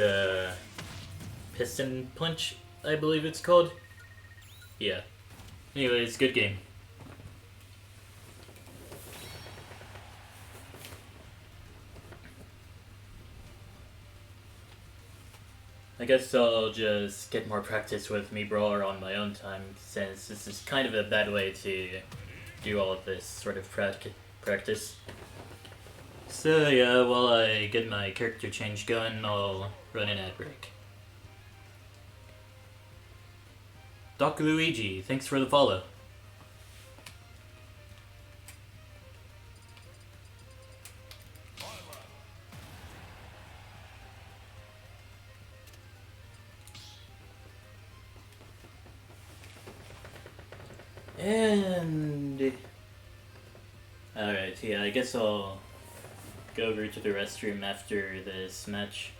Piston Punch, I believe it's called. Yeah. Anyways, good game. I guess I'll just get more practice with Mii Brawler on my own time, since this is kind of a bad way to do all of this sort of practice. So yeah, while I get my character change going, I'll run an ad break. Doc Luigi, thanks for the follow. And... Alright, yeah, I guess I'll go over to the restroom after this match,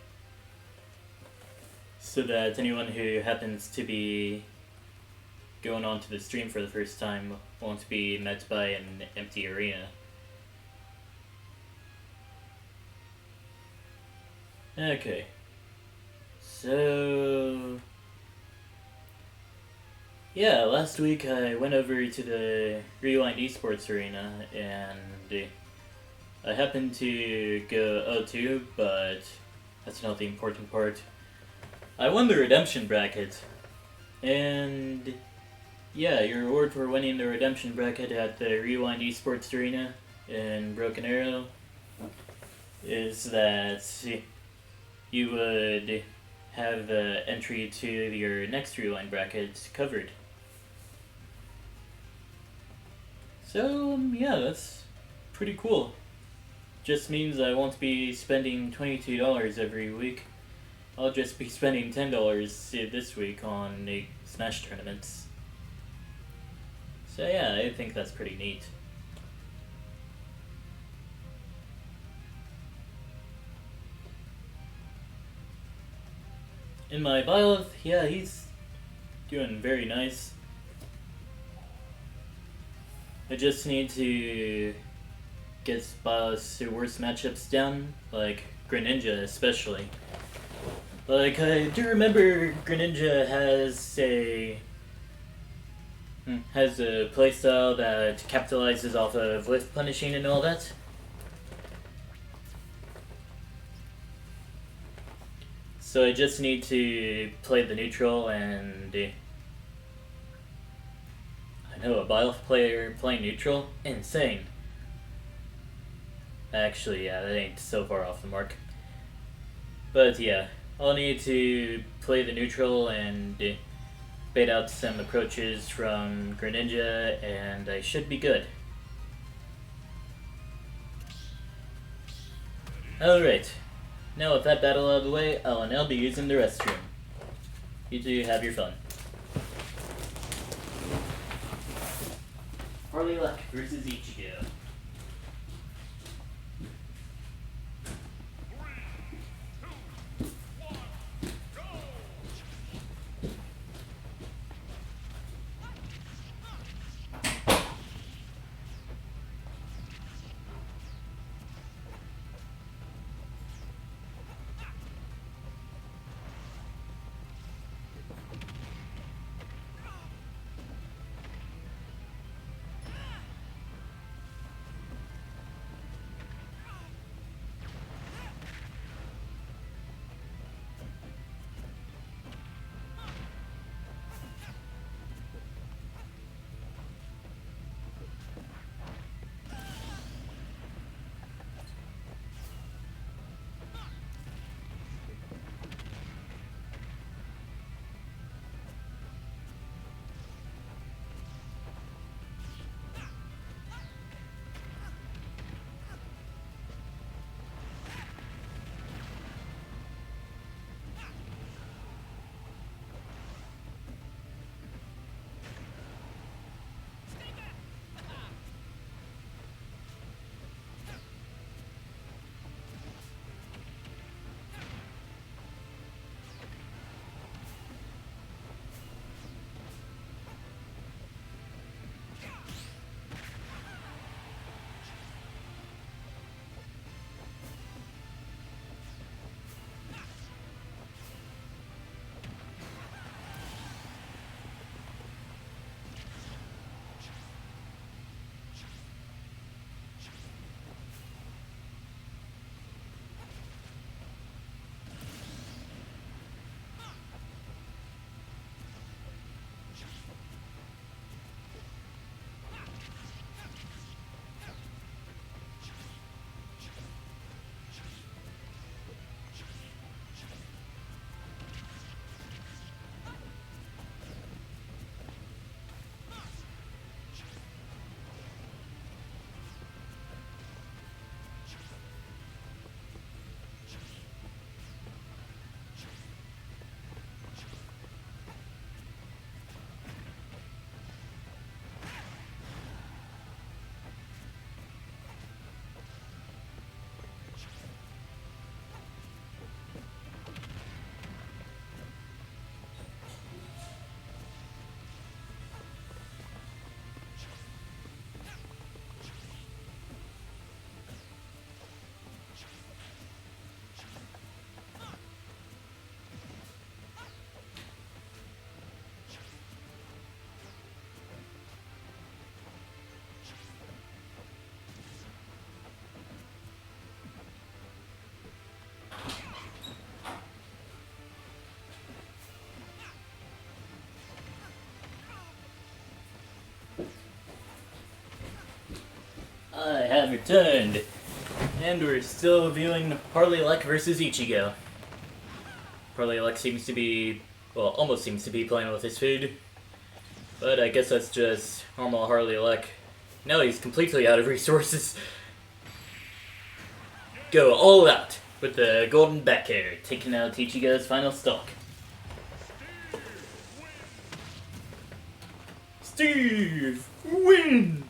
so that anyone who happens to be going onto the stream for the first time won't be met by an empty arena. Okay. So... yeah, last week I went over to the Rewind Esports Arena, and I happened to go O2, but that's not the important part. I won the Redemption Bracket, and yeah, your reward for winning the Redemption Bracket at the Rewind Esports Arena in Broken Arrow is that you would have the entry to your next Rewind Bracket covered. So, yeah, that's pretty cool. Just means I won't be spending $22 every week. I'll just be spending $10 this week on Smash tournaments. So yeah, I think that's pretty neat. In my Byleth, yeah, he's doing very nice. I just need to get Byleth's worst matchups down, like Greninja especially. Like, I do remember Greninja has a playstyle that capitalizes off of lift punishing and all that. So I just need to play the neutral and... I know, a Byleth player playing neutral? Insane. Actually, yeah, that ain't so far off the mark. But yeah, I'll need to play the neutral and bait out some approaches from Greninja, and I should be good. Alright, now with that battle out of the way, I'll now be using the restroom. You two have your fun. Harley Luck versus Ichigo. 3, 2, 1, go! I have returned, and we're still viewing Harley Luck versus Ichigo. Harley Luck seems to be, well, almost seems to be playing with his food, but I guess that's just normal Harley Luck. Now he's completely out of resources. Go all out with the golden back hair, taking out Ichigo's final stock. Steve wins!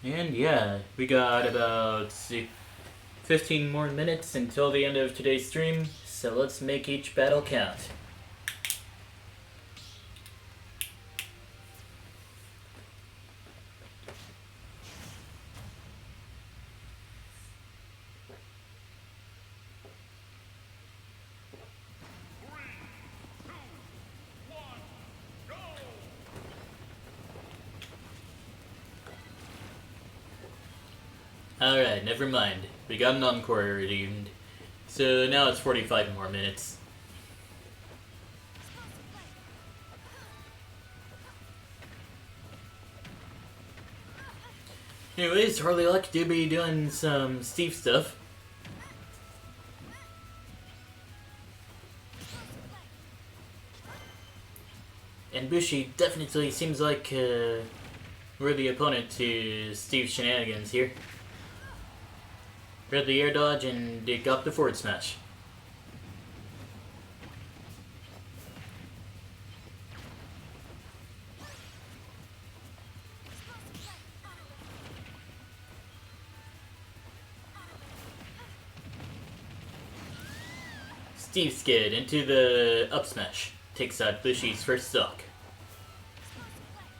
And yeah, we got about 15 more minutes until the end of today's stream, so let's make each battle count. Alright, never mind. We got an encore redeemed. So now it's 45 more minutes. Anyways, Harley Luck do be doing some Steve stuff. And Bushi definitely seems like a worthy opponent to Steve's shenanigans here. Read the air dodge and it got the forward smash. Steve skid into the up smash. Takes out Bushi's first stock.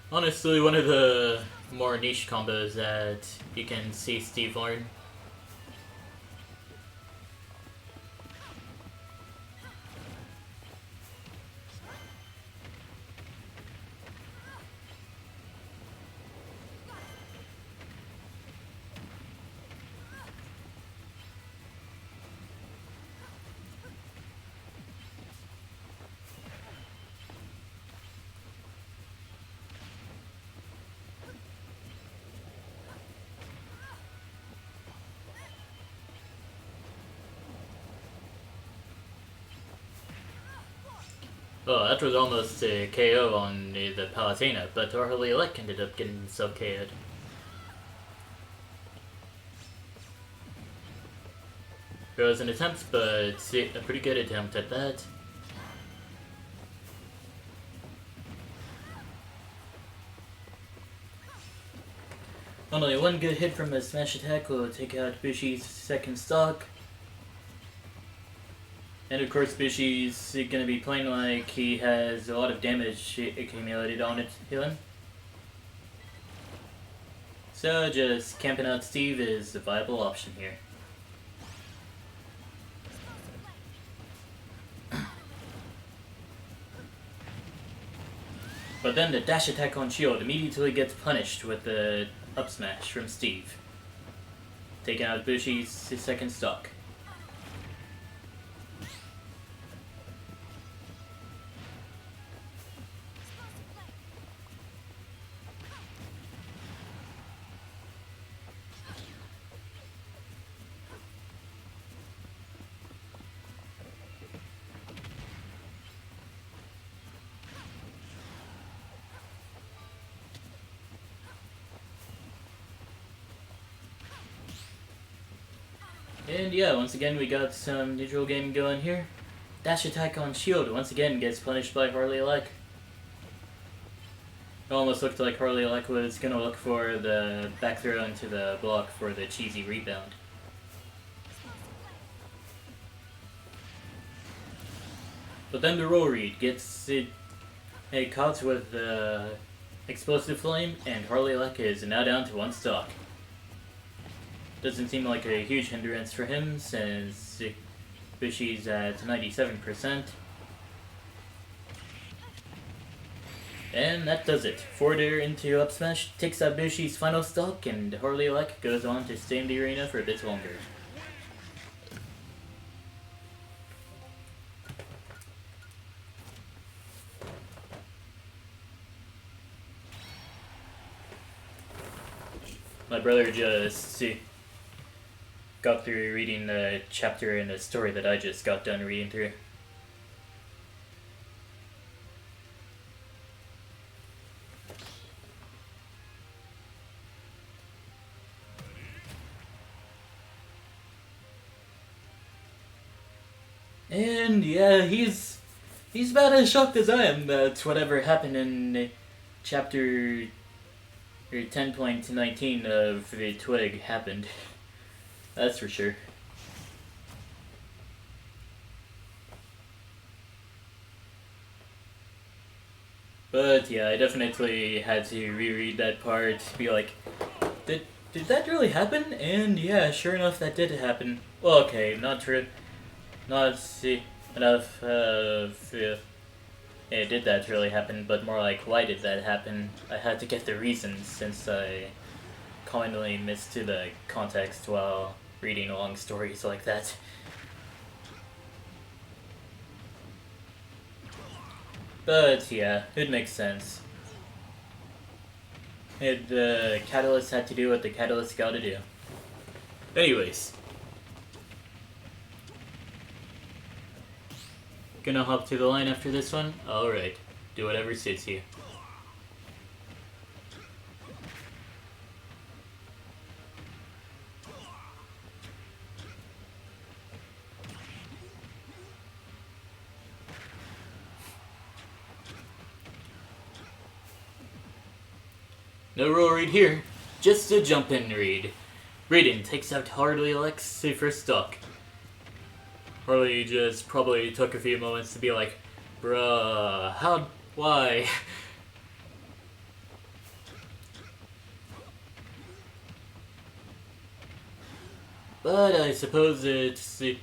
Honestly, one of the more niche combos that you can see Steve learn. Oh, that was almost a KO on the Palutena, but Harley Luck ended up getting sub-KO'd. It was an attempt, but a pretty good attempt at that. Only one good hit from a smash attack will take out Bushi's second stock. And of course Bushi's gonna be playing like he has a lot of damage accumulated on him. So just camping out Steve is a viable option here. But then the dash attack on Shield immediately gets punished with the up smash from Steve, taking out Bushi's second stock. And yeah, once again we got some neutral game going here. Dash attack on Shield once again gets punished by Harley Luck. It almost looked like Harley Luck was gonna look for the back throw into the block for the cheesy rebound. But then the roll read gets it caught with the explosive flame, and Harley Luck is now down to one stock. Doesn't seem like a huge hindrance for him since Bushi's at 97%. And that does it. Forward air into up smash takes out Bushi's final stock, and Harley Luck goes on to stay in the arena for a bit longer. My brother just got through reading the chapter in the story that I just got done reading through. And yeah, he's about as shocked as I am that whatever happened in chapter 10.19 of the Twig happened. That's for sure. But yeah, I definitely had to reread that part, be like, did that really happen? And yeah, sure enough, that did happen. Well, okay, not true. Not enough of did that really happen, but more like, why did that happen? I had to get the reasons since I commonly miss to the context while reading long stories like that. But yeah, it makes sense. The Catalyst had to do what the Catalyst gotta do. Anyways. Gonna hop to the line after this one? Alright. Do whatever suits you. No roll read here. Just a jump in read. Raiden takes out Harley Alexi for stock. Harley just probably took a few moments to be like, bruh, how, why? But I suppose it's a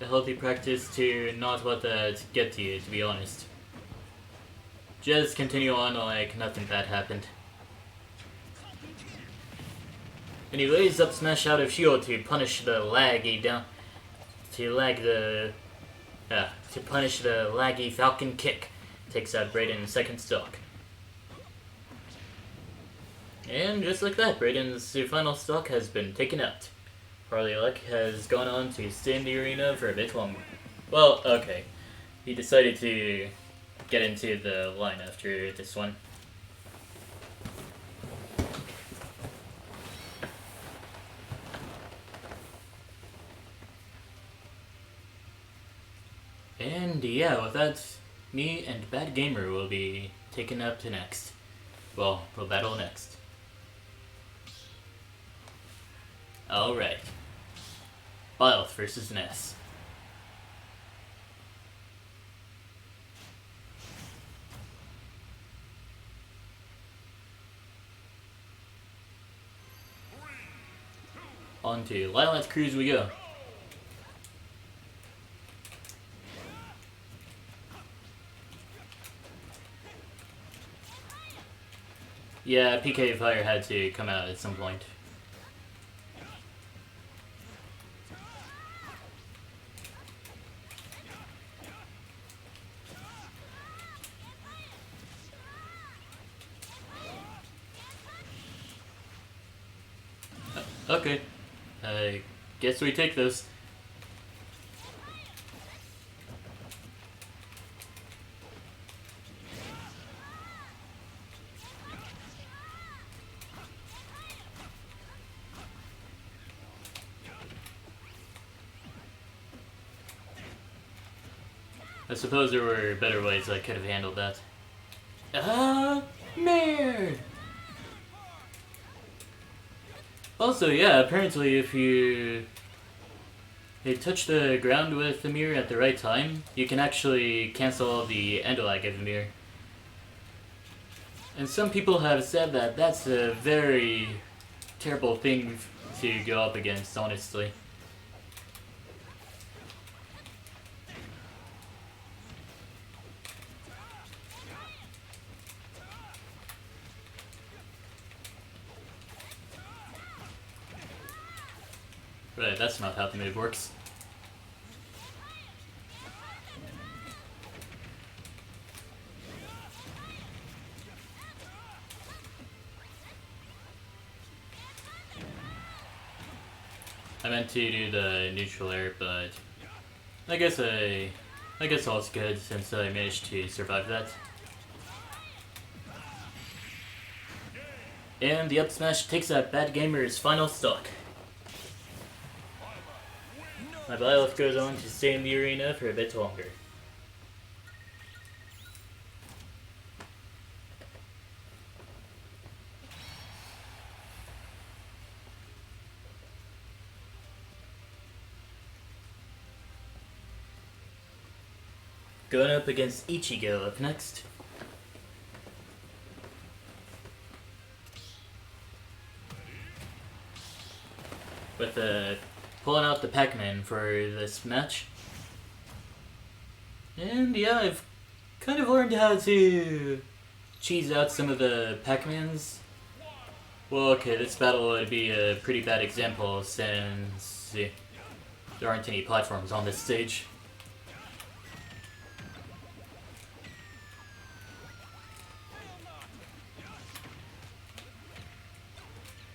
healthy practice to not let that get to you, to be honest. Just continue on like nothing bad happened. And he lays up smash out of shield to punish the laggy down. To punish the laggy Falcon kick. Takes out Brayden's second stock. And just like that, Brayden's final stock has been taken out. Harley Luck has gone on to stay in the arena for a bit longer. Well, okay. He decided to get into the line after this one. And yeah, with that, me and Bad Gamer will be taken up to next. Well, we'll battle next. Alright. Byleth versus Ness. On to Lylat Cruise we go. Yeah, PK Fire had to come out at some point. Okay. I guess we take those. I suppose there were better ways I could have handled that. Man! Also, yeah, apparently if you touch the ground with the mirror at the right time, you can actually cancel the end lag of the mirror. And some people have said that that's a very terrible thing to go up against, honestly. Right, that's not how the move works. I meant to do the neutral air, but I guess all's good since I managed to survive that. And the up smash takes out Bad Gamer's final stock. My Byleth goes on to stay in the arena for a bit longer. Going up against Ichigo up next. With pulling out the Pac-Man for this match. And yeah, I've kind of learned how to cheese out some of the Pac-Mans. Well, okay, this battle would be a pretty bad example since there aren't any platforms on this stage.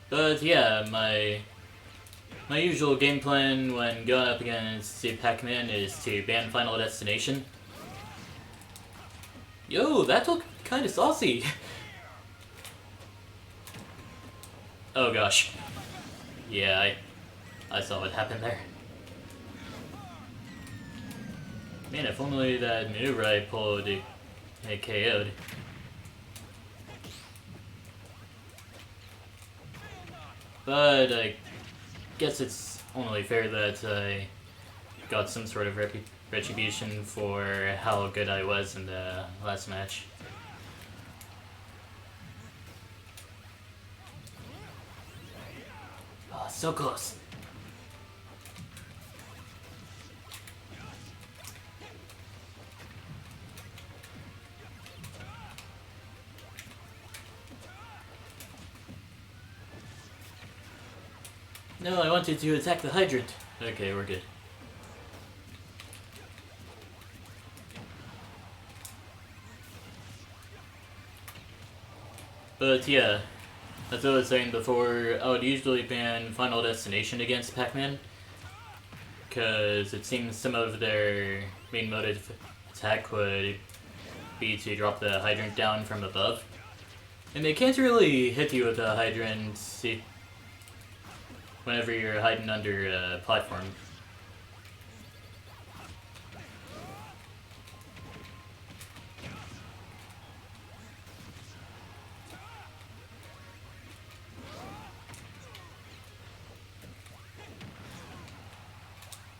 But yeah, my usual game plan when going up against Pac-Man is to ban Final Destination. Yo, that looked kind of saucy. Oh gosh. Yeah, I saw what happened there. Man, if only that maneuver I pulled had KO'd. But I guess it's only fair that I got some sort of retribution for how good I was in the last match. Oh, so close. No, I wanted to attack the hydrant. Okay, we're good. But yeah, as I was saying before, I would usually ban Final Destination against Pac-Man, because it seems some of their main mode of attack would be to drop the hydrant down from above. And they can't really hit you with a hydrant whenever you're hiding under a platform.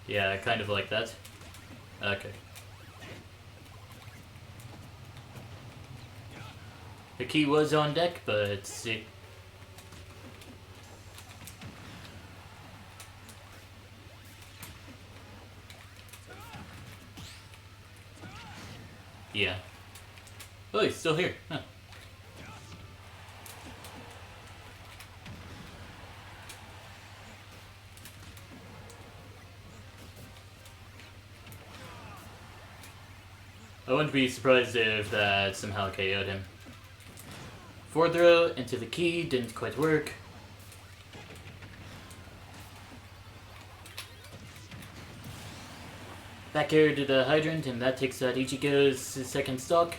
Yeah, kind of like that. Okay. The key was on deck, but see. Yeah. Oh, he's still here. Huh. I wouldn't be surprised if that somehow KO'd him. Forward throw into the key, didn't quite work. Back air to the hydrant, and that takes out Ichigo's second stock.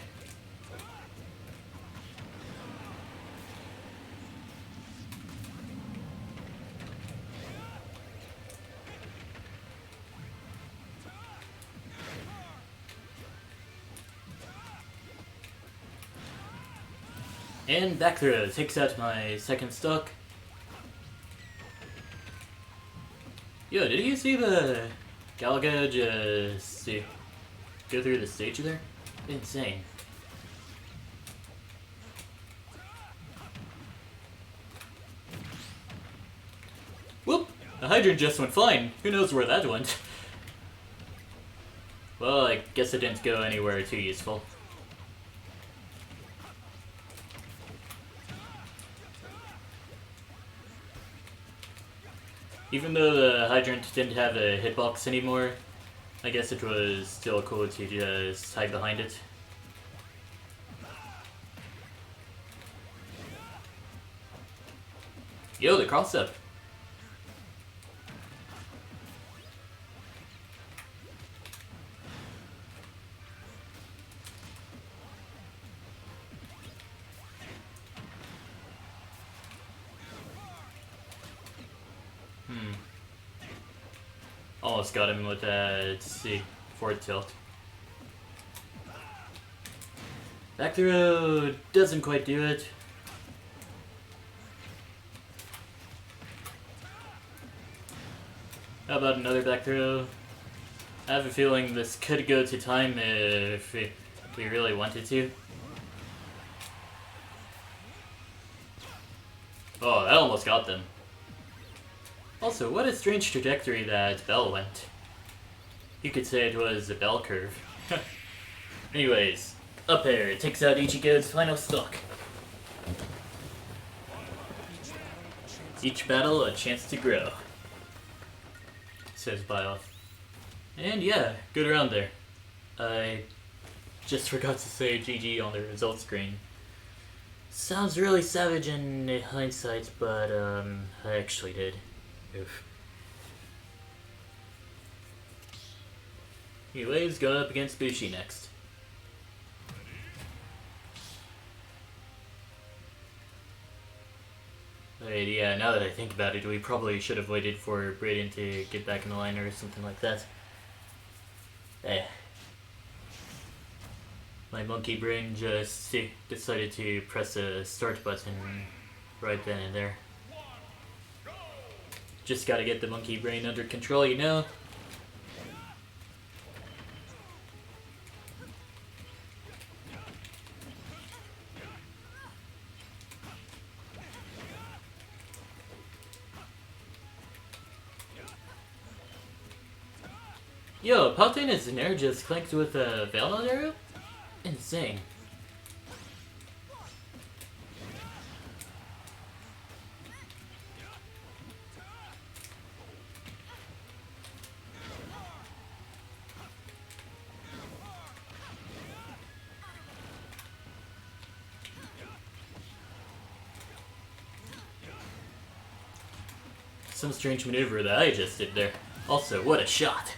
And back throw takes out my second stock. Yo, did you see the Galaga just go through the stage there? Insane. Whoop! The hydrant just went flying. Who knows where that went? Well, I guess it didn't go anywhere too useful. Even though the hydrant didn't have a hitbox anymore, I guess it was still cool to just hide behind it. Yo, the cross up. Almost got him with that, forward tilt. Back throw doesn't quite do it. How about another back throw? I have a feeling this could go to time if we really wanted to. Oh, that almost got them. Also, what a strange trajectory that bell went. You could say it was a bell curve. Anyways, up air takes out Ichigo's final stock. Each battle a chance to grow, says Bioth. And yeah, good round there. I just forgot to say GG on the results screen. Sounds really savage in hindsight, but I actually did. Oof. Anyways, going up against Bushi next. Yeah, now that I think about it, we probably should have waited for Brayden to get back in the line or something like that. Eh. My monkey brain just decided to press a start button right then and there. Just gotta get the monkey brain under control, you know? Yo, Palutena Zenair just clinked with a Veil arrow? Insane. Some strange maneuver that I just did there. Also, what a shot!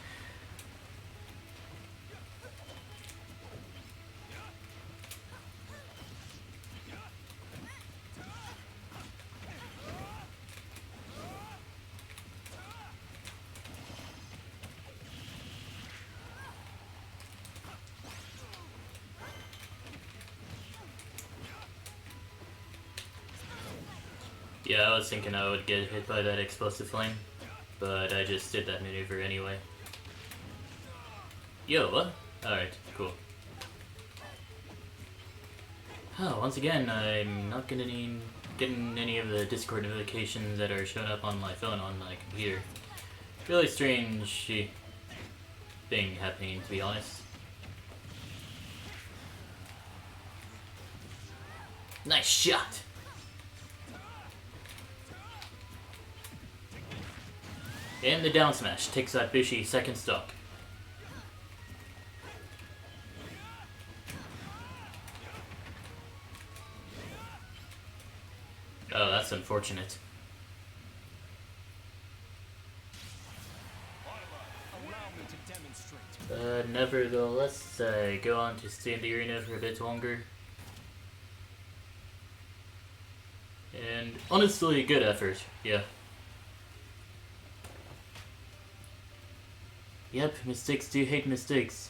Yeah, I was thinking I would get hit by that explosive flame, but I just did that maneuver anyway. Yo, what? Alright, cool. Oh, once again, I'm not getting any of the Discord notifications that are showing up on my phone on my computer. Really strange thing happening, to be honest. Nice shot! And the down smash takes out Bushi second stock. Oh, that's unfortunate. Nevertheless, go on to stay in the arena for a bit longer. And honestly, good effort, yeah. Yep, mistakes do hate mistakes.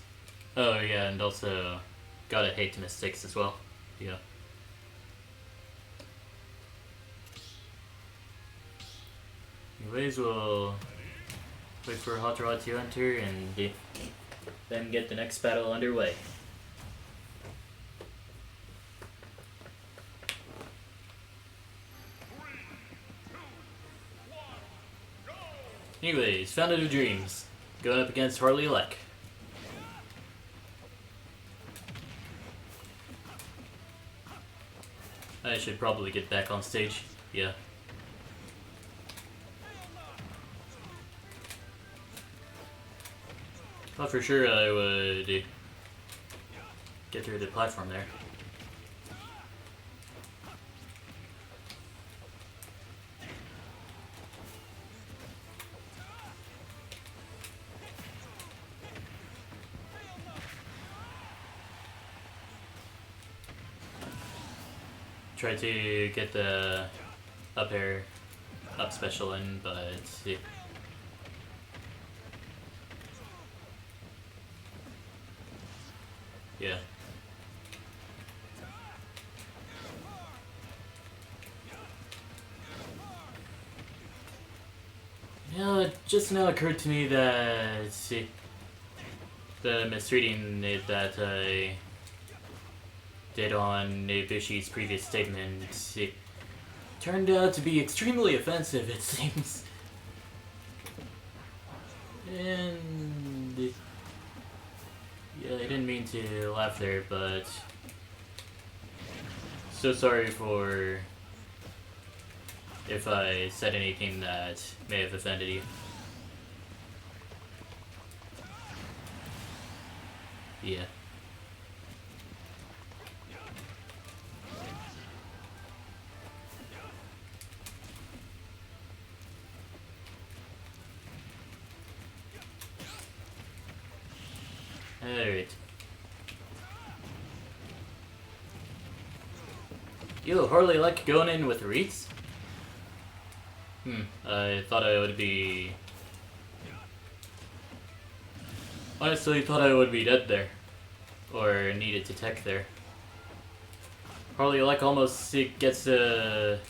Oh yeah, and also gotta hate mistakes as well. Yeah. Anyways, we'll wait for Hatarawa to enter and then get the next battle underway. Anyways, Fountain of Dreams. Going up against Harley Leck. I should probably get back on stage. Yeah. Thought for sure I would get through the platform there. Try to get the up air, up special in, but yeah. Yeah, it just now occurred to me that the misreading that I did on Ibushi's previous statement, it turned out to be extremely offensive, it seems. And yeah, I didn't mean to laugh there, but so sorry for if I said anything that may have offended you. Yeah. Alright. You hardly like going in with Reeds? I thought I would be... Honestly, thought I would be dead there. Or needed to tech there. Harley like almost gets good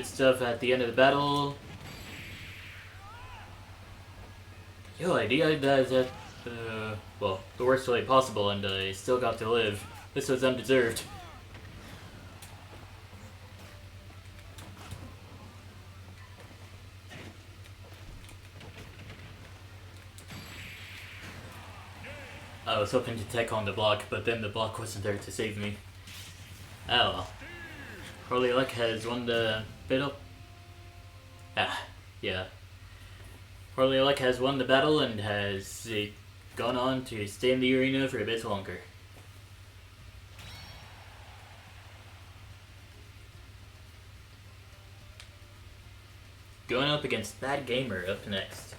stuff at the end of the battle. Yo, I died that well, the worst way possible, and I still got to live. This was undeserved. I was hoping to tech on the block, but then the block wasn't there to save me. Oh well. Harley Luck has won the battle. Yeah. Harley Luck has won the battle and has gone on to stay in the arena for a bit longer. Going up against Bad Gamer up next.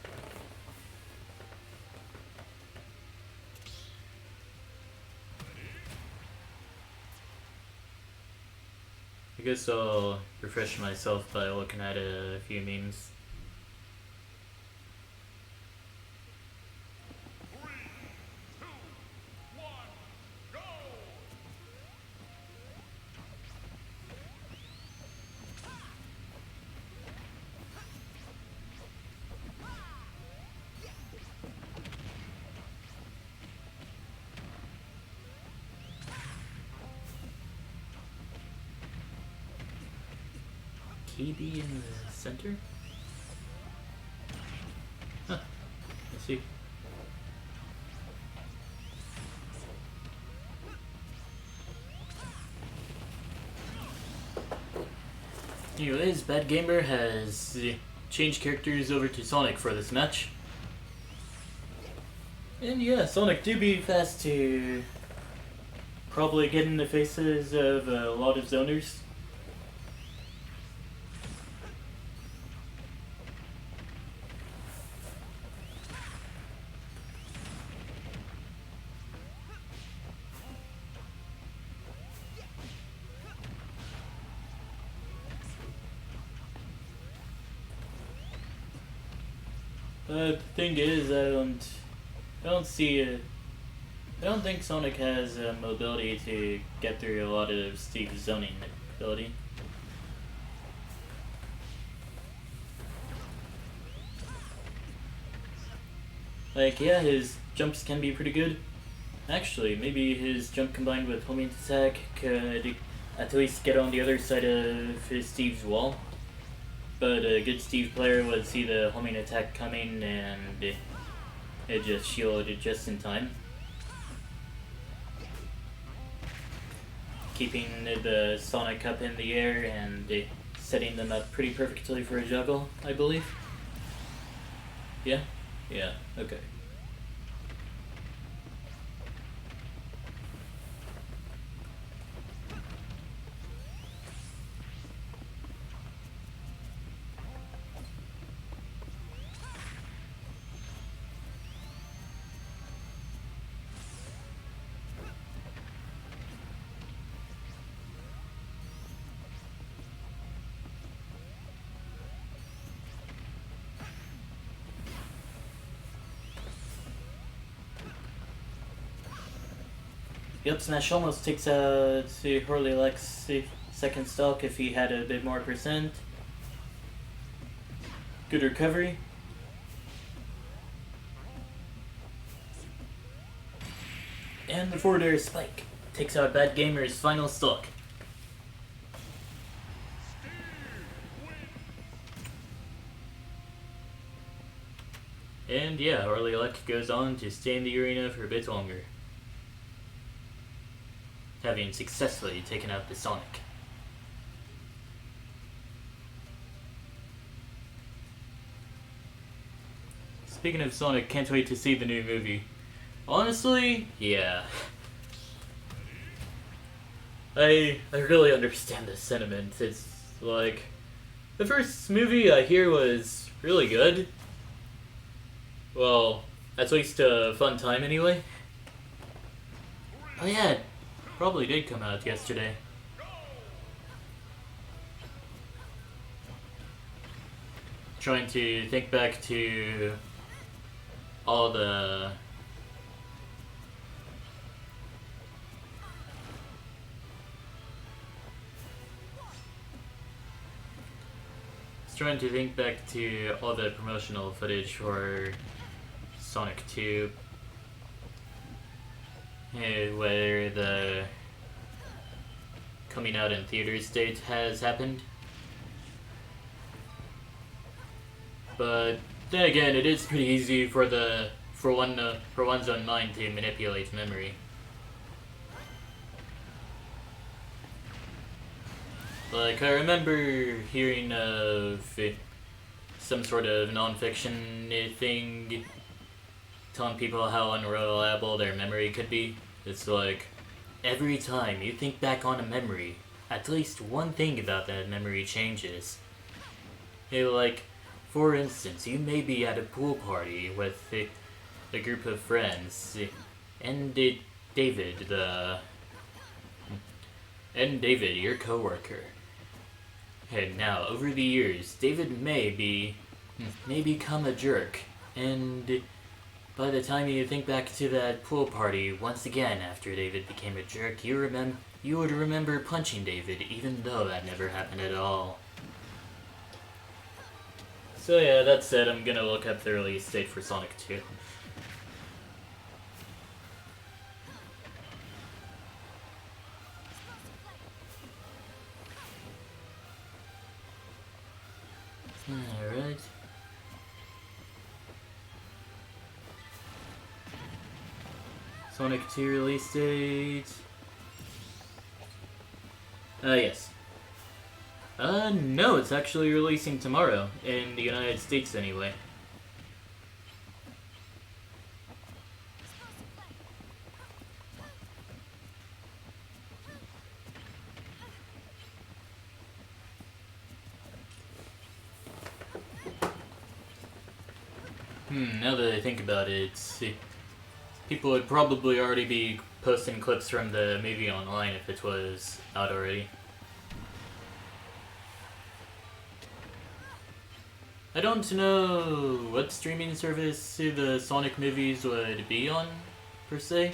I guess I'll refresh myself by looking at a few memes. 3, 2, 1, go! KB in the center? Huh. Let's see. Anyways, Bad Gamer has changed characters over to Sonic for this match. And yeah, Sonic do be fast to probably get in the faces of a lot of zoners. The thing is, I don't think Sonic has mobility to get through a lot of Steve's zoning ability. Like, yeah, his jumps can be pretty good. Actually, maybe his jump combined with homing attack could at least get on the other side of his Steve's wall. But a good Steve player would see the homing attack coming and it just shielded just in time. Keeping the Sonic up in the air and setting them up pretty perfectly for a juggle, I believe. Yeah? Yeah, okay. Yep, Smash almost takes out Harley Lex second stock if he had a bit more percent. Good recovery. And the forward air spike takes out Bad Gamer's final stock. And yeah, Harley Luck goes on to stay in the arena for a bit longer, having successfully taken out the Sonic. Speaking of Sonic, can't wait to see the new movie. Honestly, yeah. I really understand the sentiment. It's like, the first movie I hear was really good. Well, at least a fun time anyway. Oh yeah, it probably did come out yesterday. Trying to think back to all the promotional footage for Sonic 2, where the coming out in theaters date has happened. But then again, it is pretty easy for one's own mind to manipulate memory. Like, I remember hearing of some sort of non-fiction thing telling people how unreliable their memory could be. It's like, every time you think back on a memory, at least one thing about that memory changes. Like, for instance, you may be at a pool party with a group of friends, and David, your coworker. And now, over the years, David may become a jerk, and by the time you think back to that pool party once again after David became a jerk, you would remember punching David, even though that never happened at all. So yeah, that said, I'm gonna look up the release date for Sonic 2. Alright. Sonic 2 release date. Yes. No, it's actually releasing tomorrow, in the United States anyway. Now that I think about it, people would probably already be posting clips from the movie online if it was out already. I don't know what streaming service the Sonic movies would be on, per se.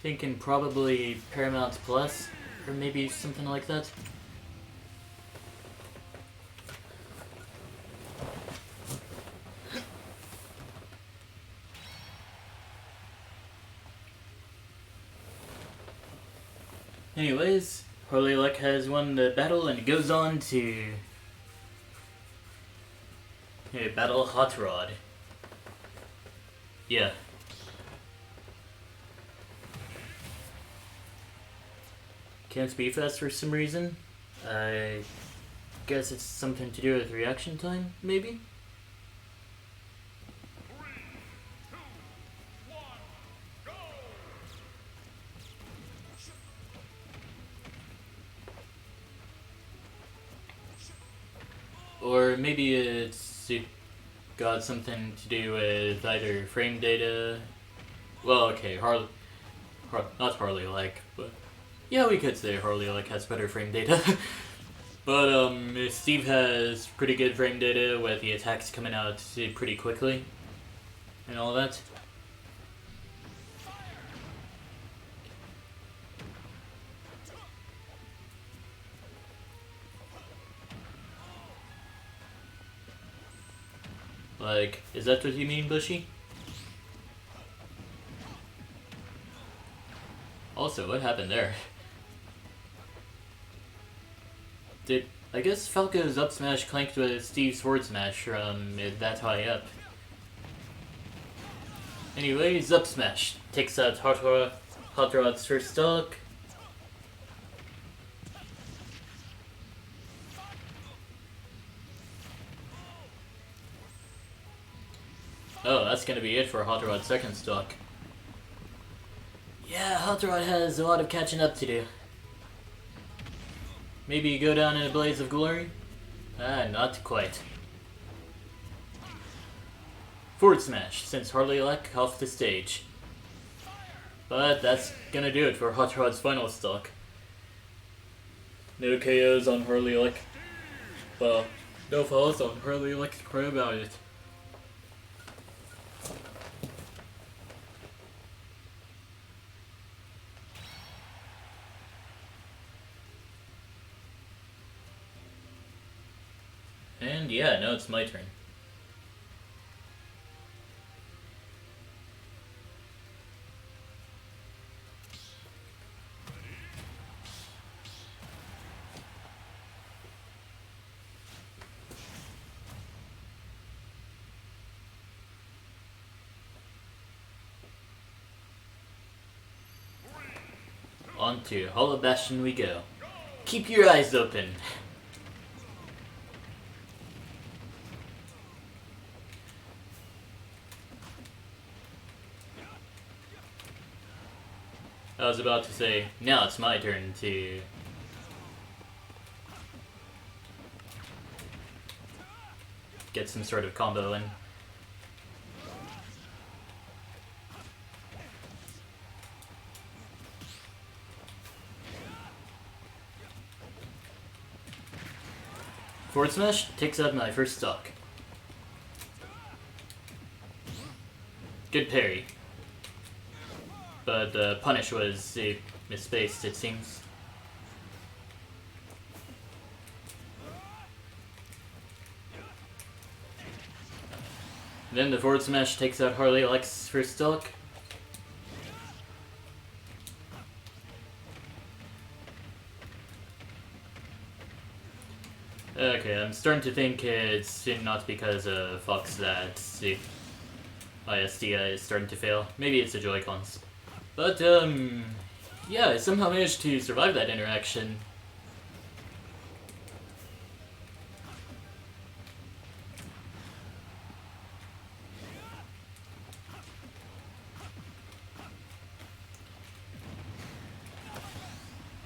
Thinking probably Paramount Plus, or maybe something like that. Anyways, Harley Luck has won the battle and goes on to battle Hot Rod. Yeah. Can't speak fast for some reason. I guess it's something to do with reaction time, maybe? 3, 2, 1, go! Or maybe it's got something to do with either frame data. Well, okay, not Harley like, but yeah, we could say Harley like has better frame data. But Steve has pretty good frame data with the attacks coming out pretty quickly and all that. Like, is that what you mean, Bushy? Also, what happened there? I guess Falco's up smash clanked with Steve's forward smash from that high up. Anyways, up smash takes out Hot Rod's first stock. Oh, that's gonna be it for Hot Rod's second stock. Yeah, Hot Rod has a lot of catching up to do. Maybe go down in a blaze of glory? Not quite. Forward smash sends Harley Leck off the stage. But that's gonna do it for Hot Rod's final stock. No KOs on Harley Leck. Well, no falls on Harley Leck to cry about it. And yeah, now it's my turn. On to Hollow Bastion we go. Keep your eyes open. I was about to say, now it's my turn to get some sort of combo in. Forward smash takes out my first stock. Good parry. But the punish was misspaced, it seems. Then the forward smash takes out Harley Leck's first stock. Okay, I'm starting to think it's not because of Fox that the ISDI is starting to fail. Maybe it's the Joy-Cons. But, yeah, I somehow managed to survive that interaction.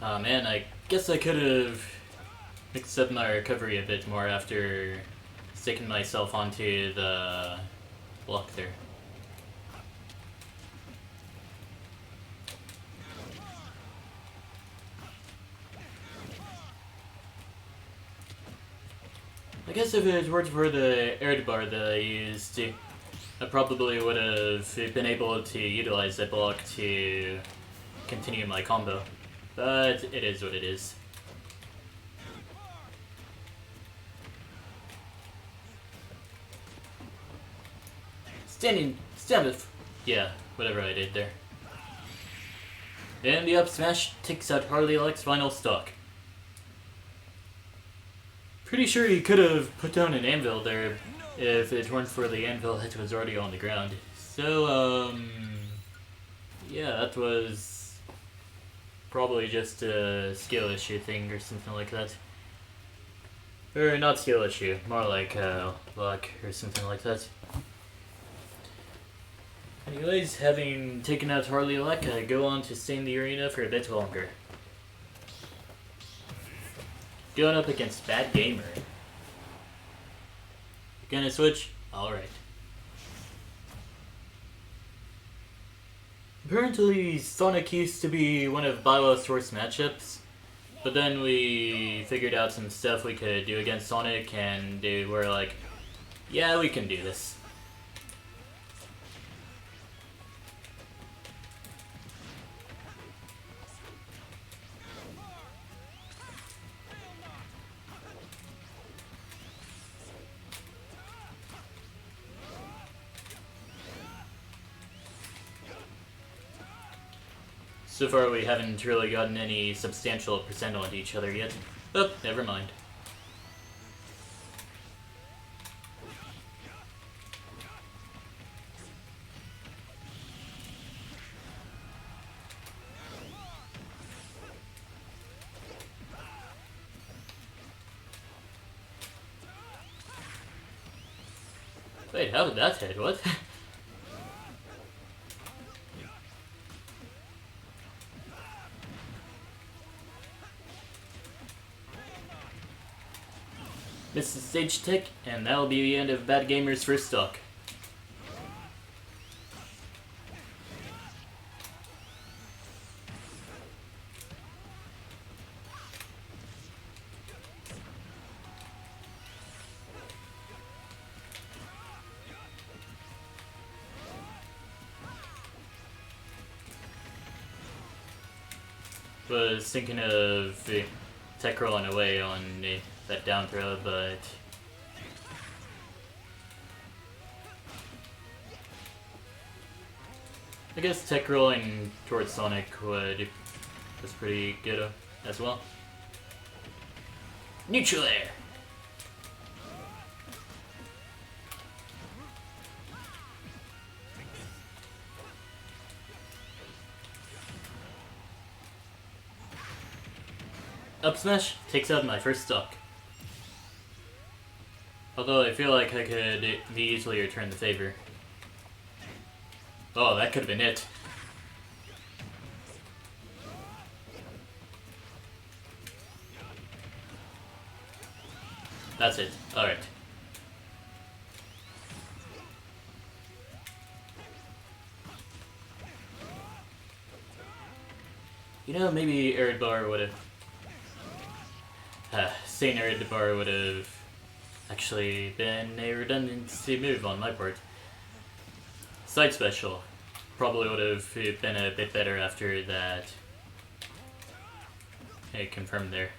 Oh man, I guess I could have mixed up my recovery a bit more after sticking myself onto the block there. I guess if it weren't for the air bar that I used, I probably would have been able to utilize that block to continue my combo. But it is what it is. Stand up. Yeah, whatever I did there. And the up smash takes out Harley Leck's final stock. Pretty sure he could have put down an anvil there if it weren't for the anvil that was already on the ground. So, yeah, that was probably just a skill issue thing or something like that. Or not skill issue, more like luck or something like that. Anyways, having taken out Harley Leck, I go on to stay in the arena for a bit longer. Going up against Bad Gamer. Gonna switch? Alright. Apparently, Sonic used to be one of Bio's worst matchups, but then we figured out some stuff we could do against Sonic, and they were like, yeah, we can do this. So far we haven't really gotten any substantial percent onto each other yet. Oh, never mind. Wait, how did that hit? What? Missed the stage tick, and that'll be the end of Bad Gamer's first stock. Was thinking of tech rolling away on that down throw, but I guess tech rolling towards Sonic was pretty good as well. Neutral air! Up smash takes out my first stock. Although I feel like I could easily return the favor. Oh, that could have been it. That's it. Alright. You know, maybe Arid Bar would have... Saying Arid Bar would have actually been a redundancy move on my part. Side special probably would have been a bit better after that. Hey, confirmed there.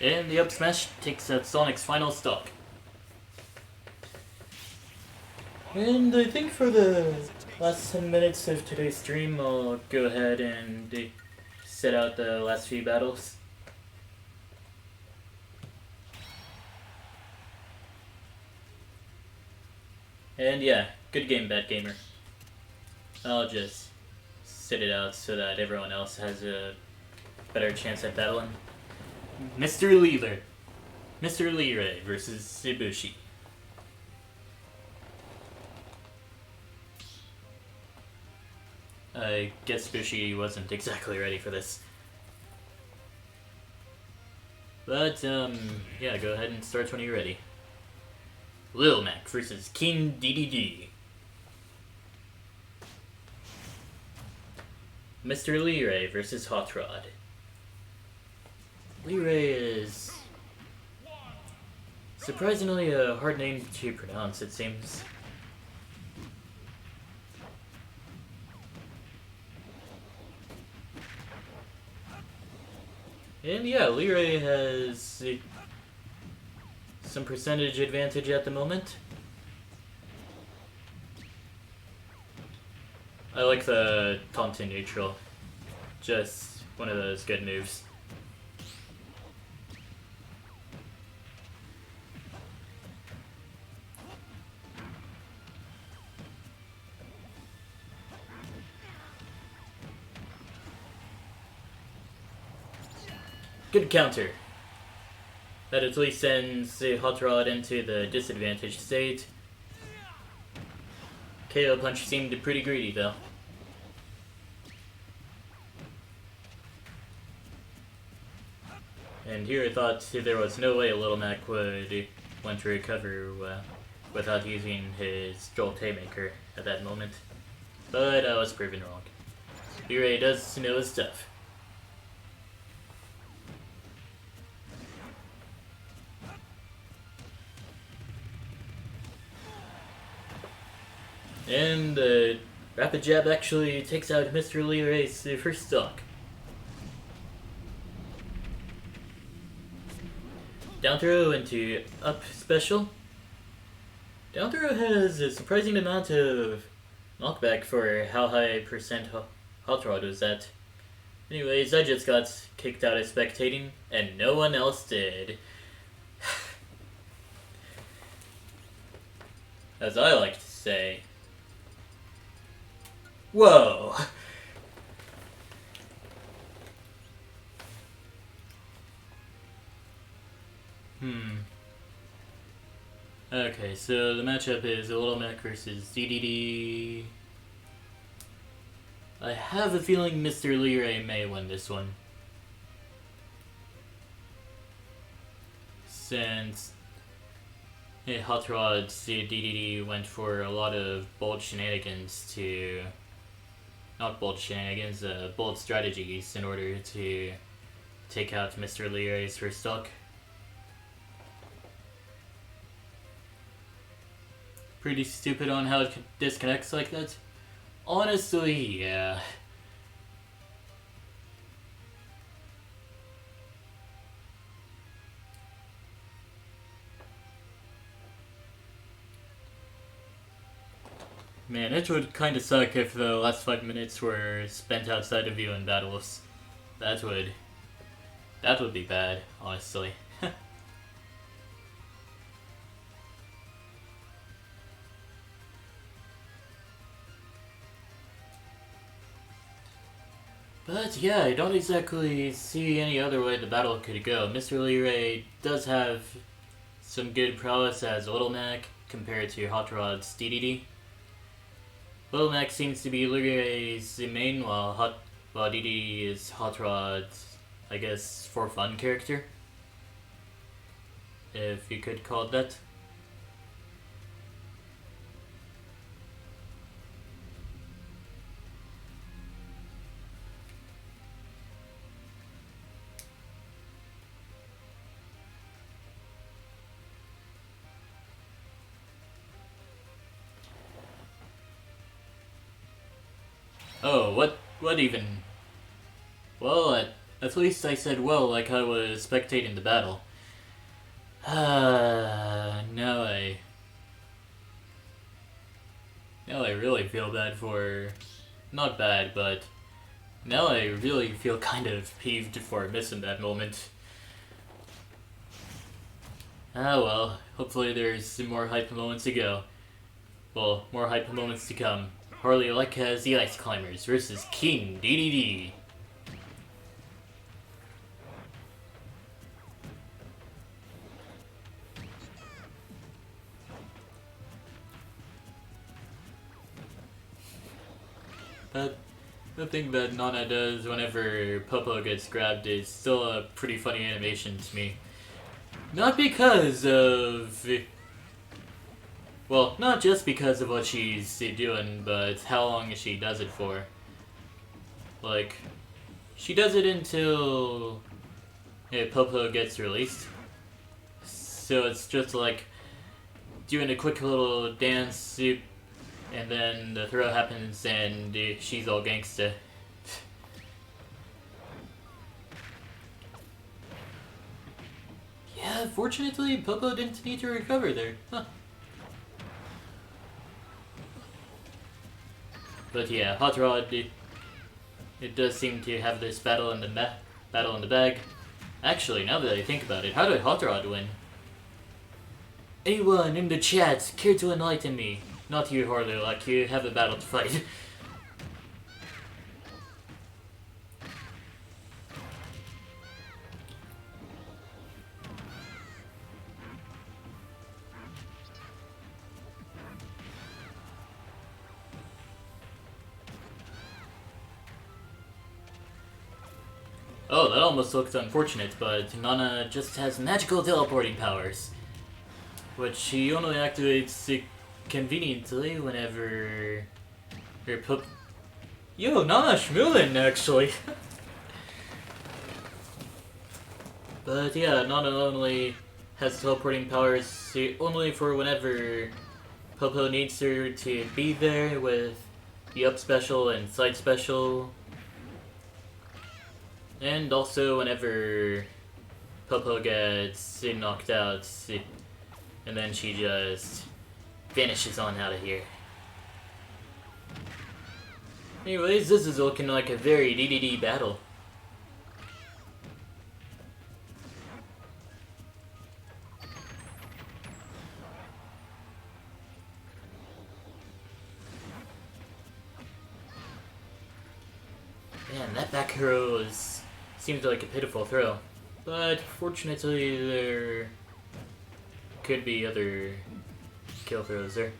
And the up smash takes out Sonic's final stock. And I think for the last 10 minutes of today's stream, I'll go ahead and set out the last few battles. And yeah, good game, bad gamer. I'll just sit it out so that everyone else has a better chance at battling. Mr. Leela. Mr. Leela versus Ibushi. I guess Ibushi wasn't exactly ready for this. But, yeah, go ahead and start when you're ready. Lil Mac versus King DDD. Mr. Leela versus Hot Rod. Leela is surprisingly a hard name to pronounce, it seems. And yeah, Leela has some percentage advantage at the moment. I like the Taunton neutral. Just one of those good moves. Good counter. That at least sends the Hot Rod into the disadvantaged state. KO punch seemed pretty greedy though. And here I thought there was no way Little Mac would want to recover without using his Jolt Haymaker at that moment. But I was proven wrong. Leela does know his stuff. And the Rapid Jab actually takes out Mr. Leela's first stock. Down throw into up special. Down throw has a surprising amount of knockback for how high percent Hot Rod was at. Anyways, I just got kicked out of spectating, and no one else did. As I like to say. Whoa! Okay, so the matchup is Little Mac versus DDD. I have a feeling Mr. Leela may win this one. Since Hot Rod's DDD went for a lot of bold shenanigans to... Not bold shenanigans, bold strategies in order to take out Mr. Leary's first stock. Pretty stupid on how it disconnects like that. Honestly, yeah. Man, it would kinda suck if the last 5 minutes were spent outside of you in battles. That would be bad, honestly. But yeah, I don't exactly see any other way the battle could go. Mr. Leary does have some good prowess as Little Mac compared to Hot Rod's DDD. Little Mac seems to be Leary's main, while DDD is Hot Rod's, I guess, for fun character. If you could call it that. Oh, what even? Well, at least I said well like I was spectating the battle. Now I really feel bad for... Not bad, but... Now I really feel kind of peeved for missing that moment. Ah well, hopefully there's some more hype moments to go. Well, more hype moments to come. Harley Aleka the Ice Climbers versus King DDD. But the thing that Nana does whenever Popo gets grabbed is still a pretty funny animation to me. Not because of... Well, not just because of what she's doing, but how long she does it for. Like, she does it until Popo gets released. So it's just like doing a quick little dance, and then the throw happens and she's all gangsta. Yeah, fortunately, Popo didn't need to recover there. Huh. But yeah, Hot Rod, it does seem to have this battle in the bag. Actually, now that I think about it, how did Hot Rod win? Anyone in the chat care to enlighten me? Not you, Harley, like you have a battle to fight. Oh, that almost looked unfortunate, but Nana just has magical teleporting powers. Which she only activates conveniently whenever her pup... Yo, Nana Schmulin, actually! But yeah, Nana only has teleporting powers only for whenever Popo needs her to be there with the up special and side special. And also whenever Popo gets knocked out, and then she just vanishes on out of here. Anyways, this is looking like a very DDD battle. Man, that back hero seems like a pitiful throw. But fortunately there could be other kill throws there.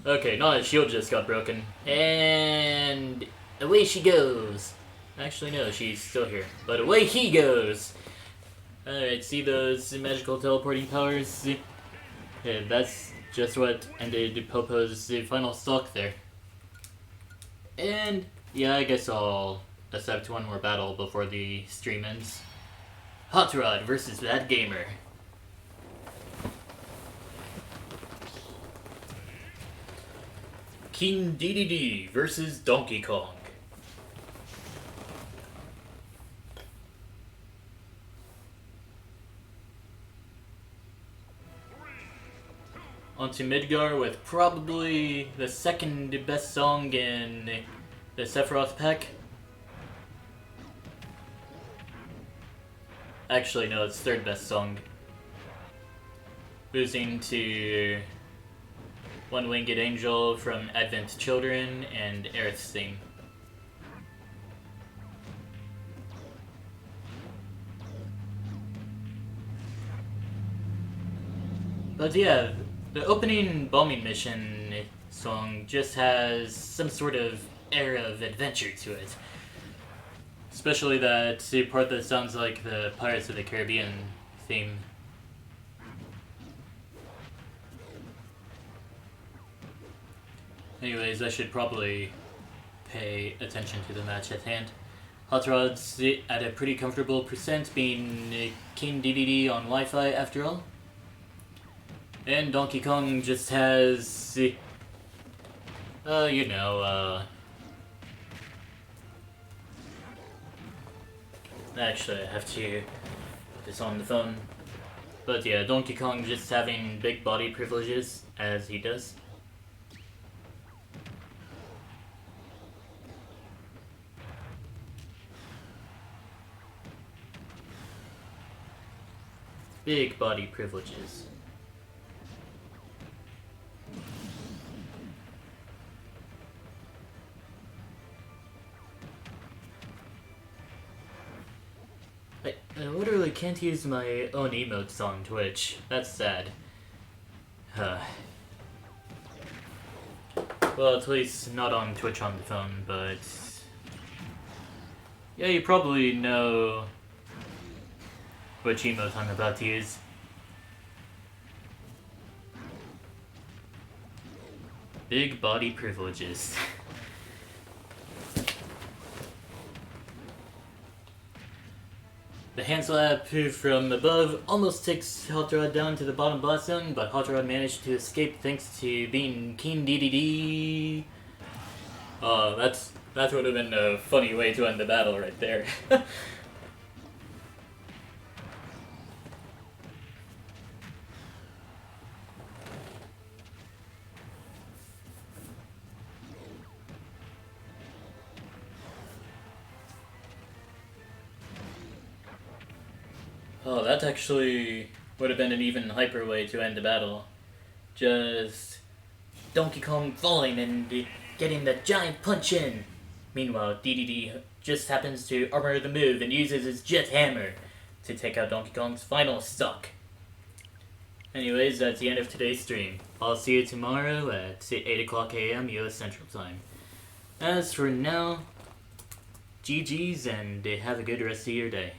Okay, Nana's shield just got broken. And away she goes. Actually no, she's still here. But away he goes! Alright, see those magical teleporting powers? That's just what ended Popo's final stock there. And yeah, I guess I'll accept one more battle before the stream ends. Hot Rod versus That Gamer. King DDD versus Donkey Kong. Onto Midgar with probably the second best song in the Sephiroth pack. Actually, no, it's third best song. Losing to One Winged Angel from Advent Children and Aerith's theme. But yeah, the opening bombing mission song just has some sort of air of adventure to it. Especially that part that sounds like the Pirates of the Caribbean theme. Anyways, I should probably pay attention to the match at hand. Hot Rod's at a pretty comfortable percent, being King DDD on Wi-Fi after all. And Donkey Kong just has, actually I have to put this on the phone. But yeah, Donkey Kong just having big body privileges, as he does. Big body privileges. I literally can't use my own emotes on Twitch. That's sad. Well, at least not on Twitch on the phone, but... yeah, you probably know which emote I'm about to use. Big body privileges. The hand slap from above almost takes Hot Rod down to the bottom blast zone, but Hot Rod managed to escape thanks to being King DDD. Oh, that would have been a funny way to end the battle right there. Oh, that actually would have been an even hyper way to end the battle. Just Donkey Kong falling and getting the giant punch in. Meanwhile, DDD just happens to armor the move and uses his jet hammer to take out Donkey Kong's final stock. Anyways, that's the end of today's stream. I'll see you tomorrow at 8 o'clock a.m. US Central Time. As for now, GG's and have a good rest of your day.